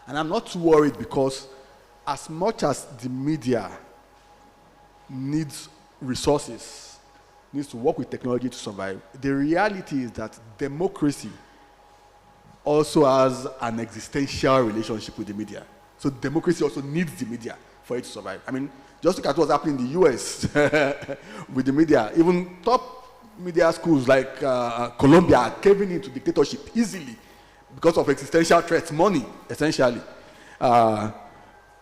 And I'm not too worried because as much as the media needs resources, needs to work with technology to survive, the reality is that democracy also has an existential relationship with the media. So democracy also needs the media for it to survive. I mean, just look at what's happening in the US with the media. Even top media schools like Colombia are caving into dictatorship easily because of existential threats, money, essentially.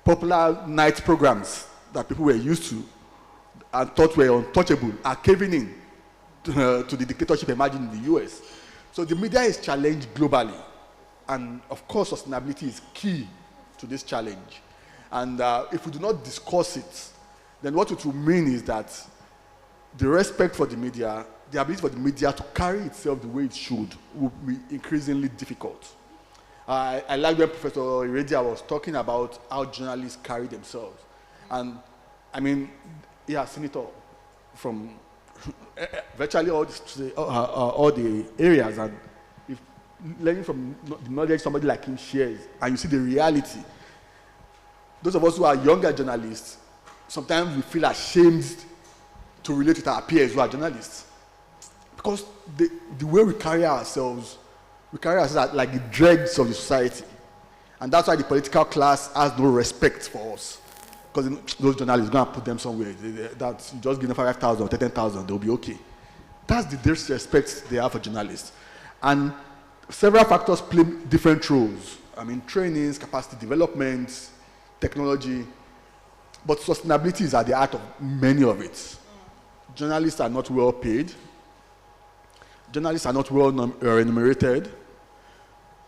Popular night programs that people were used to and thought were untouchable are caving in to the dictatorship emerging in the US. So the media is challenged globally. And of course, sustainability is key to this challenge. And if we do not discuss it, then what it will mean is that the respect for the media, the ability for the media to carry itself the way it should, will be increasingly difficult. I like when Professor Iredia was talking about how journalists carry themselves. And I mean, yeah, Senator, from virtually all the areas, and if learning from the knowledge somebody like him shares, and you see the reality, those of us who are younger journalists, sometimes we feel ashamed to relate with our peers who are journalists. Because the way we carry ourselves like the dregs of the society. And that's why the political class has no respect for us. Because those journalists are going to put them somewhere. That you just give them 5,000 or 10,000, they'll be okay. That's the disrespect they have for journalists. And several factors play different roles. I mean, trainings, capacity development, technology. But sustainability is at the heart of many of it. Journalists are not well paid. Journalists are not well remunerated.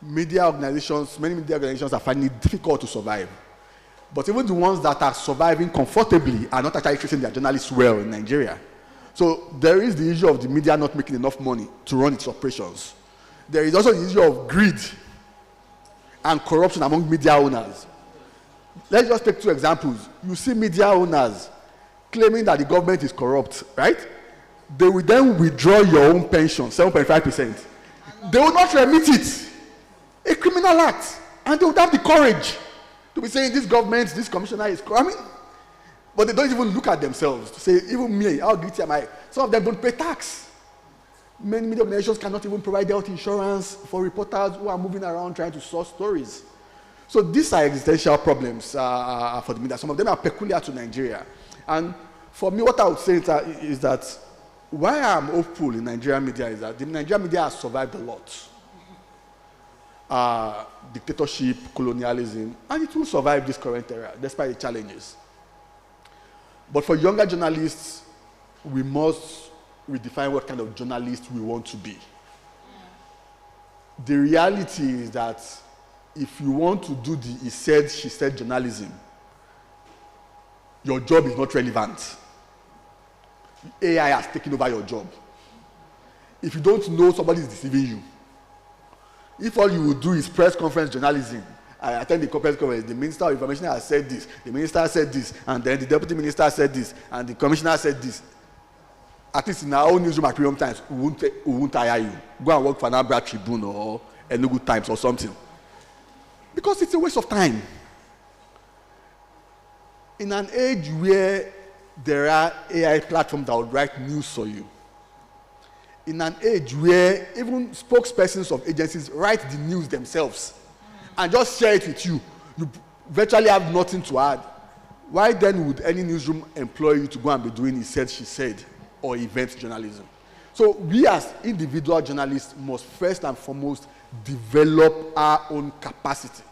Many media organizations are finding it difficult to survive. But even the ones that are surviving comfortably are not actually treating their journalists well in Nigeria. So there is the issue of the media not making enough money to run its operations. There is also the issue of greed and corruption among media owners. Let's just take two examples. You see media owners claiming that the government is corrupt, right? They will then withdraw your own pension, 7.5%. They will not remit it. A criminal act. And they would have the courage to be saying this government, this commissioner is corrupt. I mean, but they don't even look at themselves to say, even me, how guilty am I? Some of them don't pay tax. Many media organizations cannot even provide health insurance for reporters who are moving around trying to source stories. So these are existential problems for the media. Some of them are peculiar to Nigeria. And for me, what I would say is that why I'm hopeful in Nigerian media is that the Nigerian media has survived a lot. Dictatorship, colonialism, and it will survive this current era, despite the challenges. But for younger journalists, we must redefine what kind of journalist we want to be. The reality is that if you want to do the he said, she said journalism, your job is not relevant. AI has taken over your job. If you don't know somebody is deceiving you, if all you will do is press conference journalism, I attend the press conference, the Minister of Information has said this, the Minister said this, and then the Deputy Minister said this, and the Commissioner said this. At least in our own newsroom at Premium Times, we won't hire you. Go and work for Anambra Tribune or Enugu Times or something. Because it's a waste of time. In an age where there are AI platforms that will write news for you, in an age where even spokespersons of agencies write the news themselves and just share it with you, you virtually have nothing to add. Why then would any newsroom employ you to go and be doing he said, she said, or event journalism? So we as individual journalists must first and foremost develop our own capacity.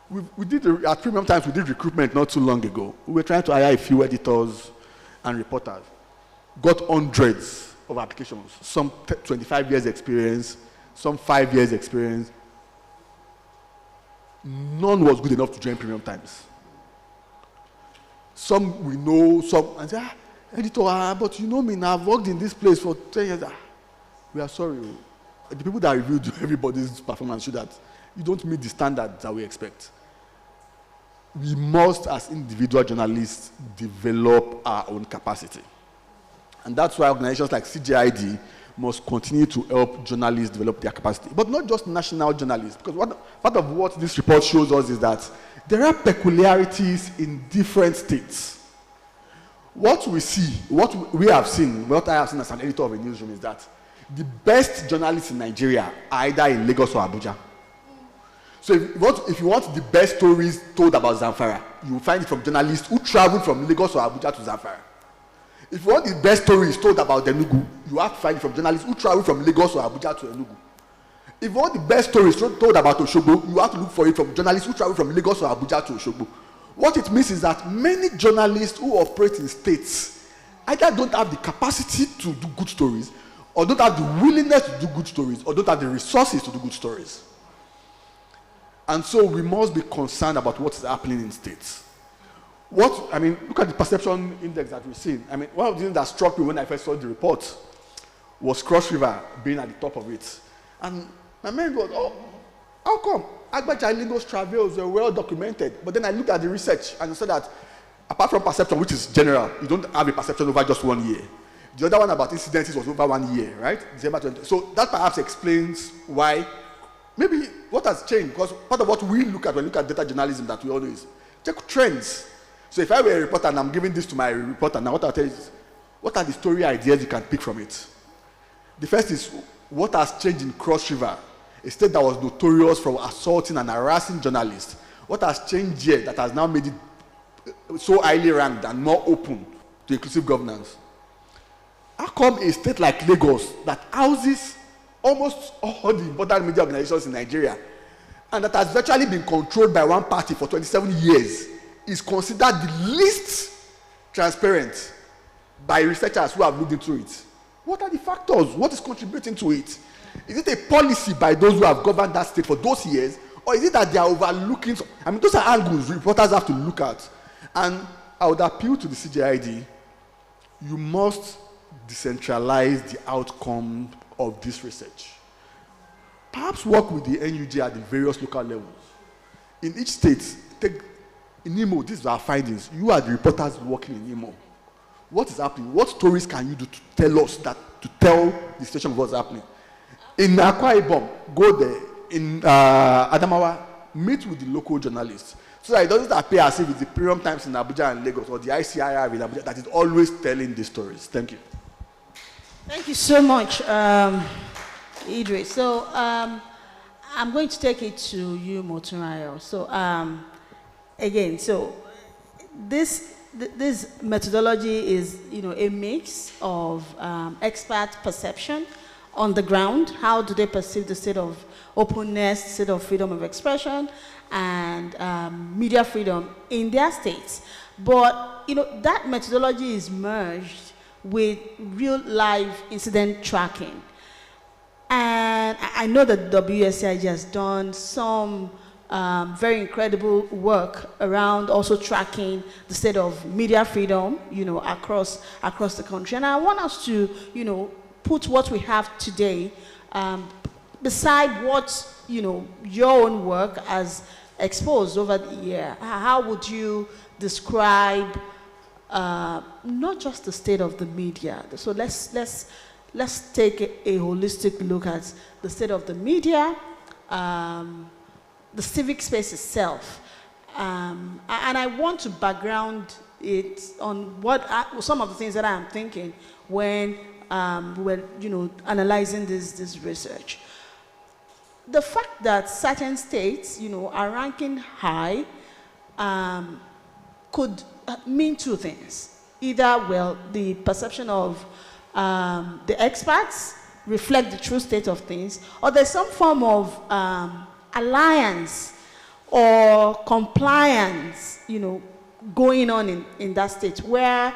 We did, at Premium Times, we did recruitment not too long ago. We were trying to hire a few editors and reporters. Got hundreds of applications, some 25 years experience, some 5 years experience. None was good enough to join Premium Times. Some we know, some, and say, editor, but you know me now, I've worked in this place for 10 years. We are sorry. The people that reviewed everybody's performance show that you don't meet the standards that we expect. We must, as individual journalists, develop our own capacity. And that's why organizations like CJID must continue to help journalists develop their capacity. But not just national journalists, because part of what this report shows us is that there are peculiarities in different states. What we see, what we have seen, what I have seen as an editor of a newsroom is that the best journalists in Nigeria are either in Lagos or Abuja. So if you want the best stories told about Zamfara, you will find it from journalists who travel from Lagos or Abuja to Zamfara. If you want the best stories told about Enugu, you have to find it from journalists who travel from Lagos or Abuja to Enugu. If you want the best stories told about Osogbo, you have to look for it from journalists who travel from Lagos or Abuja to Osogbo. What it means is that many journalists who operate in states either don't have the capacity to do good stories, or don't have the willingness to do good stories, or don't have the resources to do good stories. And so we must be concerned about what is happening in states. Look at the perception index that we've seen. One of the things that struck me when I first saw the report was Cross River being at the top of it. And my mind was, how come? Agbaja Lingo's travails were well documented. But then I looked at the research and I saw that apart from perception, which is general, you don't have a perception over just 1 year. The other one about incidences was over 1 year, right? December 20. So that perhaps explains why, maybe what has changed, because part of what we look at when we look at data journalism that we all do is check trends. So if I were a reporter and I'm giving this to my reporter, now what I'll tell you is, what are the story ideas you can pick from it? The first is, what has changed in Cross River, a state that was notorious for assaulting and harassing journalists? What has changed here that has now made it so highly ranked and more open to inclusive governance? How come a state like Lagos that houses almost all the important media organizations in Nigeria and that has virtually been controlled by one party for 27 years is considered the least transparent by researchers who have looked into it? What are the factors? What is contributing to it? Is it a policy by those who have governed that state for those years, or is it that they are overlooking? Those are angles reporters have to look at. And I would appeal to the CJID, you must decentralize the outcome of this research. Perhaps work with the NUJ at the various local levels. In each state, in Imo, these are our findings. You are the reporters working in Imo. What is happening? What stories can you do to tell us that, to tell the situation of what's happening? In Akwa Ibom, go there. In Adamawa, meet with the local journalists, so that it doesn't appear as if it's the Premium Times in Abuja and Lagos or the ICIR in Abuja that is always telling these stories. Thank you. Thank you so much, Idris. So I'm going to take it to you, Motunrayo. So again, so this methodology is, a mix of expert perception on the ground. How do they perceive the state of openness, state of freedom of expression, and media freedom in their states? But that methodology is merged with real live incident tracking. And I know that WSCIG has done some very incredible work around also tracking the state of media freedom, across the country. And I want us to, put what we have today beside what, your own work has exposed over the year. How would you describe not just the state of the media? So let's take a holistic look at the state of the media, the civic space itself, and I want to background it on some of the things that I'm thinking when we're analyzing this research. The fact that certain states are ranking high could mean two things. Either, the perception of the experts reflect the true state of things, or there's some form of alliance or compliance, going on in that state, where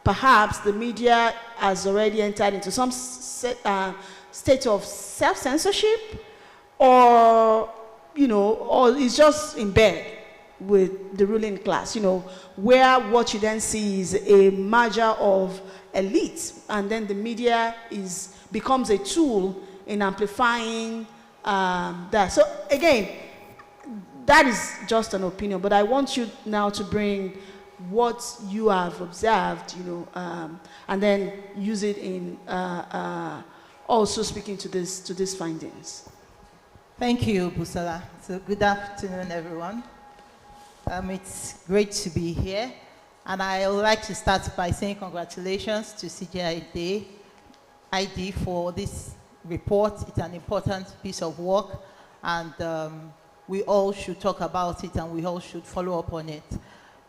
perhaps the media has already entered into some state of self-censorship, or or is just in bed with the ruling class, where what you then see is a merger of elites, and then the media becomes a tool in amplifying that. So again, that is just an opinion, but I want you now to bring what you have observed, and then use it in also speaking to these findings. Thank you, Busala. So good afternoon, everyone. It's great to be here, and I would like to start by saying congratulations to CJID for this report. It's an important piece of work, and we all should talk about it, and we all should follow up on it.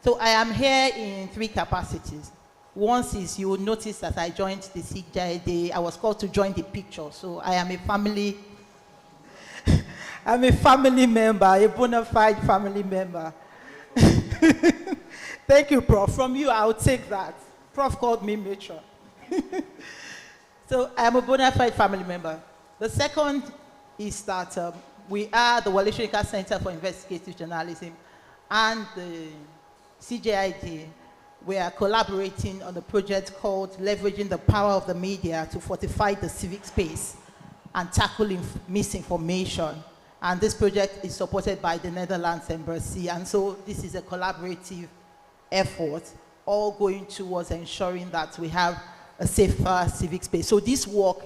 So I am here in three capacities. Once is, you will notice that I joined the CJID. I was called to join the picture, so I am a family. I'm a family member, a bona fide family member. Thank you, Prof. From you, I'll take that. Prof called me matron. So I'm a bona fide family member. The second is that we are the Wale Soyinka Center for Investigative Journalism and the CJID. We are collaborating on a project called Leveraging the Power of the Media to Fortify the Civic Space and Tackle Misinformation. And this project is supported by the Netherlands Embassy. And so this is a collaborative effort, all going towards ensuring that we have a safer civic space. So this work,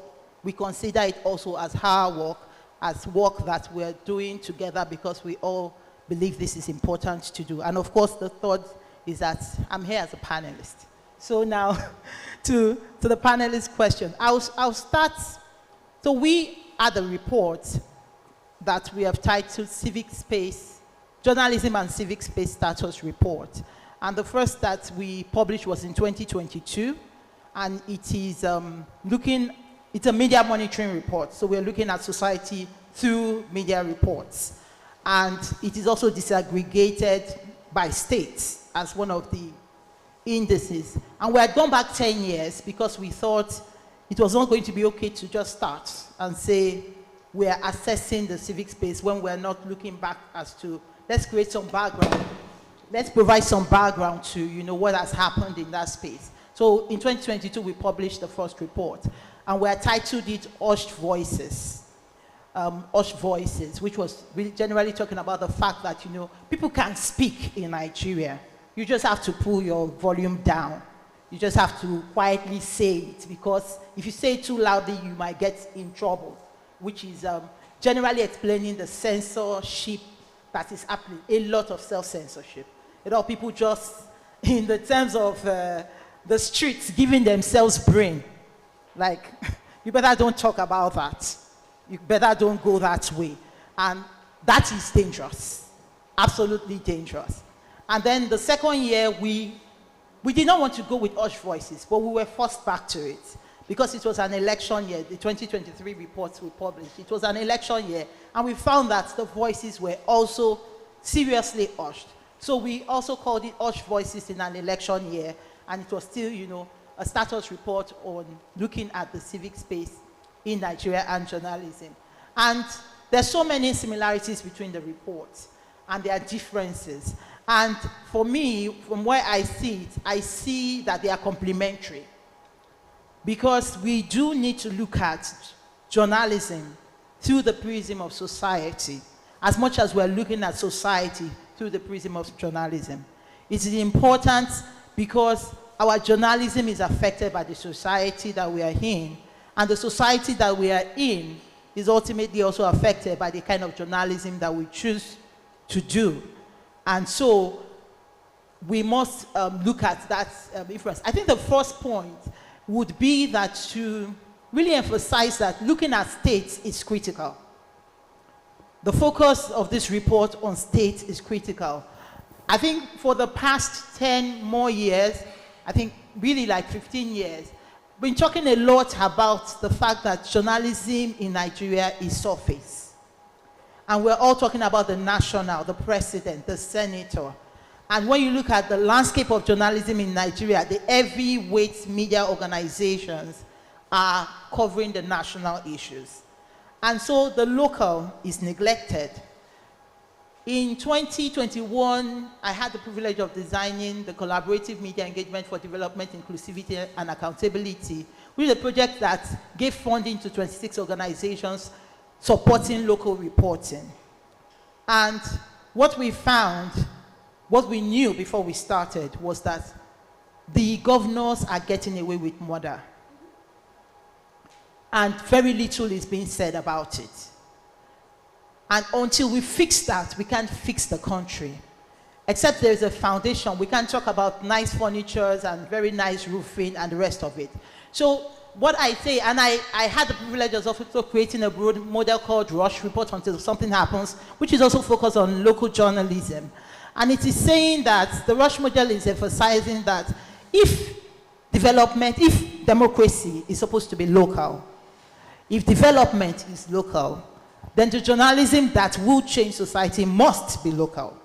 we consider it also as hard work, as work that we're doing together because we all believe this is important to do. And of course, the third is that I'm here as a panelist. So now, to the panelist question. I'll start. So we are the report that we have titled Civic Space, Journalism and Civic Space Status Report. And the first that we published was in 2022. And it is it's a media monitoring report. So we're looking at society through media reports. And it is also disaggregated by states as one of the indices. And we had gone back 10 years because we thought it was not going to be okay to just start and say we are assessing the civic space when we're not looking back as to, let's create some background. Let's provide some background to, you know, what has happened in that space. So in 2022, we published the first report, and we titled it Hushed Voices. Hushed Voices, which was really generally talking about the fact that, you know, people can speak in Nigeria. You just have to pull your volume down. You just have to quietly say it, because if you say it too loudly, you might get in trouble, which is generally explaining the censorship that is happening, a lot of self-censorship. A lot of people just, in the terms of the streets, giving themselves brain. Like, you better don't talk about that. You better don't go that way. And that is dangerous, absolutely dangerous. And then the second year, we did not want to go with Hushed Voices, but we were forced back to it because it was an election year. The 2023 reports we published, it was an election year, and we found that the voices were also seriously hushed. So we also called it Hushed Voices in an election year, and it was still, you know, a status report on looking at the civic space in Nigeria and journalism. And there's so many similarities between the reports, and there are differences. And for me, from where I see it, I see that they are complementary. Because we do need to look at journalism through the prism of society, as much as we're looking at society through the prism of journalism. It is important because our journalism is affected by the society that we are in, and the society that we are in is ultimately also affected by the kind of journalism that we choose to do. And so we must look at that influence. I think the first point would be that to really emphasize that looking at states is critical. The focus of this report on states is critical. I think for the past 10 more years, I think really like 15 years, we've been talking a lot about the fact that journalism in Nigeria is surface. And we're all talking about the national, the president, the senator. And when you look at the landscape of journalism in Nigeria, the heavyweight media organizations are covering the national issues. And so the local is neglected. In 2021, I had the privilege of designing the Collaborative Media Engagement for Development, Inclusivity, and Accountability, which is a project that gave funding to 26 organizations supporting local reporting. And what we found, what we knew before we started, was that the governors are getting away with murder. And very little is being said about it. And until we fix that, we can't fix the country. Except there is a foundation. We can't talk about nice furniture and very nice roofing and the rest of it. So what I say, and I had the privilege of also creating a broad model called Rush Report Until Something Happens, which is also focused on local journalism. And it is saying that the Rush model is emphasizing that if democracy is supposed to be local, if development is local, then the journalism that will change society must be local.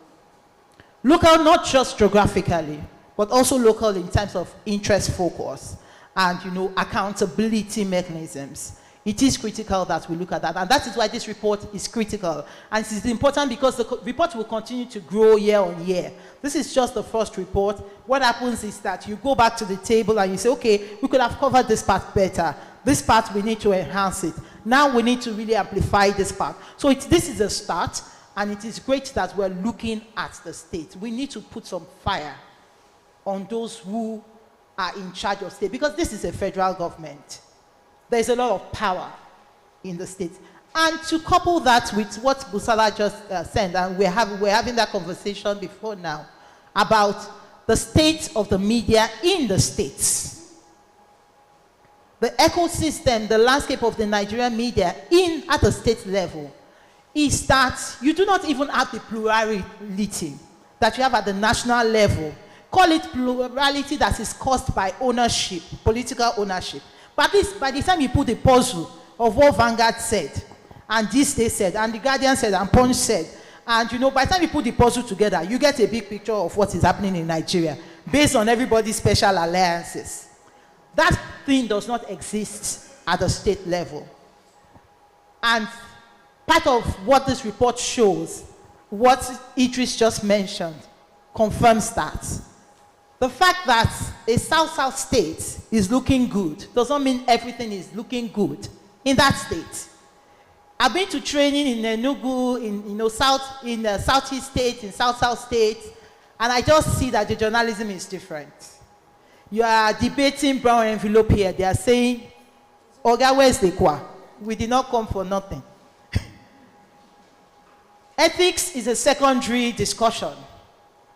Local not just geographically, but also local in terms of interest focus. and, you know, accountability mechanisms. It is critical that we look at that, and that is why this report is critical. And it is important because the report will continue to grow year on year. This is just the first report. What happens is that you go back to the table and you say, okay, we could have covered this part better. This part, we need to enhance it. Now we need to really amplify this part. So this is a start, and it is great that we're looking at the state. We need to put some fire on those who are in charge of state, because this is a federal government. There's a lot of power in the state. And to couple that with what Busala just said, and we're having that conversation before now, about the state of the media in the states. The ecosystem, the landscape of the Nigerian media at the state level is that you do not even have the plurality that you have at the national level. Call it plurality that is caused by ownership, political ownership. But at least by the time you put the puzzle of what Vanguard said, and this they said, and the Guardian said, and Punch said, and you know, by the time you put the puzzle together, you get a big picture of what is happening in Nigeria based on everybody's special alliances. That thing does not exist at the state level. And part of what this report shows, what Idris just mentioned, confirms that. The fact that a South-South state is looking good does not mean everything is looking good in that state. I've been to training in Enugu, in Southeast states, in South-South states, and I just see that the journalism is different. You are debating brown envelope here. They are saying, Oga, where's the kwa? We did not come for nothing. Ethics is a secondary discussion.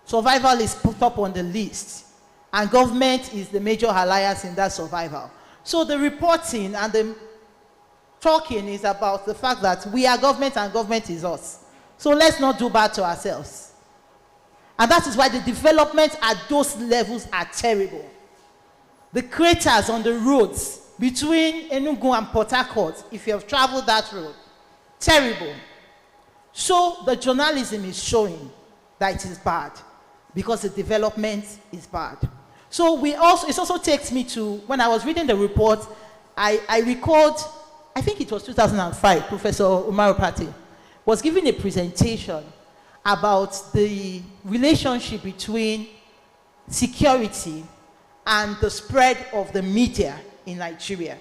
Survival is put up on the list, and government is the major alliance in that survival. So the reporting and the talking is about the fact that we are government and government is us. So let's not do bad to ourselves. And that is why the development at those levels are terrible. The craters on the roads between Enugu and Port Harcourt, if you have traveled that road, terrible. So the journalism is showing that it is bad, because the development is bad. So it also takes me to, when I was reading the report, I recalled, I think it was 2005, Professor Umar Pate was giving a presentation about the relationship between security and the spread of the media in Nigeria.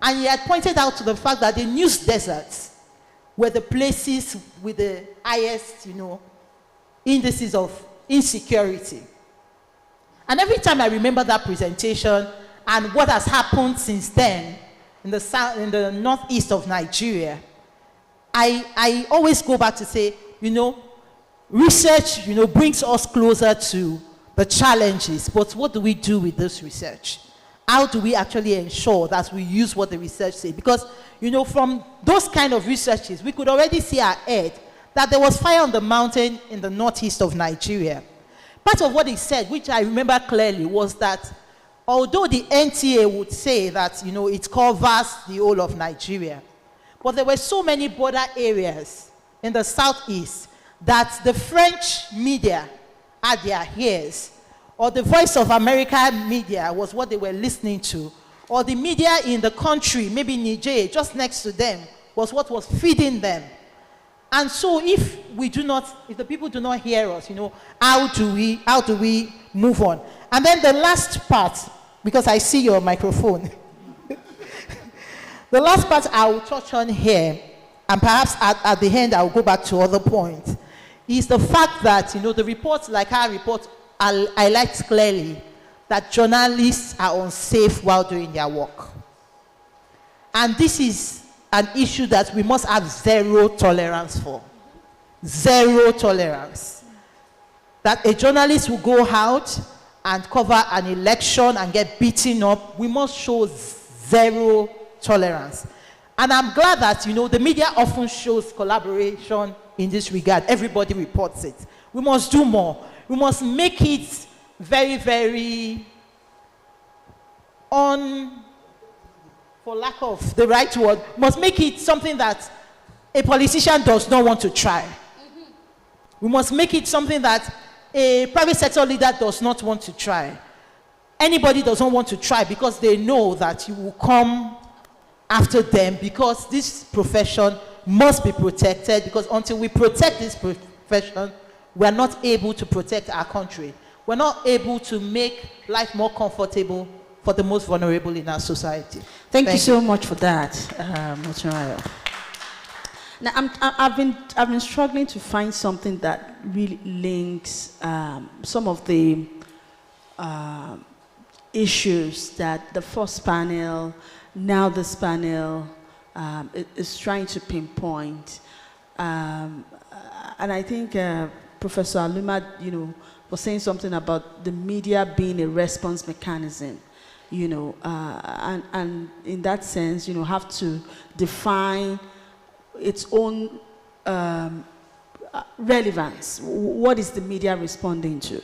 And he had pointed out to the fact that the news deserts were the places with the highest, indices of insecurity. And every time I remember that presentation and what has happened since then in the northeast of Nigeria, I always go back to say, research, brings us closer to the challenges, but what do we do with this research? How do we actually ensure that we use what the research says? Because, from those kind of researches, we could already see ahead that there was fire on the mountain in the northeast of Nigeria. Part of what he said, which I remember clearly, was that although the NTA would say that, it covers the whole of Nigeria, but there were so many border areas in the southeast that the French media had their ears, or the Voice of America media was what they were listening to, or the media in the country, maybe Niger, just next to them, was what was feeding them. And so if the people do not hear us, how do we move on? And then the last part, because I see your microphone, the last part I will touch on here, and perhaps at the end I will go back to other points, is the fact that, the reports, like our report, highlights clearly that journalists are unsafe while doing their work. And this is an issue that we must have zero tolerance for. Zero tolerance. That a journalist will go out and cover an election and get beaten up. We must show zero tolerance. And I'm glad that, the media often shows collaboration in this regard. Everybody reports it. We must do more. We must make it very, very for lack of the right word, must make it something that a politician does not want to try. We must make it something that a private sector leader does not want to try. anybody doesn't want to try because they know that you will come after them, because this profession must be protected, because until we protect this profession, we are not able to protect our country. We're not able to make life more comfortable for the most vulnerable in our society. Thank you so much for that, Motunrayo. Now, I've been struggling to find something that really links some of the issues that the first panel, now this panel, is trying to pinpoint. And I think Professor Aluma, was saying something about the media being a response mechanism, and in that sense, have to define its own relevance. What is the media responding to?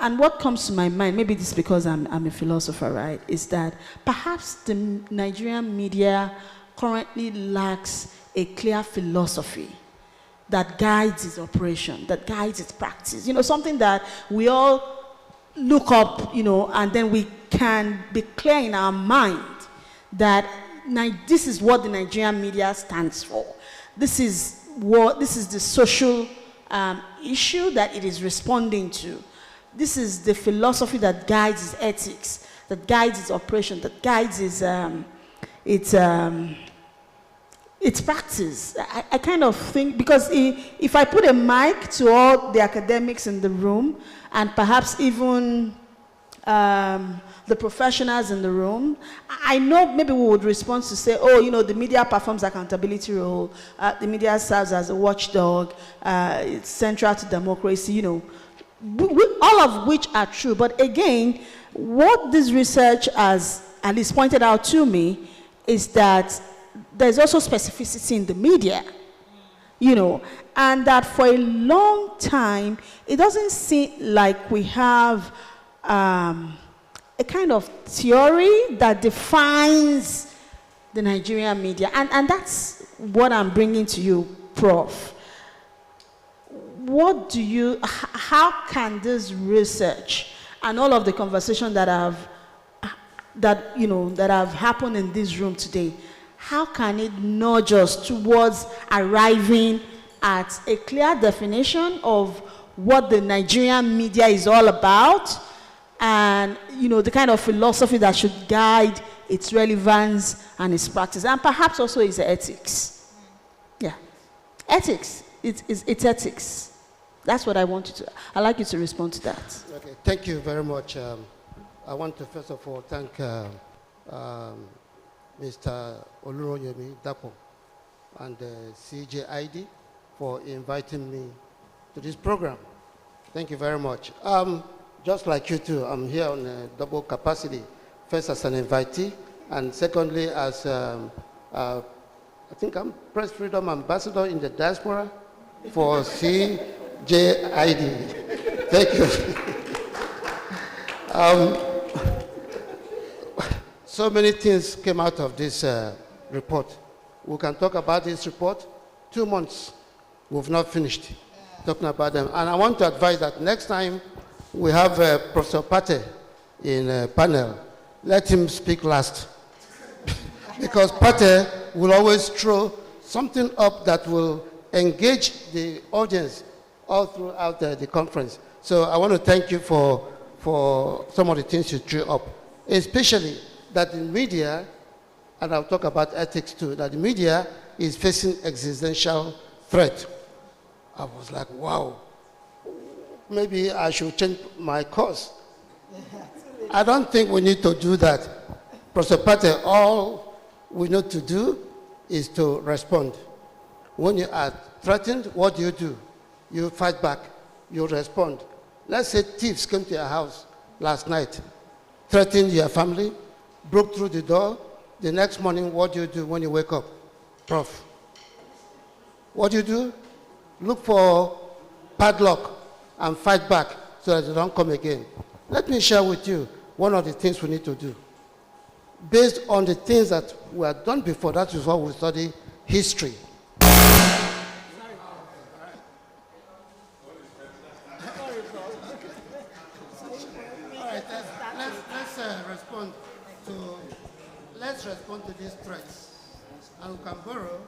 And what comes to my mind, maybe this is because I'm a philosopher, right, is that perhaps the Nigerian media currently lacks a clear philosophy that guides its operation, that guides its practice. Something that we all look up, and then we can be clear in our mind that this is what the Nigerian media stands for. This is the social issue that it is responding to. This is the philosophy that guides its ethics, that guides its operation, that guides its practice. I kind of think, because if I put a mic to all the academics in the room, and perhaps even the professionals in the room, I know maybe we would respond to say, the media performs accountability role, the media serves as a watchdog, it's central to democracy, all of which are true. But again, what this research has at least pointed out to me is that there's also specificity in the media, and that for a long time, it doesn't seem like we have a kind of theory that defines the Nigerian media. And that's what I'm bringing to you, Prof. How can this research and all of the conversation that have happened in this room today, how can it nudge us towards arriving at a clear definition of what the Nigerian media is all about, and the kind of philosophy that should guide its relevance and its practice, and perhaps also its ethics? Yeah, ethics. It's ethics. That's what I'd like you to respond to that. Okay, thank you very much. I want to first of all thank Mr. Oluroyemi Dapo and CJID for inviting me to this program. Thank you very much. Just like you two, I'm here on a double capacity. First as an invitee, and secondly as, I think I'm Press Freedom Ambassador in the diaspora for CJID. Thank you. So many things came out of this report. We can talk about this report 2 months. We've not finished talking about them. And I want to advise that next time we have Professor Pate in a panel, let him speak last. Because Pate will always throw something up that will engage the audience all throughout the conference. So I want to thank you for some of the things you threw up, especially that the media, and I'll talk about ethics too, that the media is facing existential threat. I was like, wow, maybe I should change my course. I don't think we need to do that. Professor Pate, all we need to do is to respond. When you are threatened, what do? You fight back, you respond. Let's say thieves came to your house last night, threatened your family, broke through the door. The next morning, what do when you wake up? Prof. What do? Look for padlock and fight back so that they don't come again. Let me share with you one of the things we need to do. Based on the things that were done before, that is why we study history. let's respond to these threats. And we can borrow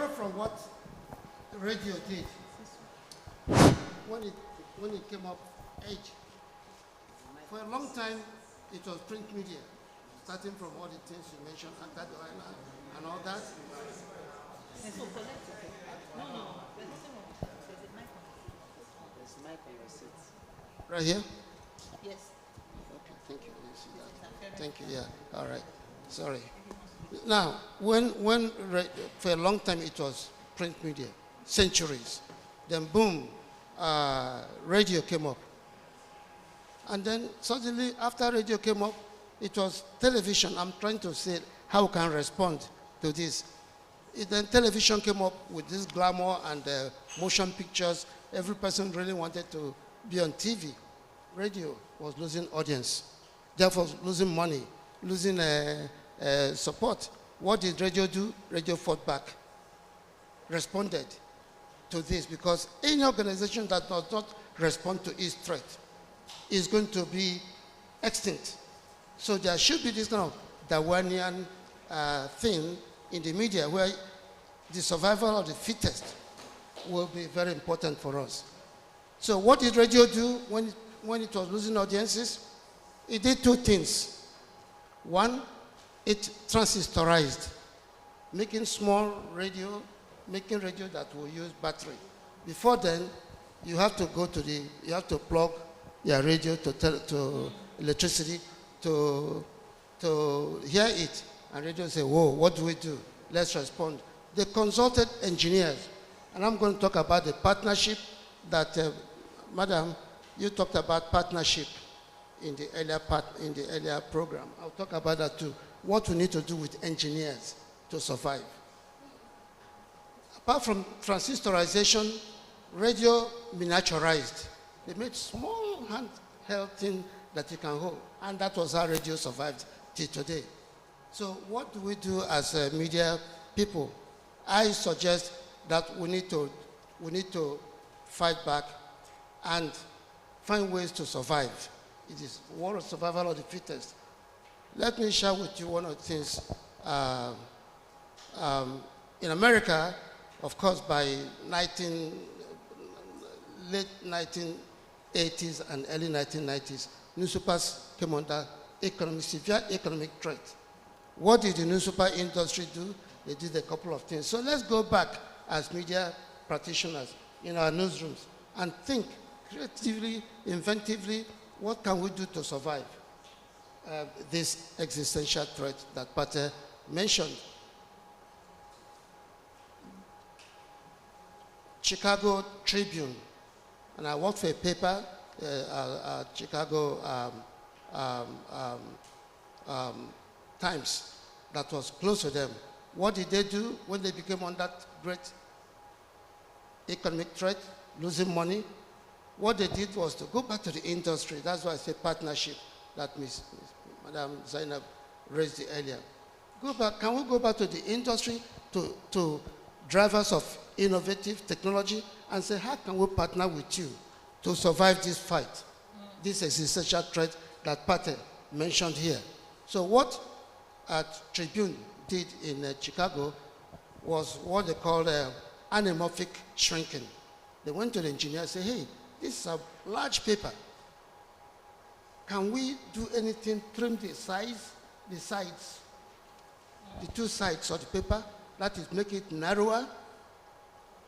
from what the radio did when it came up age. For a long time, it was print media, starting from all the things you mentioned, and all that. Right here? Yes. Okay, thank you. You see that? Thank you, yeah. All right. Sorry. Now, for a long time it was print media, centuries. Then boom, radio came up. And then suddenly, after radio came up, it was television. I'm trying to say how we can respond to this. Then television came up with this glamour and motion pictures. Every person really wanted to be on TV. Radio was losing audience, therefore losing money, losing support. What did radio do? Radio fought back, responded to this, because any organization that does not respond to its threat is going to be extinct. So there should be this kind of Darwinian thing in the media where the survival of the fittest will be very important for us. So what did radio do when it was losing audiences? It did two things. One, it transistorized, making small radio, making radio that will use battery. Before then, you have to plug your radio to electricity to hear it. And radio say, whoa, what do we do? Let's respond. They consulted engineers. And I'm going to talk about the partnership that, Madam, you talked about partnership in the earlier program. I'll talk about that too. What we need to do with engineers to survive. Apart from transistorization, radio miniaturized. They made small handheld thing that you can hold. And that was how radio survived till today. So what do we do as media people? I suggest that we need to fight back and find ways to survive. It is war of survival of the fittest. Let me share with you one of the things. In America, of course, by late 1980s and early 1990s, newspapers came under severe economic threat. What did the newspaper industry do? They did a couple of things. So let's go back as media practitioners in our newsrooms and think creatively, inventively, what can we do to survive this existential threat that Pate mentioned. Chicago Tribune, and I worked for a paper, Chicago Times, that was close to them. What did they do when they became under great economic threat, losing money? What they did was to go back to the industry. That's why I say partnership that Madam Zainab raised earlier. Go back. Can we go back to the industry, to drivers of innovative technology, and say, how can we partner with you to survive this fight, this existential threat that Pate mentioned here? So what Tribune did in Chicago was what they called anamorphic shrinking. They went to the engineer and said, hey, this is a large paper. Can we do anything, trim the sides, the two sides of the paper, that is, make it narrower,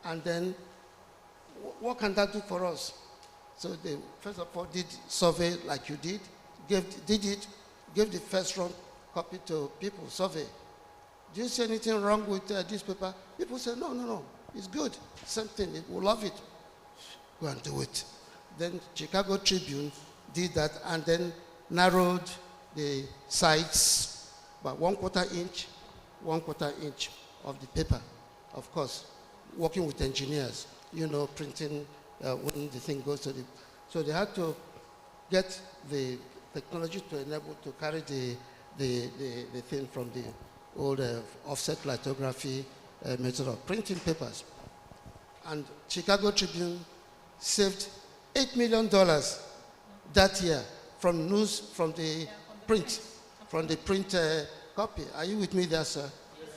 and then what can that do for us? So they, first of all, did survey like you did, gave the first round copy to people, survey. Do you see anything wrong with this paper? People say, no, it's good. Same thing, we'll love it. Go and do it. Then Chicago Tribune did that and then narrowed the sides by 1/4 inch of the paper. Of course, working with engineers, printing when the thing goes to the... So they had to get the technology to enable to carry the thing from the old offset lithography method of printing papers. And Chicago Tribune saved $8 million that year from the print. from the print copy. Are you with me there, sir?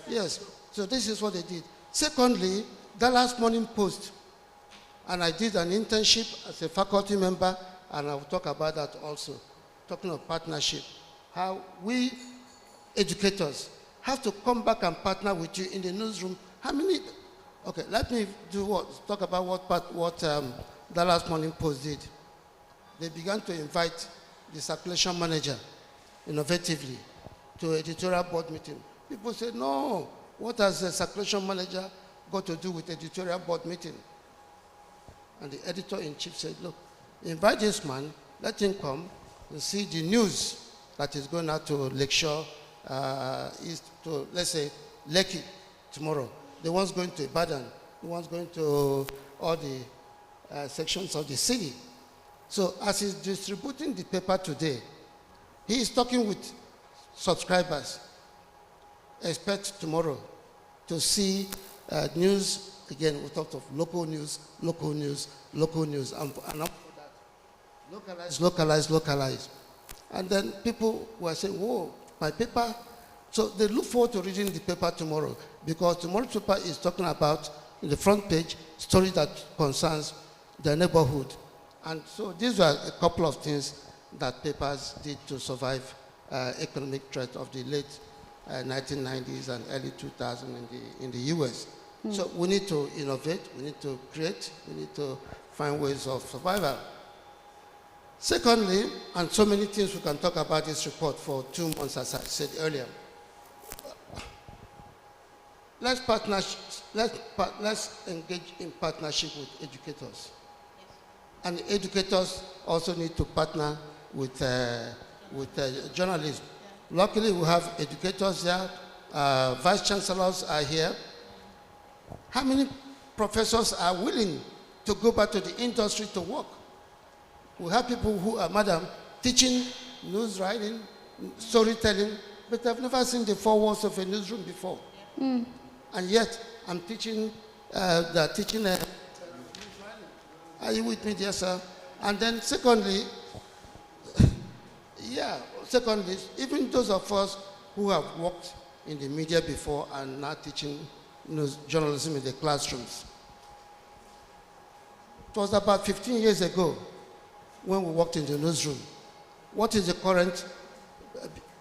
Yes. So this is what they did. Secondly, Dallas Morning Post. And I did an internship as a faculty member, and I'll talk about that also. Talking of partnership. How we educators have to come back and partner with you in the newsroom. How many? Okay, let me talk about what Dallas Morning Post did. They began to invite the circulation manager, innovatively, to editorial board meeting. People said, no, what has the circulation manager got to do with editorial board meeting? And the editor-in-chief said, look, invite this man, let him come and see the news that is going out to Lakeshore, to, let's say, Lekki tomorrow. The one's going to Ibadan, the one's going to all the sections of the city. So as he's distributing the paper today, he is talking with subscribers. Expect tomorrow to see news. Again, we talked of local news, and up for that, localize. And then people were saying, whoa, my paper. So they look forward to reading the paper tomorrow, because tomorrow's paper is talking about, in the front page, story that concerns the neighborhood. And so these were a couple of things that papers did to survive economic threat of the late 1990s and early 2000s in the US. So we need to innovate, we need to create, we need to find ways of survival. Secondly, and so many things we can talk about this report for 2 months, as I said earlier. Let's engage in partnership with educators. And educators also need to partner with journalism. Luckily, we have educators here, vice chancellors are here. How many professors are willing to go back to the industry to work? We have people who are, madam, teaching news writing, storytelling, but I've never seen the four walls of a newsroom before. And yet, I'm teaching, are you with me, dear sir? And then secondly, even those of us who have worked in the media before and now teaching journalism in the classrooms. It was about 15 years ago when we worked in the newsroom. What is the current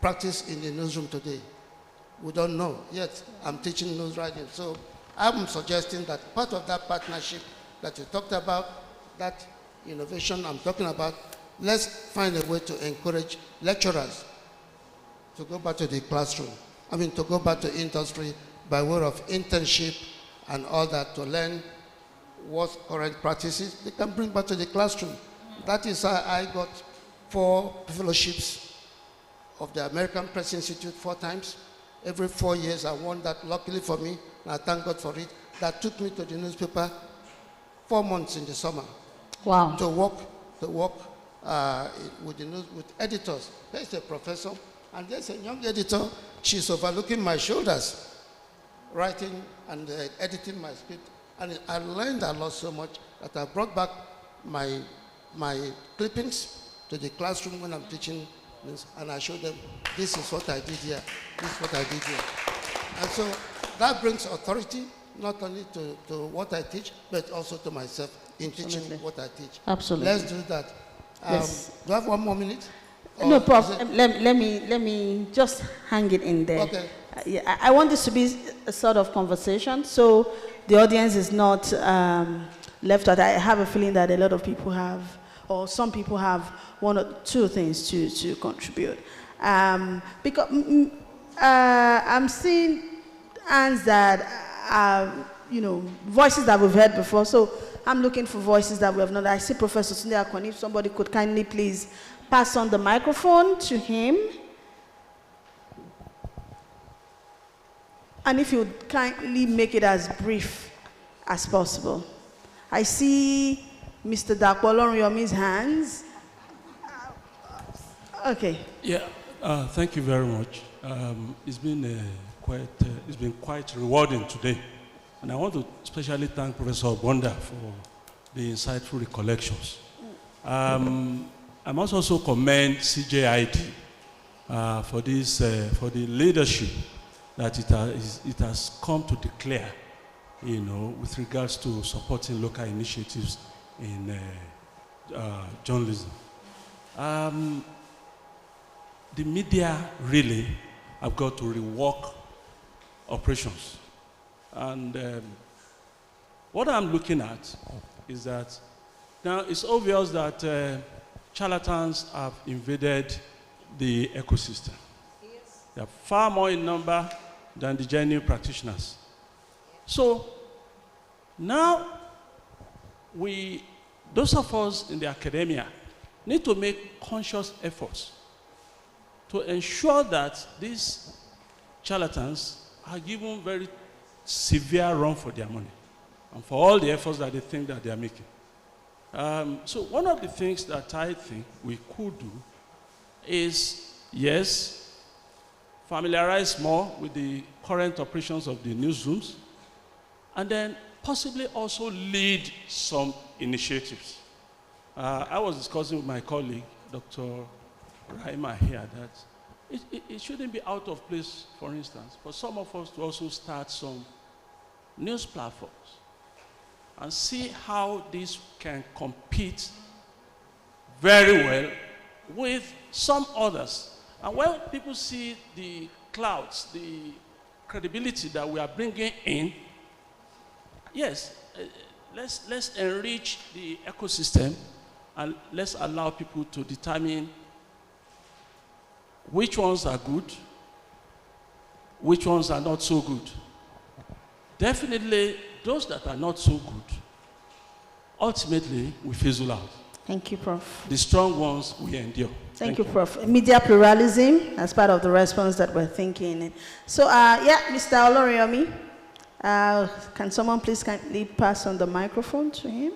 practice in the newsroom today? We don't know yet. I'm teaching news writing. So I'm suggesting that part of that partnership that you talked about, that innovation I'm talking about, let's find a way to encourage lecturers to go back to the classroom. To go back to industry by way of internship and all that, to learn what current practices they can bring back to the classroom. That is how I got 4 fellowships of the American Press Institute 4 times. Every 4 years I won that, luckily for me, and I thank God for it. That took me to the newspaper 4 months in the summer. Wow. To work with editors. There's a professor, and there's a young editor. She's overlooking my shoulders, writing and editing my script. And I learned a lot so much that I brought back my clippings to the classroom when I'm teaching, and I showed them, this is what I did here, this is what I did here. And so that brings authority, not only to what I teach, but also to myself in teaching what I teach. Absolutely. Let's do that. Yes. Do I have 1 more minute? No problem. Let me just hang it in there. Okay. I want this to be a sort of conversation, so the audience is not left out. I have a feeling that a lot of people have, or some people have 1 or 2 things to contribute. Because I'm seeing hands that are, voices that we've heard before. So I'm looking for voices that we have not. I see Professor Sunday Akon. If somebody could kindly please pass on the microphone to him. And if you would kindly make it as brief as possible. I see Mr. Dakbolonriomi's hands. Okay. Yeah, thank you very much. It's been quite rewarding today. And I want to especially thank Professor Bonda for the insightful recollections. I must also commend CJID for the leadership that it has come to declare, with regards to supporting local initiatives in journalism. The media really have got to rework operations. And what I'm looking at is that now it's obvious that charlatans have invaded the ecosystem. Yes. They are far more in number than the genuine practitioners. So now those of us in the academia need to make conscious efforts to ensure that these charlatans are given very severe run for their money and for all the efforts that they think that they are making. So one of the things that I think we could do is, yes, familiarize more with the current operations of the newsrooms, and then possibly also lead some initiatives. I was discussing with my colleague, Dr. Raima here, that it shouldn't be out of place, for instance, for some of us to also start some news platforms and see how this can compete very well with some others. And when people see the clouds, the credibility that we are bringing in, yes, let's enrich the ecosystem and let's allow people to determine which ones are good, which ones are not so good. Definitely, those that are not so good, ultimately, we fizzle out. Thank you, Prof. The strong ones, we endure. Thank you, Prof. Media pluralism, as part of the response that we're thinking. So, Mr. Oloriyomi, can someone please kindly pass on the microphone to him?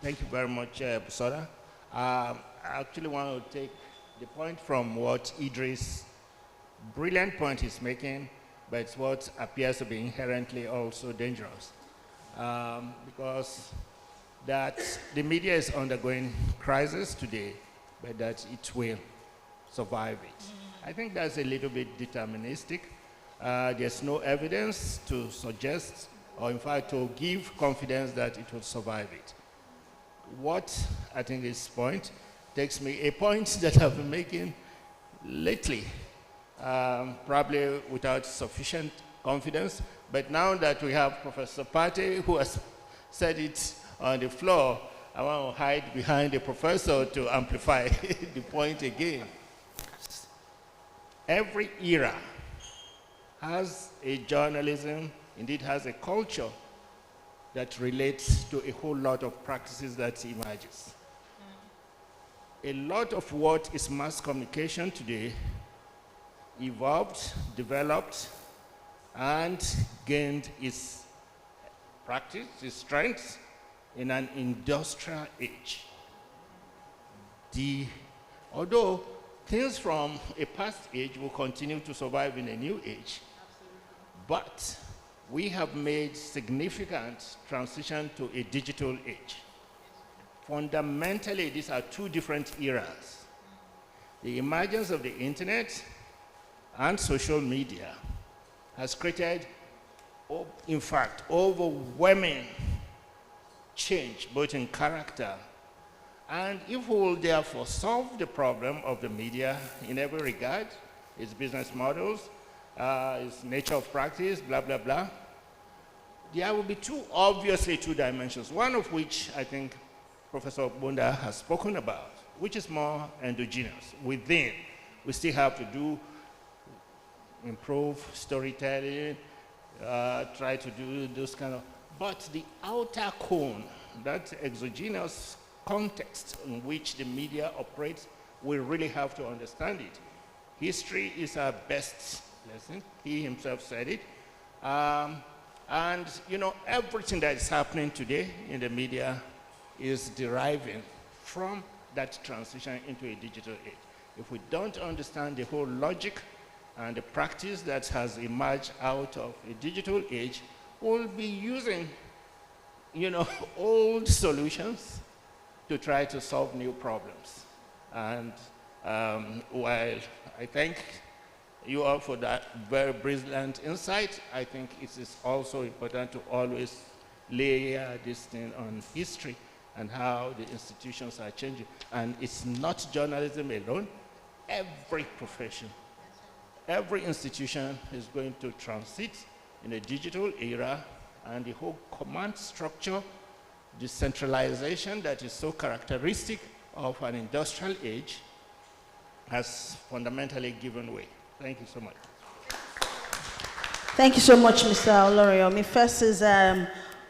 Thank you very much, Busola. I actually want to take the point from what Idris' brilliant point is making, but it's what appears to be inherently also dangerous. Because that the media is undergoing crisis today, but that it will survive it. I think that's a little bit deterministic. There's no evidence to suggest, or in fact to give confidence that it will survive it. What I think this point takes me, a point that I've been making lately, probably without sufficient confidence, but now that we have Professor Pate who has said it on the floor, I want to hide behind the professor to amplify the point again. Every era has a journalism, indeed has a culture that relates to a whole lot of practices that emerges. A lot of what is mass communication today evolved, developed, and gained its practice, its strength in an industrial age. Although things from a past age will continue to survive in a new age, but we have made significant transition to a digital age. Fundamentally, these are two different eras. The emergence of the internet and social media has created, in fact, overwhelming change, both in character. And if we will therefore solve the problem of the media in every regard, its business models, its nature of practice, blah, blah, blah, there will be obviously two dimensions, one of which I think Professor Bunda has spoken about, which is more endogenous. Within, we still have to improve storytelling, try to do those kind of, but the outer cone, that exogenous context in which the media operates, we really have to understand it. History is our best lesson. He himself said it. And everything that is happening today in the media is deriving from that transition into a digital age. If we don't understand the whole logic and the practice that has emerged out of a digital age, will be using, old solutions to try to solve new problems. And while I thank you all for that very brilliant insight, I think it is also important to always layer this thing on history and how the institutions are changing. And it's not journalism alone. Every profession, every institution is going to transit in a digital era, and the whole command structure, the centralization that is so characteristic of an industrial age has fundamentally given way. Thank you so much. Thank you so much, Mr. Oloriyomi. First is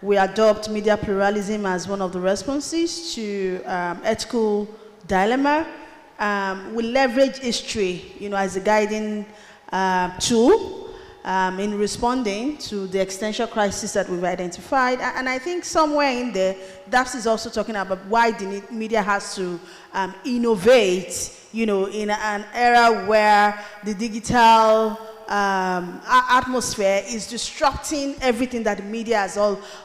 we adopt media pluralism as one of the responses to ethical dilemma. We leverage history, as a guiding tool in responding to the existential crisis that we've identified. And I think somewhere in there, DAPS is also talking about why the media has to innovate, in an era where the digital atmosphere is disrupting everything that the media has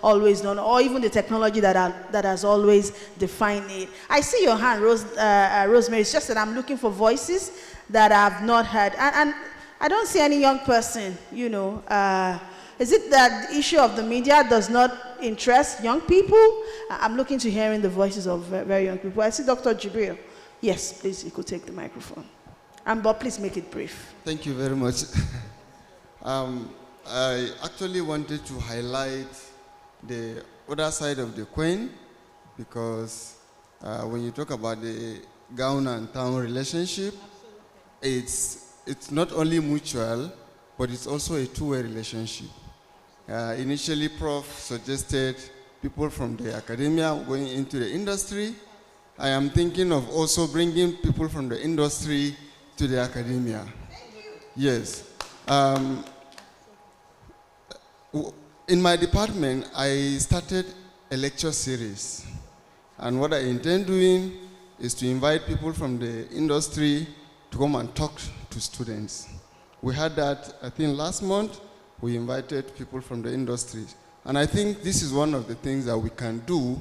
always done, or even the technology that has always defined it. I see your hand, Rosemary. It's just that I'm looking for voices that I have not heard. And I don't see any young person, Is it that the issue of the media does not interest young people? I'm looking to hearing the voices of very young people. I see Dr. Jibril. Yes, please, you could take the microphone. But please make it brief. Thank you very much. I actually wanted to highlight the other side of the coin, because when you talk about the gown and town relationship, it's not only mutual, but it's also a two-way relationship. Initially, Prof suggested people from the academia going into the industry. I am thinking of also bringing people from the industry to the academia. Yes. In my department, I started a lecture series. And what I intend doing is to invite people from the industry to come and talk to students. We had that, I think, last month. We invited people from the industry. And I think this is one of the things that we can do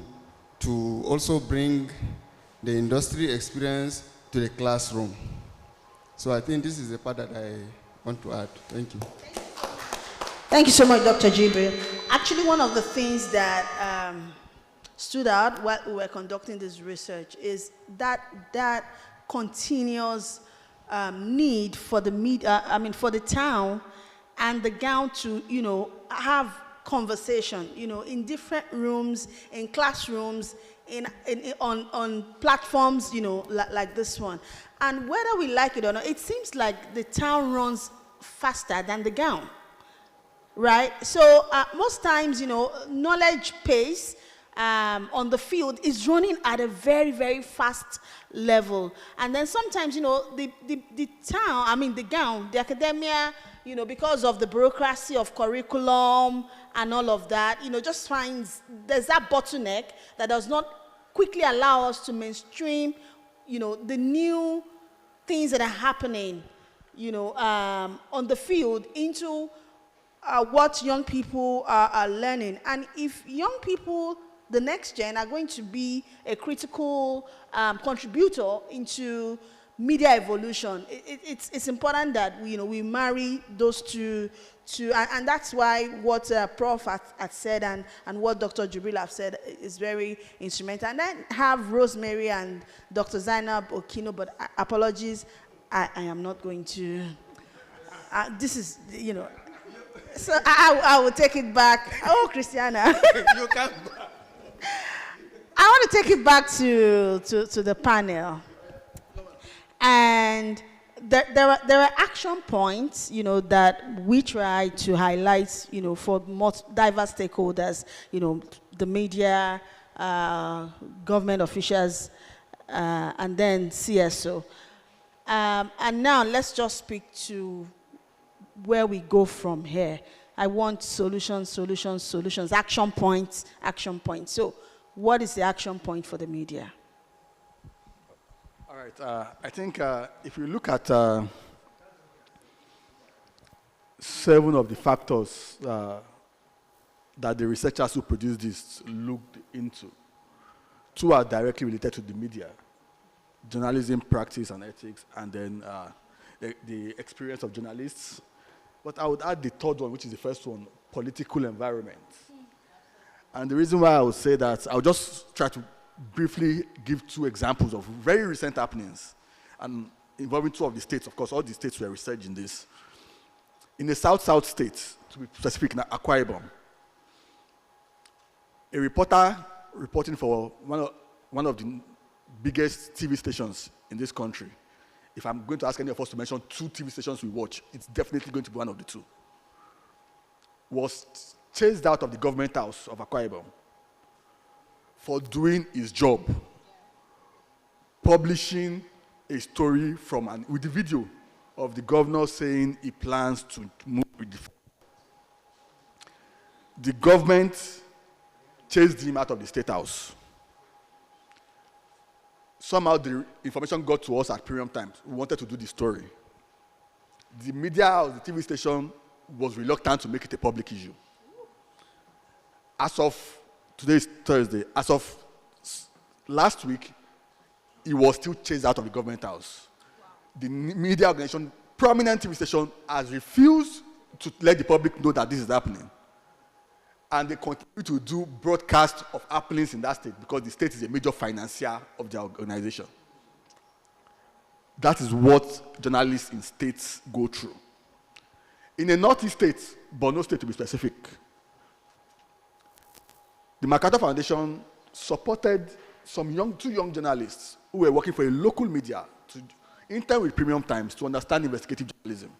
to also bring the industry experience to the classroom. So I think this is the part that I want to add. Thank you. Thank you so much, Dr. Jibril. Actually, one of the things that stood out while we were conducting this research is that continuous need for the for the town and the gown to, have conversation, in different rooms, in classrooms, on platforms, like this one. And whether we like it or not, it seems like the town runs faster than the gown, right? So most times, knowledge pace on the field is running at a very, very fast level. And then sometimes, the town, the gown, the academia, because of the bureaucracy of curriculum and all of that, just finds there's that bottleneck that does not quickly allow us to mainstream, the new things that are happening, on the field into what young people are learning. And if young people, the next gen, are going to be a critical contributor into media evolution, it's important that we marry those two, and that's why what Prof had said and what Dr. Jibril have said is very instrumental. And then have Rosemary and Dr. Zainab Okino, but apologies, I am not going to. This is, so I will take it back. Oh, Christiana. You can. I want to take it back to the panel. And there are action points, that we try to highlight, for most diverse stakeholders, the media, government officials, and then CSO. And now let's just speak to where we go from here. I want solutions, action points. So what is the action point for the media? All right. I think if you look at 7 of the factors that the researchers who produced this looked into. Two are directly related to the media: journalism practice and ethics, and then the experience of journalists. But I would add the third one, which is the first one: political environment. And the reason why I would say that, I'll just try to briefly give two examples of very recent happenings, and involving two of the states. Of course, all the states were researching this. In the South states, to be specific, in Akwa Ibom, a reporter reporting for one of the biggest TV stations in this country. If I'm going to ask any of us to mention two TV stations we watch, it's definitely going to be one of the two. Was chased out of the government house of Akwa Ibom for doing his job, publishing a story with the video of the governor saying he plans to move with the government chased him out of the state house. Somehow the information got to us at Premium Times. We wanted to do the story. The media house, the TV station, was reluctant to make it a public issue. As of today's Thursday, as of last week, he was still chased out of the government house. The media organization, prominent TV station, has refused to let the public know that this is happening. And they continue to do broadcasts of happenings in that state because the state is a major financier of their organization. That is what journalists in states go through. In a northeast state, Borno State to be specific, the MacArthur Foundation supported two young journalists who were working for a local media to intern with Premium Times to understand investigative journalism.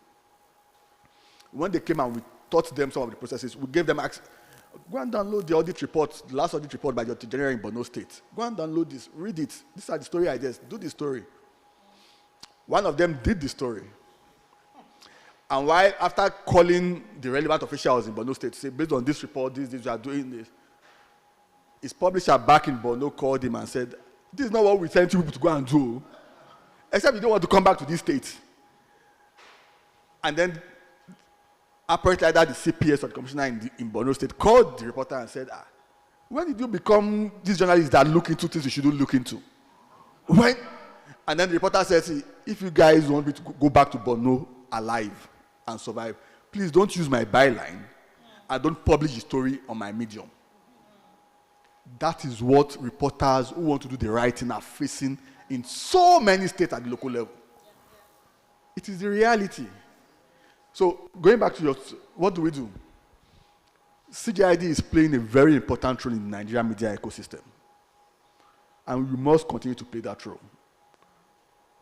When they came and we taught them some of the processes, we gave them access. Go and download the audit report, the last audit report by the Auditor General in Borno State. Go and download this, read it. These are the story ideas. Do the story. One of them did the story. And why, after calling the relevant officials in Borno State to say, based on this report, we are doing this, his publisher back in Borno called him and said, this is not what we sent you people to go and do, except you don't want to come back to this state. And then, apparently, either the CPS or the commissioner in Borno State called the reporter and said, when did you become these journalists that look into things you shouldn't look into? When? And then the reporter says, if you guys want me to go back to Borno alive and survive, please don't use my byline and don't publish the story on my medium. That is what reporters who want to do the writing are facing in so many states at the local level. It is the reality. So, going back to what do we do? CJID is playing a very important role in the Nigerian media ecosystem. And we must continue to play that role.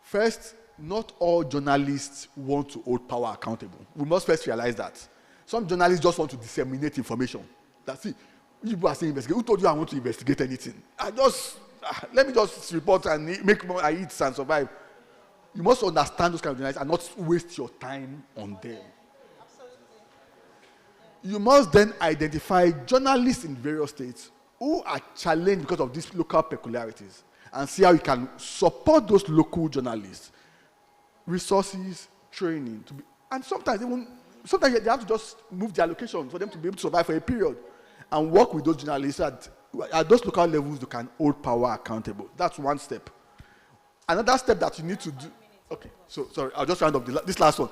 First, not all journalists want to hold power accountable. We must first realize that. Some journalists just want to disseminate information. That's it. People are saying investigate. Who told you I want to investigate anything? Let me just report and make more I eat and survive. You must understand those kind of journalists and not waste your time on them. Absolutely. You must then identify journalists in various states who are challenged because of these local peculiarities and see how you can support those local journalists. Resources, training, and sometimes they have to just move their location for them to be able to survive for a period and work with those journalists at those local levels. You can hold power accountable. That's one step. Another step that you need to do, okay, so sorry, I'll just round up this last one.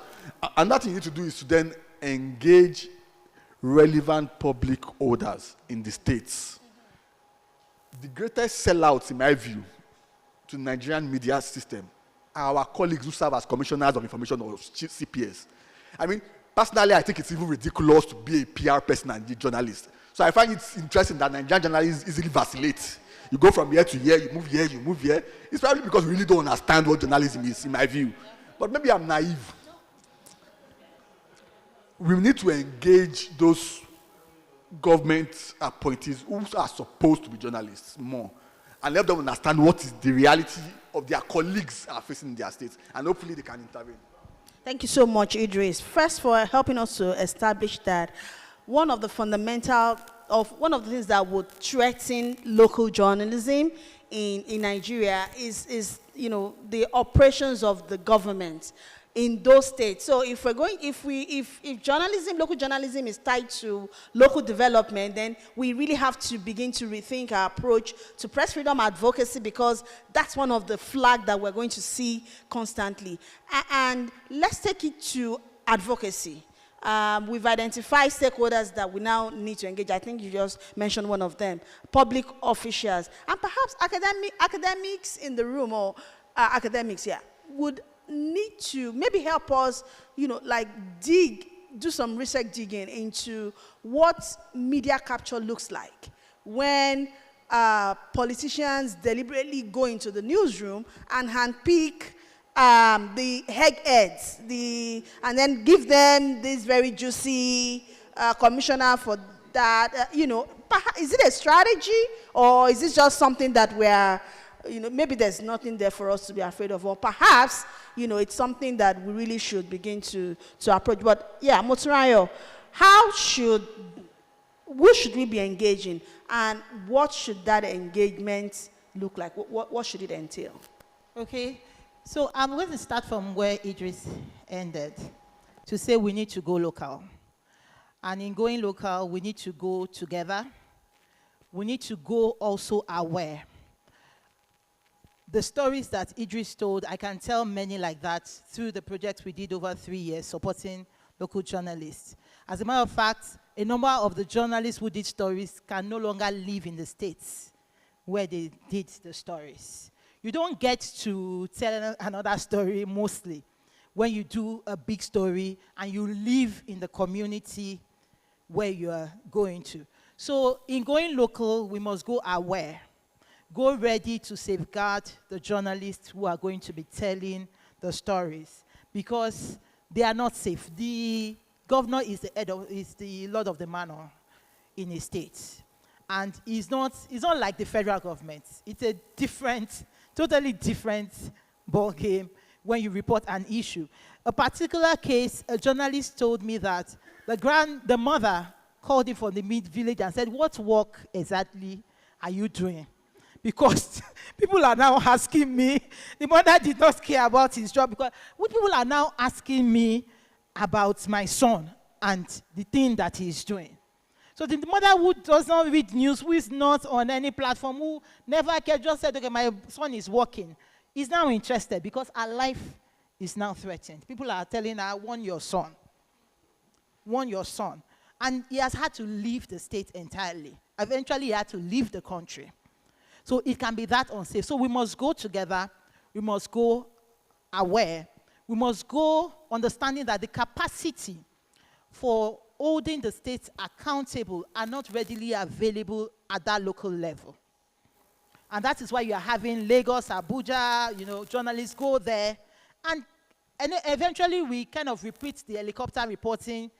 Another thing you need to do is to then engage relevant public holders in the states. The greatest sellouts, in my view, to the Nigerian media system are our colleagues who serve as commissioners of information or CPS. I mean, personally, I think it's even ridiculous to be a PR person and a journalist. So I find it interesting that Nigerian journalists easily vacillate. You go from here to here, you move here, you move here. It's probably because we really don't understand what journalism is, in my view. But maybe I'm naive. We need to engage those government appointees who are supposed to be journalists more and let them understand what is the reality of their colleagues are facing in their states, and hopefully they can intervene. Thank you so much, Idris. First, for helping us to establish that one of the things that would threaten local journalism in Nigeria is the operations of the government. in those states. So if we're going, if journalism, local journalism is tied to local development, then we really have to begin to rethink our approach to press freedom advocacy, because that's one of the flags that we're going to see constantly. And let's take it to advocacy. We've identified stakeholders that we now need to engage. I think you just mentioned one of them, public officials, and perhaps academics in the room, or academics, yeah, would need to maybe help us, like do some research digging into what media capture looks like when politicians deliberately go into the newsroom and handpick the heads, and then give them this very juicy commissioner for that. Is it a strategy, or is it just something that we're, maybe there's nothing there for us to be afraid of, or perhaps, it's something that we really should begin to approach. But yeah, Moturayo, who should we be engaging, and what should that engagement look like? What should it entail? Okay. So I'm going to start from where Idris ended, to say we need to go local. And in going local, we need to go together. We need to go also aware. The stories that Idris told, I can tell many like that through the project we did over 3 years supporting local journalists. As a matter of fact, a number of the journalists who did stories can no longer live in the states where they did the stories. You don't get to tell another story mostly when you do a big story and you live in the community where you are going to. So in going local, we must go aware, go ready to safeguard the journalists who are going to be telling the stories, because they are not safe. The governor is the lord of the manor in his state. And it's not like the federal government. It's a totally different ball game when you report an issue. A particular case, a journalist told me that the mother called him from the village and said, "What work exactly are you doing?" Because people are now asking me, the mother did not care about his job, because people are now asking me about my son and the thing that he's doing. So the mother who does not read news, who is not on any platform, who never cared, just said, okay, my son is working, is now interested because her life is now threatened. People are telling her, warn your son. Warn your son. And he has had to leave the state entirely. Eventually, he had to leave the country. So it can be that unsafe. So we must go together. We must go aware. We must go understanding that the capacity for holding the states accountable are not readily available at that local level. And that is why you are having Lagos, Abuja, journalists go there. And eventually we kind of repeat the helicopter reporting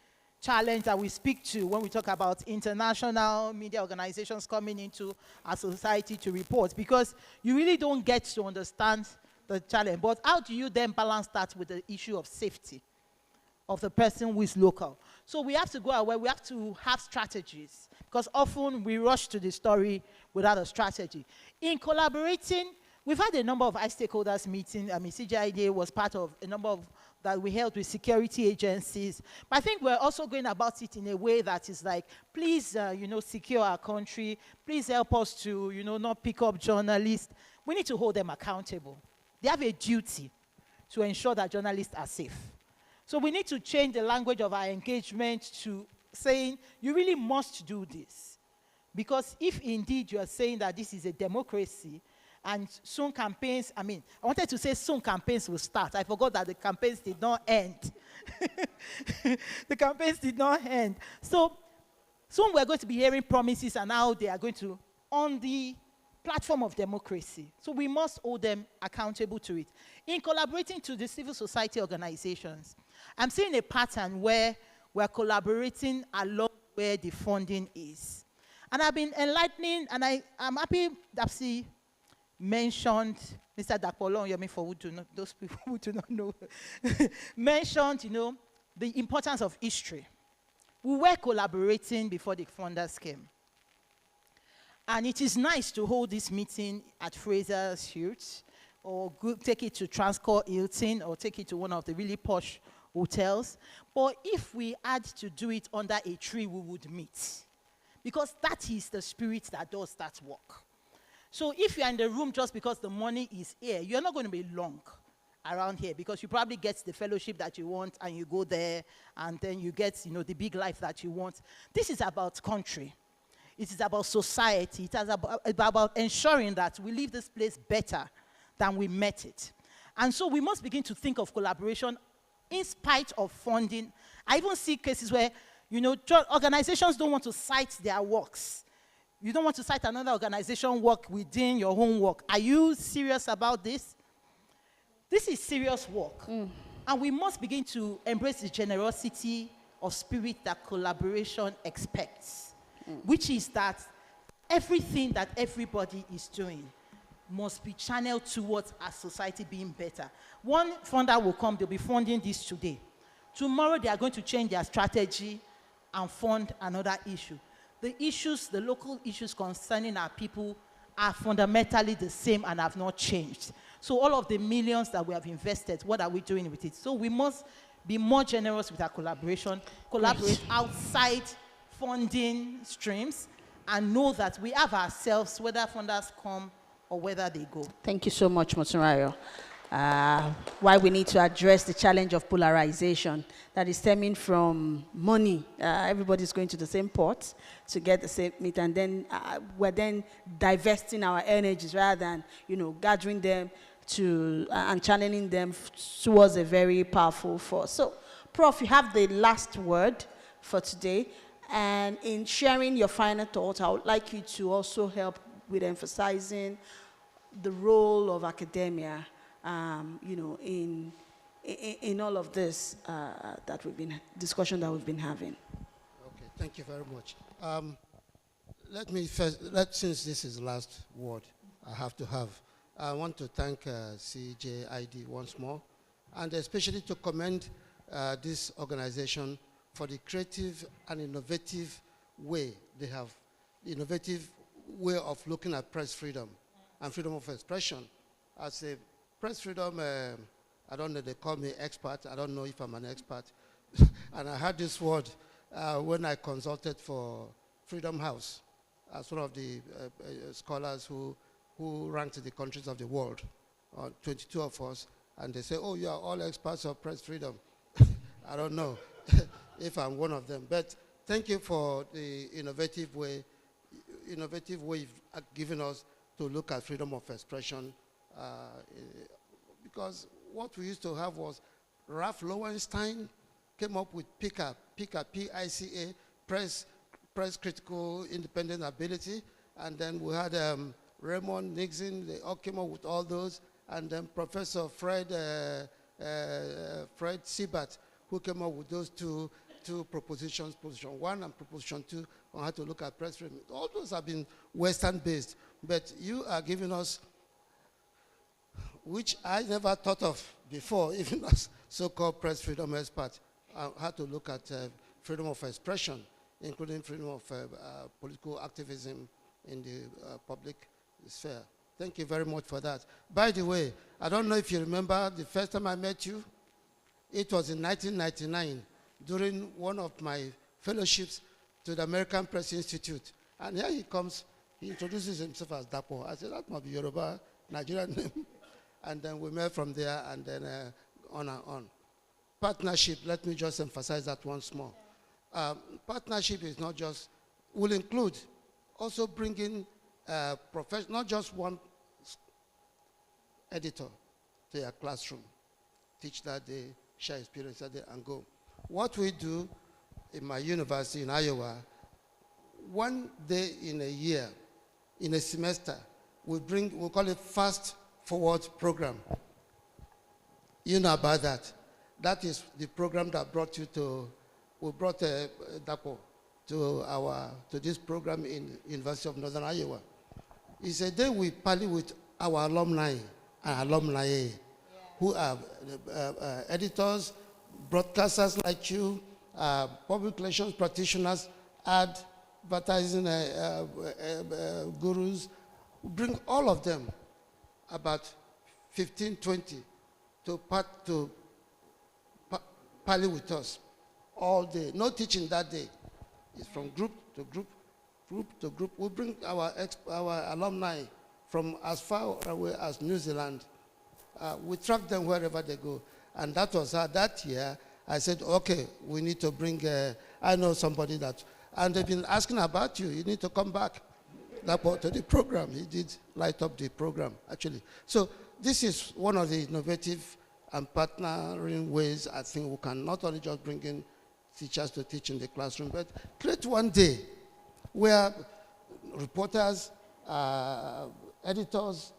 challenge that we speak to when we talk about international media organizations coming into our society to report, because you really don't get to understand the challenge. But how do you then balance that with the issue of safety of the person who is local? So we have to go away, we have to have strategies, because often we rush to the story without a strategy. In collaborating, we've had a number of stakeholders meeting. CJID was part of a number of that we held with security agencies. But I think we're also going about it in a way that is like, please, secure our country. Please help us to, not pick up journalists. We need to hold them accountable. They have a duty to ensure that journalists are safe. So we need to change the language of our engagement to saying, you really must do this. Because if indeed you are saying that this is a democracy, and soon campaigns, I wanted to say soon campaigns will start. I forgot that the campaigns did not end. The campaigns did not end. So soon we're going to be hearing promises and how they are going to, on the platform of democracy. So we must hold them accountable to it. In collaborating to the civil society organizations, I'm seeing a pattern where we're collaborating along where the funding is. And I've been enlightening, and I'm happy Dapsy mentioned, Mr. Dakpolo Yomi, for those people who do not know, mentioned, the importance of history. We were collaborating before the funders came. And it is nice to hold this meeting at Fraser's Hughes or take it to Transcorp Hilton, or take it to one of the really posh hotels. But if we had to do it under a tree, we would meet. Because that is the spirit that does that work. So if you're in the room just because the money is here, you're not going to be long around here, because you probably get the fellowship that you want, and you go there, and then you get, you know, the big life that you want. This is about country. It is about society. It is about ensuring that we leave this place better than we met it. And so we must begin to think of collaboration in spite of funding. I even see cases where, you know, organizations don't want to cite their works. You don't want to cite another organization work within your own work. Are you serious about this? This is serious work. And we must begin to embrace the generosity of spirit that collaboration expects, which is that everything that everybody is doing must be channeled towards our society being better. One funder will come, they'll be funding this today. Tomorrow they are going to change their strategy and fund another issue. The issues, the local issues concerning our people are fundamentally the same and have not changed. So all of the millions that we have invested, what are we doing with it? So we must be more generous with our collaboration, collaborate outside funding streams, and know that we have ourselves, whether funders come or whether they go. Thank you so much, Motunrayo. Why we need to address the challenge of polarization that is stemming from money. Everybody's going to the same pot to get the same meat, and then we're then divesting our energies rather than, you know, gathering them to and channeling them towards a very powerful force. So, Prof, you have the last word for today, and in sharing your final thoughts, I would like you to also help with emphasizing the role of academia, you know, in all of this discussion that we've been having. Okay, thank you very much. Let me first, since this is the last word I want to thank CJID once more, and especially to commend this organization for the creative and innovative way of looking at press freedom and freedom of expression. As a press freedom, I don't know, they call me expert. I don't know if I'm an expert. And I heard this word when I consulted for Freedom House as one of the scholars who ranked the countries of the world, 22 of us, and they say, oh, you are all experts of press freedom. I don't know if I'm one of them, but thank you for the innovative way you've given us to look at freedom of expression, because what we used to have was Ralph Lowenstein came up with PICA, P-I-C-A, press critical independent ability, and then we had Raymond Nixon, they all came up with all those, and then Professor Fred Siebert, who came up with those two propositions, Proposition 1 and Proposition 2, on how to look at press freedom. All those have been Western-based, but you are giving us, which I never thought of before, even as so-called press freedom expert, how to look at freedom of expression, including freedom of political activism in the public sphere. Thank you very much for that. By the way, I don't know if you remember the first time I met you. It was in 1999 during one of my fellowships to the American Press Institute. And here he comes, he introduces himself as Dapo. I said, that must be Yoruba, Nigerian name. And then we met from there, and then on and on. Partnership, let me just emphasize that once more. Partnership is not just, will include also bringing not just one editor to your classroom, teach that day, share experience that day, and go. What we do in my university in Iowa, one day in a year, in a semester, we call it Fast Forward Program. You know about that. That is the program that brought you to, we brought Dapo to this program in University of Northern Iowa. It's a day we parley with our alumni and alumni who are editors, broadcasters like you, public relations practitioners, advertising gurus. Bring all of them, about 15, 20 to parley with us all day. No teaching that day. It's from group to group, group to group. We bring our alumni from as far away as New Zealand. We track them wherever they go. And that was that year. I said, okay, we need to bring, I know somebody that, and they've been asking about you. You need to come back. That part of the program. He did light up the program, actually. So this is one of the innovative and partnering ways I think we can not only just bring in teachers to teach in the classroom, but create one day where reporters, editors,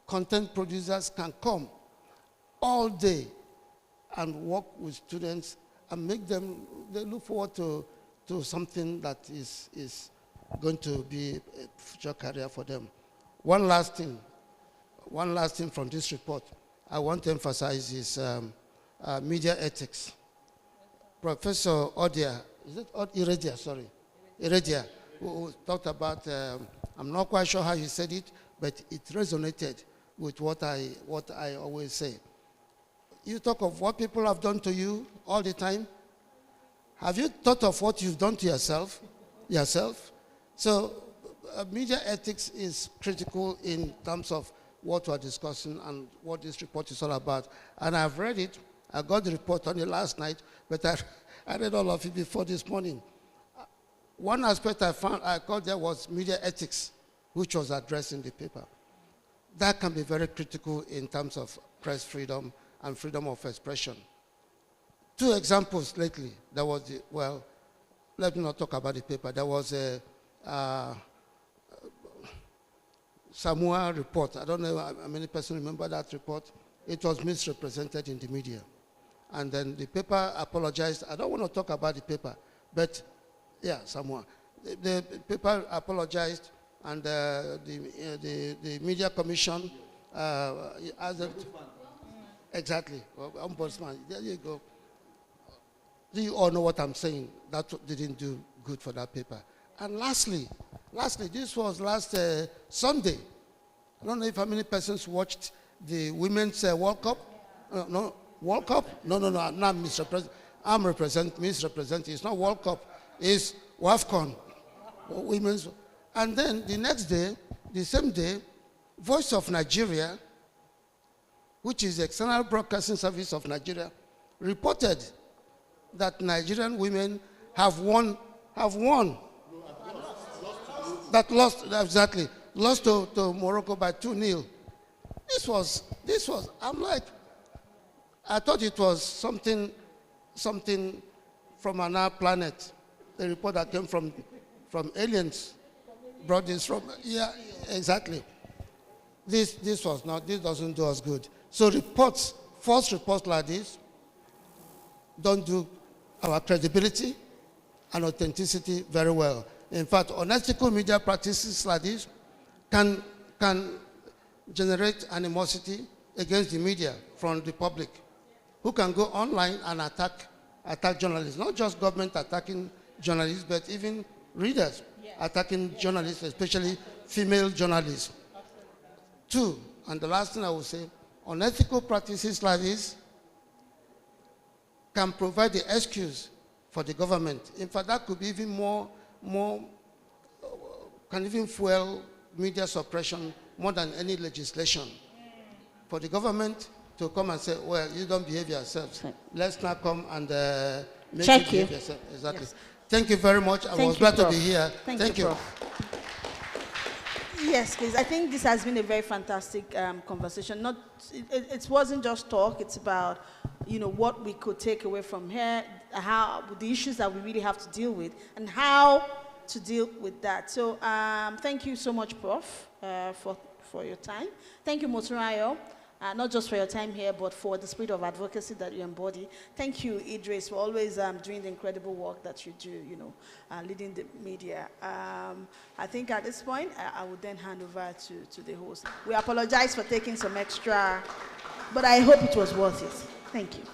content producers can come all day and work with students and make them, they look forward to something that is going to be a future career for them. One last thing from this report I want to emphasize is media ethics. Professor Odia, is it Iridia, sorry, Iridia, who talked about, I'm not quite sure how he said it, but it resonated with what I always say. You talk of what people have done to you all the time. Have you thought of what you've done to yourself? So media ethics is critical in terms of what we're discussing and what this report is all about. And I've read it. I got the report only last night, but I read all of it before this morning. One aspect I caught there was media ethics, which was addressed in the paper. That can be very critical in terms of press freedom and freedom of expression. 2 examples lately. There was let me not talk about the paper. There was a Samoa report. I don't know how many persons remember that report. It was misrepresented in the media. And then the paper apologized. I don't want to talk about the paper, but yeah, Samoa. The paper apologized, and the media commission exactly, ombudsman. There you go. Do you all know what I'm saying? That didn't do good for that paper. And lastly, this was last Sunday. I don't know if how many persons watched the Women's World Cup. No, World Cup? No, I'm not misrepresenting. I'm misrepresenting. It's not World Cup. It's WAFCON. Women's. And then the next day, the same day, Voice of Nigeria, which is the External Broadcasting Service of Nigeria, reported that Nigerian women have won. That lost, exactly, lost to Morocco by 2-0. This was, I'm like, I thought it was something from another planet. The report that came from aliens brought this from, yeah, exactly. This doesn't do us good. So false reports like this don't do our credibility and authenticity very well. In fact, unethical media practices like this can generate animosity against the media from the public, who can go online and attack journalists. Not just government attacking journalists, but even readers attacking journalists, especially female journalists. 2, and the last thing I will say, unethical practices like this can provide the excuse for the government. In fact, that could be even more can even fuel media suppression more than any legislation. For the government to come and say, well, you don't behave yourselves. Let's not come and make you behave yourself. Exactly. Yes. Thank you very much. I was glad to be here. Thank you. Yes, please. I think this has been a very fantastic conversation. It wasn't just talk. It's about, what we could take away from here, how the issues that we really have to deal with, and how to deal with that. So thank you so much, Prof, for your time. Thank you, Moturayo, not just for your time here, but for the spirit of advocacy that you embody. Thank you, Idris, for always doing the incredible work that you do, leading the media. I think at this point, I would then hand over to the host. We apologize for taking some extra, but I hope it was worth it. Thank you.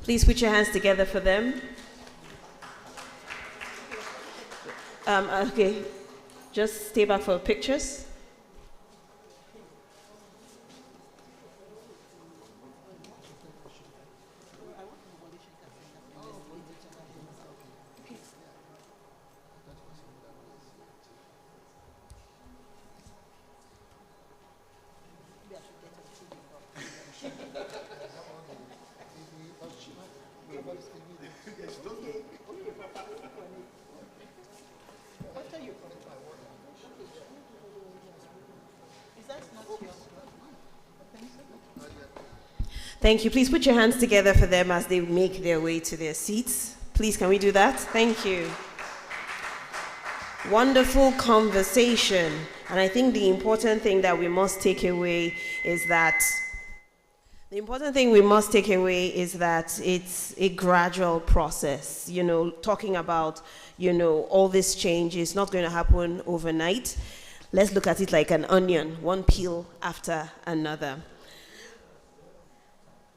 Please put your hands together for them. Okay, just stay back for pictures. Thank you. Please put your hands together for them as they make their way to their seats. Please, can we do that? Thank you. Wonderful conversation. And I think the important thing that we must take away is that it's a gradual process. You know, talking about, you know, all this change is not going to happen overnight. Let's look at it like an onion, one peel after another.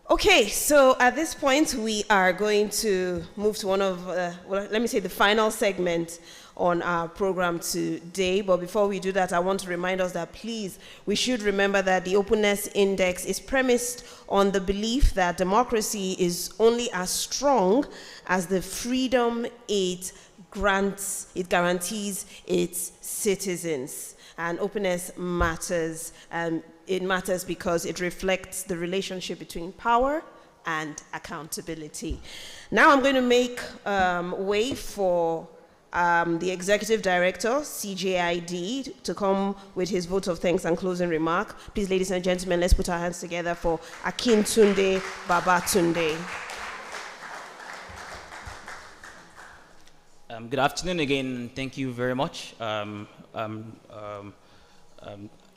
Okay, so at this point, we are going to move to one of, the final segment on our program today. But before we do that, I want to remind us that please, we should remember that the Openness Index is premised on the belief that democracy is only as strong as the freedom it guarantees its citizens. And openness matters. It matters because it reflects the relationship between power and accountability. Now I'm going to make way for the Executive Director, CJID, to come with his vote of thanks and closing remark. Please, ladies and gentlemen, let's put our hands together for Akintunde Babatunde. Good afternoon again. Thank you very much.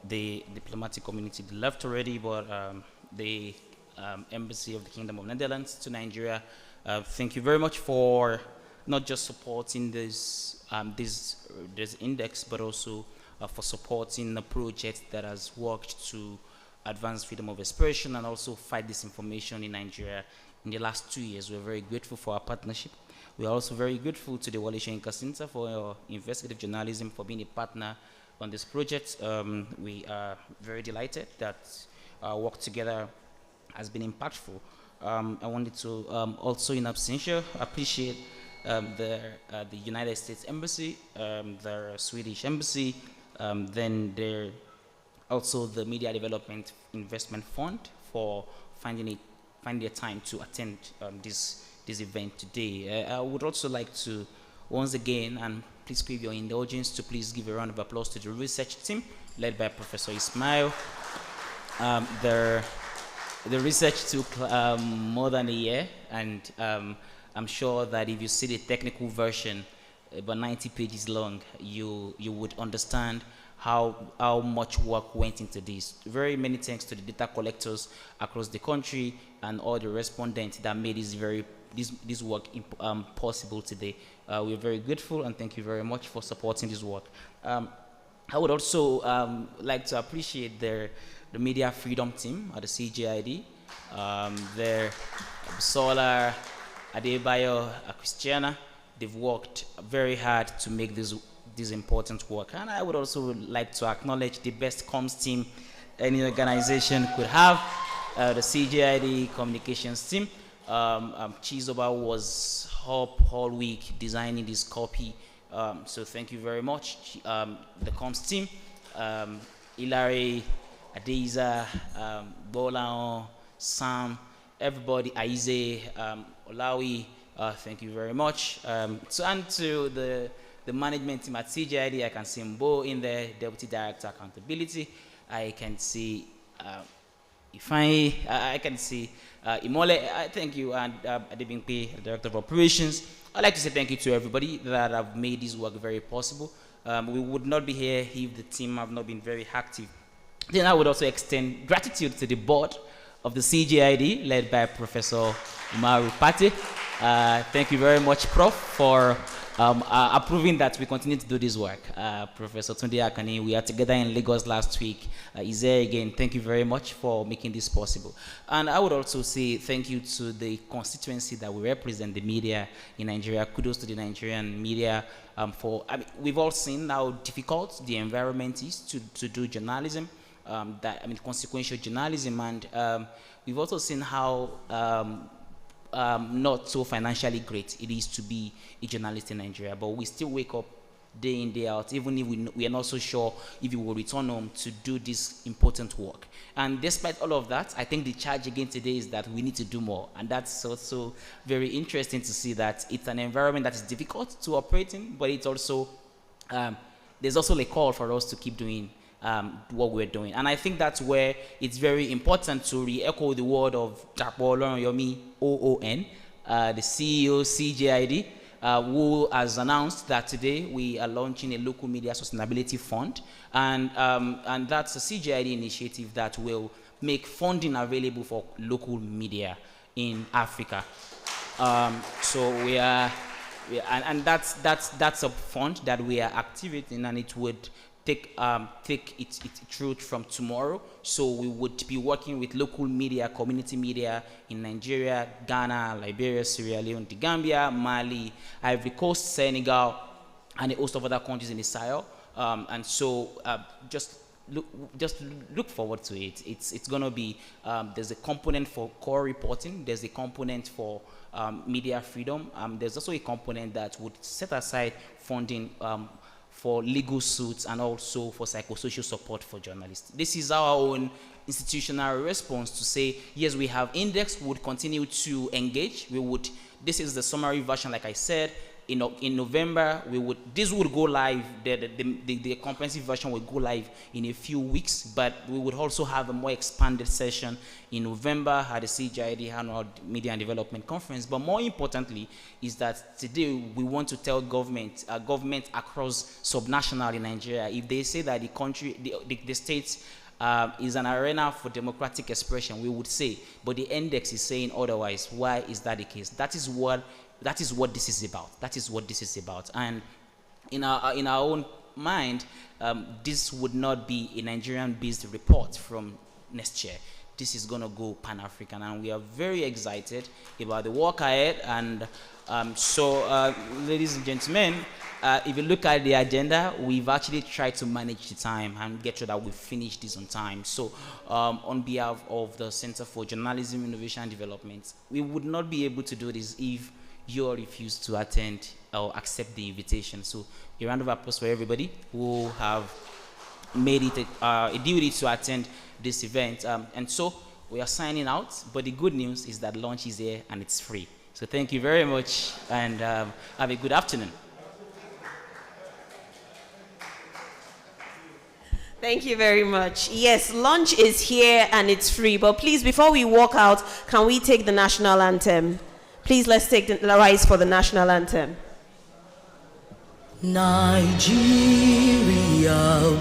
The diplomatic community left already, but the Embassy of the Kingdom of Netherlands to Nigeria, thank you very much for not just supporting this index, but also for supporting the project that has worked to advance freedom of expression and also fight disinformation in Nigeria in the last 2 years. We're very grateful for our partnership. We are also very grateful to the Wale Soyinka Center for your investigative journalism for being a partner on this project. We are very delighted that our work together has been impactful. I wanted to also in absentia appreciate the United States Embassy, the Swedish Embassy, then also the Media Development Investment Fund for finding the time to attend this event today. I would also like to once again, and please give your indulgence to please give a round of applause to the research team led by Professor Ismail. The research took more than a year, and I'm sure that if you see the technical version, about 90 pages long, you would understand how much work went into this. Very many thanks to the data collectors across the country and all the respondents that made this work possible today. We're very grateful and thank you very much for supporting this work. I would also like to appreciate the media freedom team at the CJID, their Solar, Adebayo, Christiana. They've worked very hard to make this important work. And I would also like to acknowledge the best comms team any organization could have, the CJID communications team. Chizoba was up all week designing this copy, so thank you very much. The comms team, Ilari, Adeza, Bolao, Sam, everybody, Aize, Olawi, thank you very much. And to the management team at CJID, I can see Mbo in there, Deputy Director Accountability. I can see Ifeanyi, I can see Imole, thank you, and Adebimpe, Director of Operations. I'd like to say thank you to everybody that have made this work very possible. We would not be here if the team have not been very active. Then I would also extend gratitude to the board of the CJID, led by Professor Umaru Pate. Thank you very much, Prof, for approving that we continue to do this work. Professor Tunde Akani, we are together in Lagos last week. Is there again, thank you very much for making this possible. And I would also say thank you to the constituency that we represent, the media in Nigeria. Kudos to the Nigerian media we've all seen how difficult the environment is to do journalism, consequential journalism, and we've also seen how not so financially great it is to be a journalist in Nigeria, but we still wake up day in, day out, even if we are not so sure if we will return home to do this important work. And despite all of that, I think the charge again today is that we need to do more. And that's also very interesting to see that it's an environment that is difficult to operate in, but it's also, there's also a call for us to keep doing what we're doing. And I think that's where it's very important to re-echo the word of Dapo Yomi OON, the CEO CJID, who has announced that today we are launching a local media sustainability fund, and that's a CJID initiative that will make funding available for local media in Africa. So we are, and that's a fund that we are activating, and it would take its route from tomorrow. So we would be working with local media, community media in Nigeria, Ghana, Liberia, Sierra Leone, the Gambia, Mali, Ivory Coast, Senegal, and a host of other countries in the Sahel. And so just look forward to it. It's going to be, there's a component for core reporting, there's a component for media freedom, there's also a component that would set aside funding for legal suits and also for psychosocial support for journalists. This is our own institutional response to say, yes, we have index, we would continue to engage, this is the summary version, like I said. In November, this would go live, the comprehensive version will go live in a few weeks, but we would also have a more expanded session in November at the CJID Annual Media and Development Conference. But more importantly is that today we want to tell government across subnational in Nigeria, if they say that the country, the states is an arena for democratic expression, we would say, but the index is saying otherwise. Why is that the case? That is what this is about. That is what this is about. And in our own mind, this would not be a Nigerian-based report from next year. This is going to go Pan-African, and we are very excited about the work ahead. And ladies and gentlemen, if you look at the agenda, we've actually tried to manage the time and get sure that we finish this on time. So on behalf of the Center for Journalism, Innovation and Development, we would not be able to do this if you all refuse to attend or accept the invitation. So a round of applause for everybody who have made it a duty to attend this event. And so we are signing out, but the good news is that lunch is here and it's free. So thank you very much, and have a good afternoon. Thank you very much. Yes, lunch is here and it's free, but please, before we walk out, can we take the national anthem? Please, let's take the rise for the national anthem. Nigeria,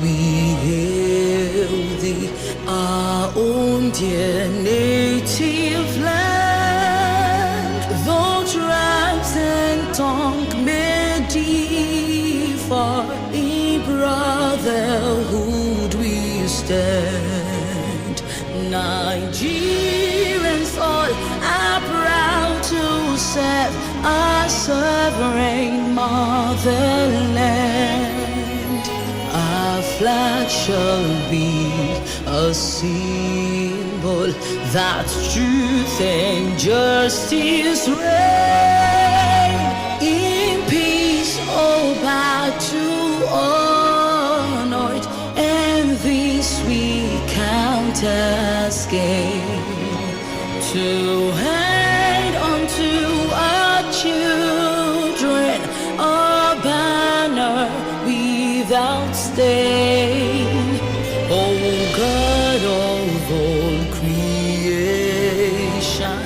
we hail thee, our own dear native land. Though tribes and tongue may differ, in brotherhood we stand. Nigerians all are proud to serve our sovereign motherland. Our flag shall be a symbol that truth and justice reign. In peace, oh, bow to honor it, and this we count as gain. To hand unto our children a banner without stain. O God of all creation,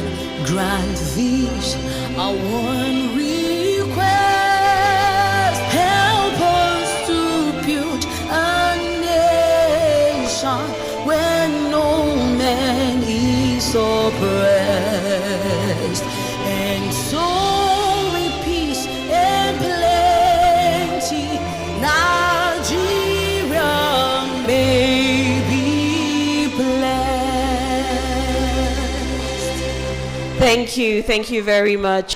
grant these our one request. Help us to build a nation where no man is oppressed, and so with peace and plenty, Nigeria may be blessed. Thank you very much.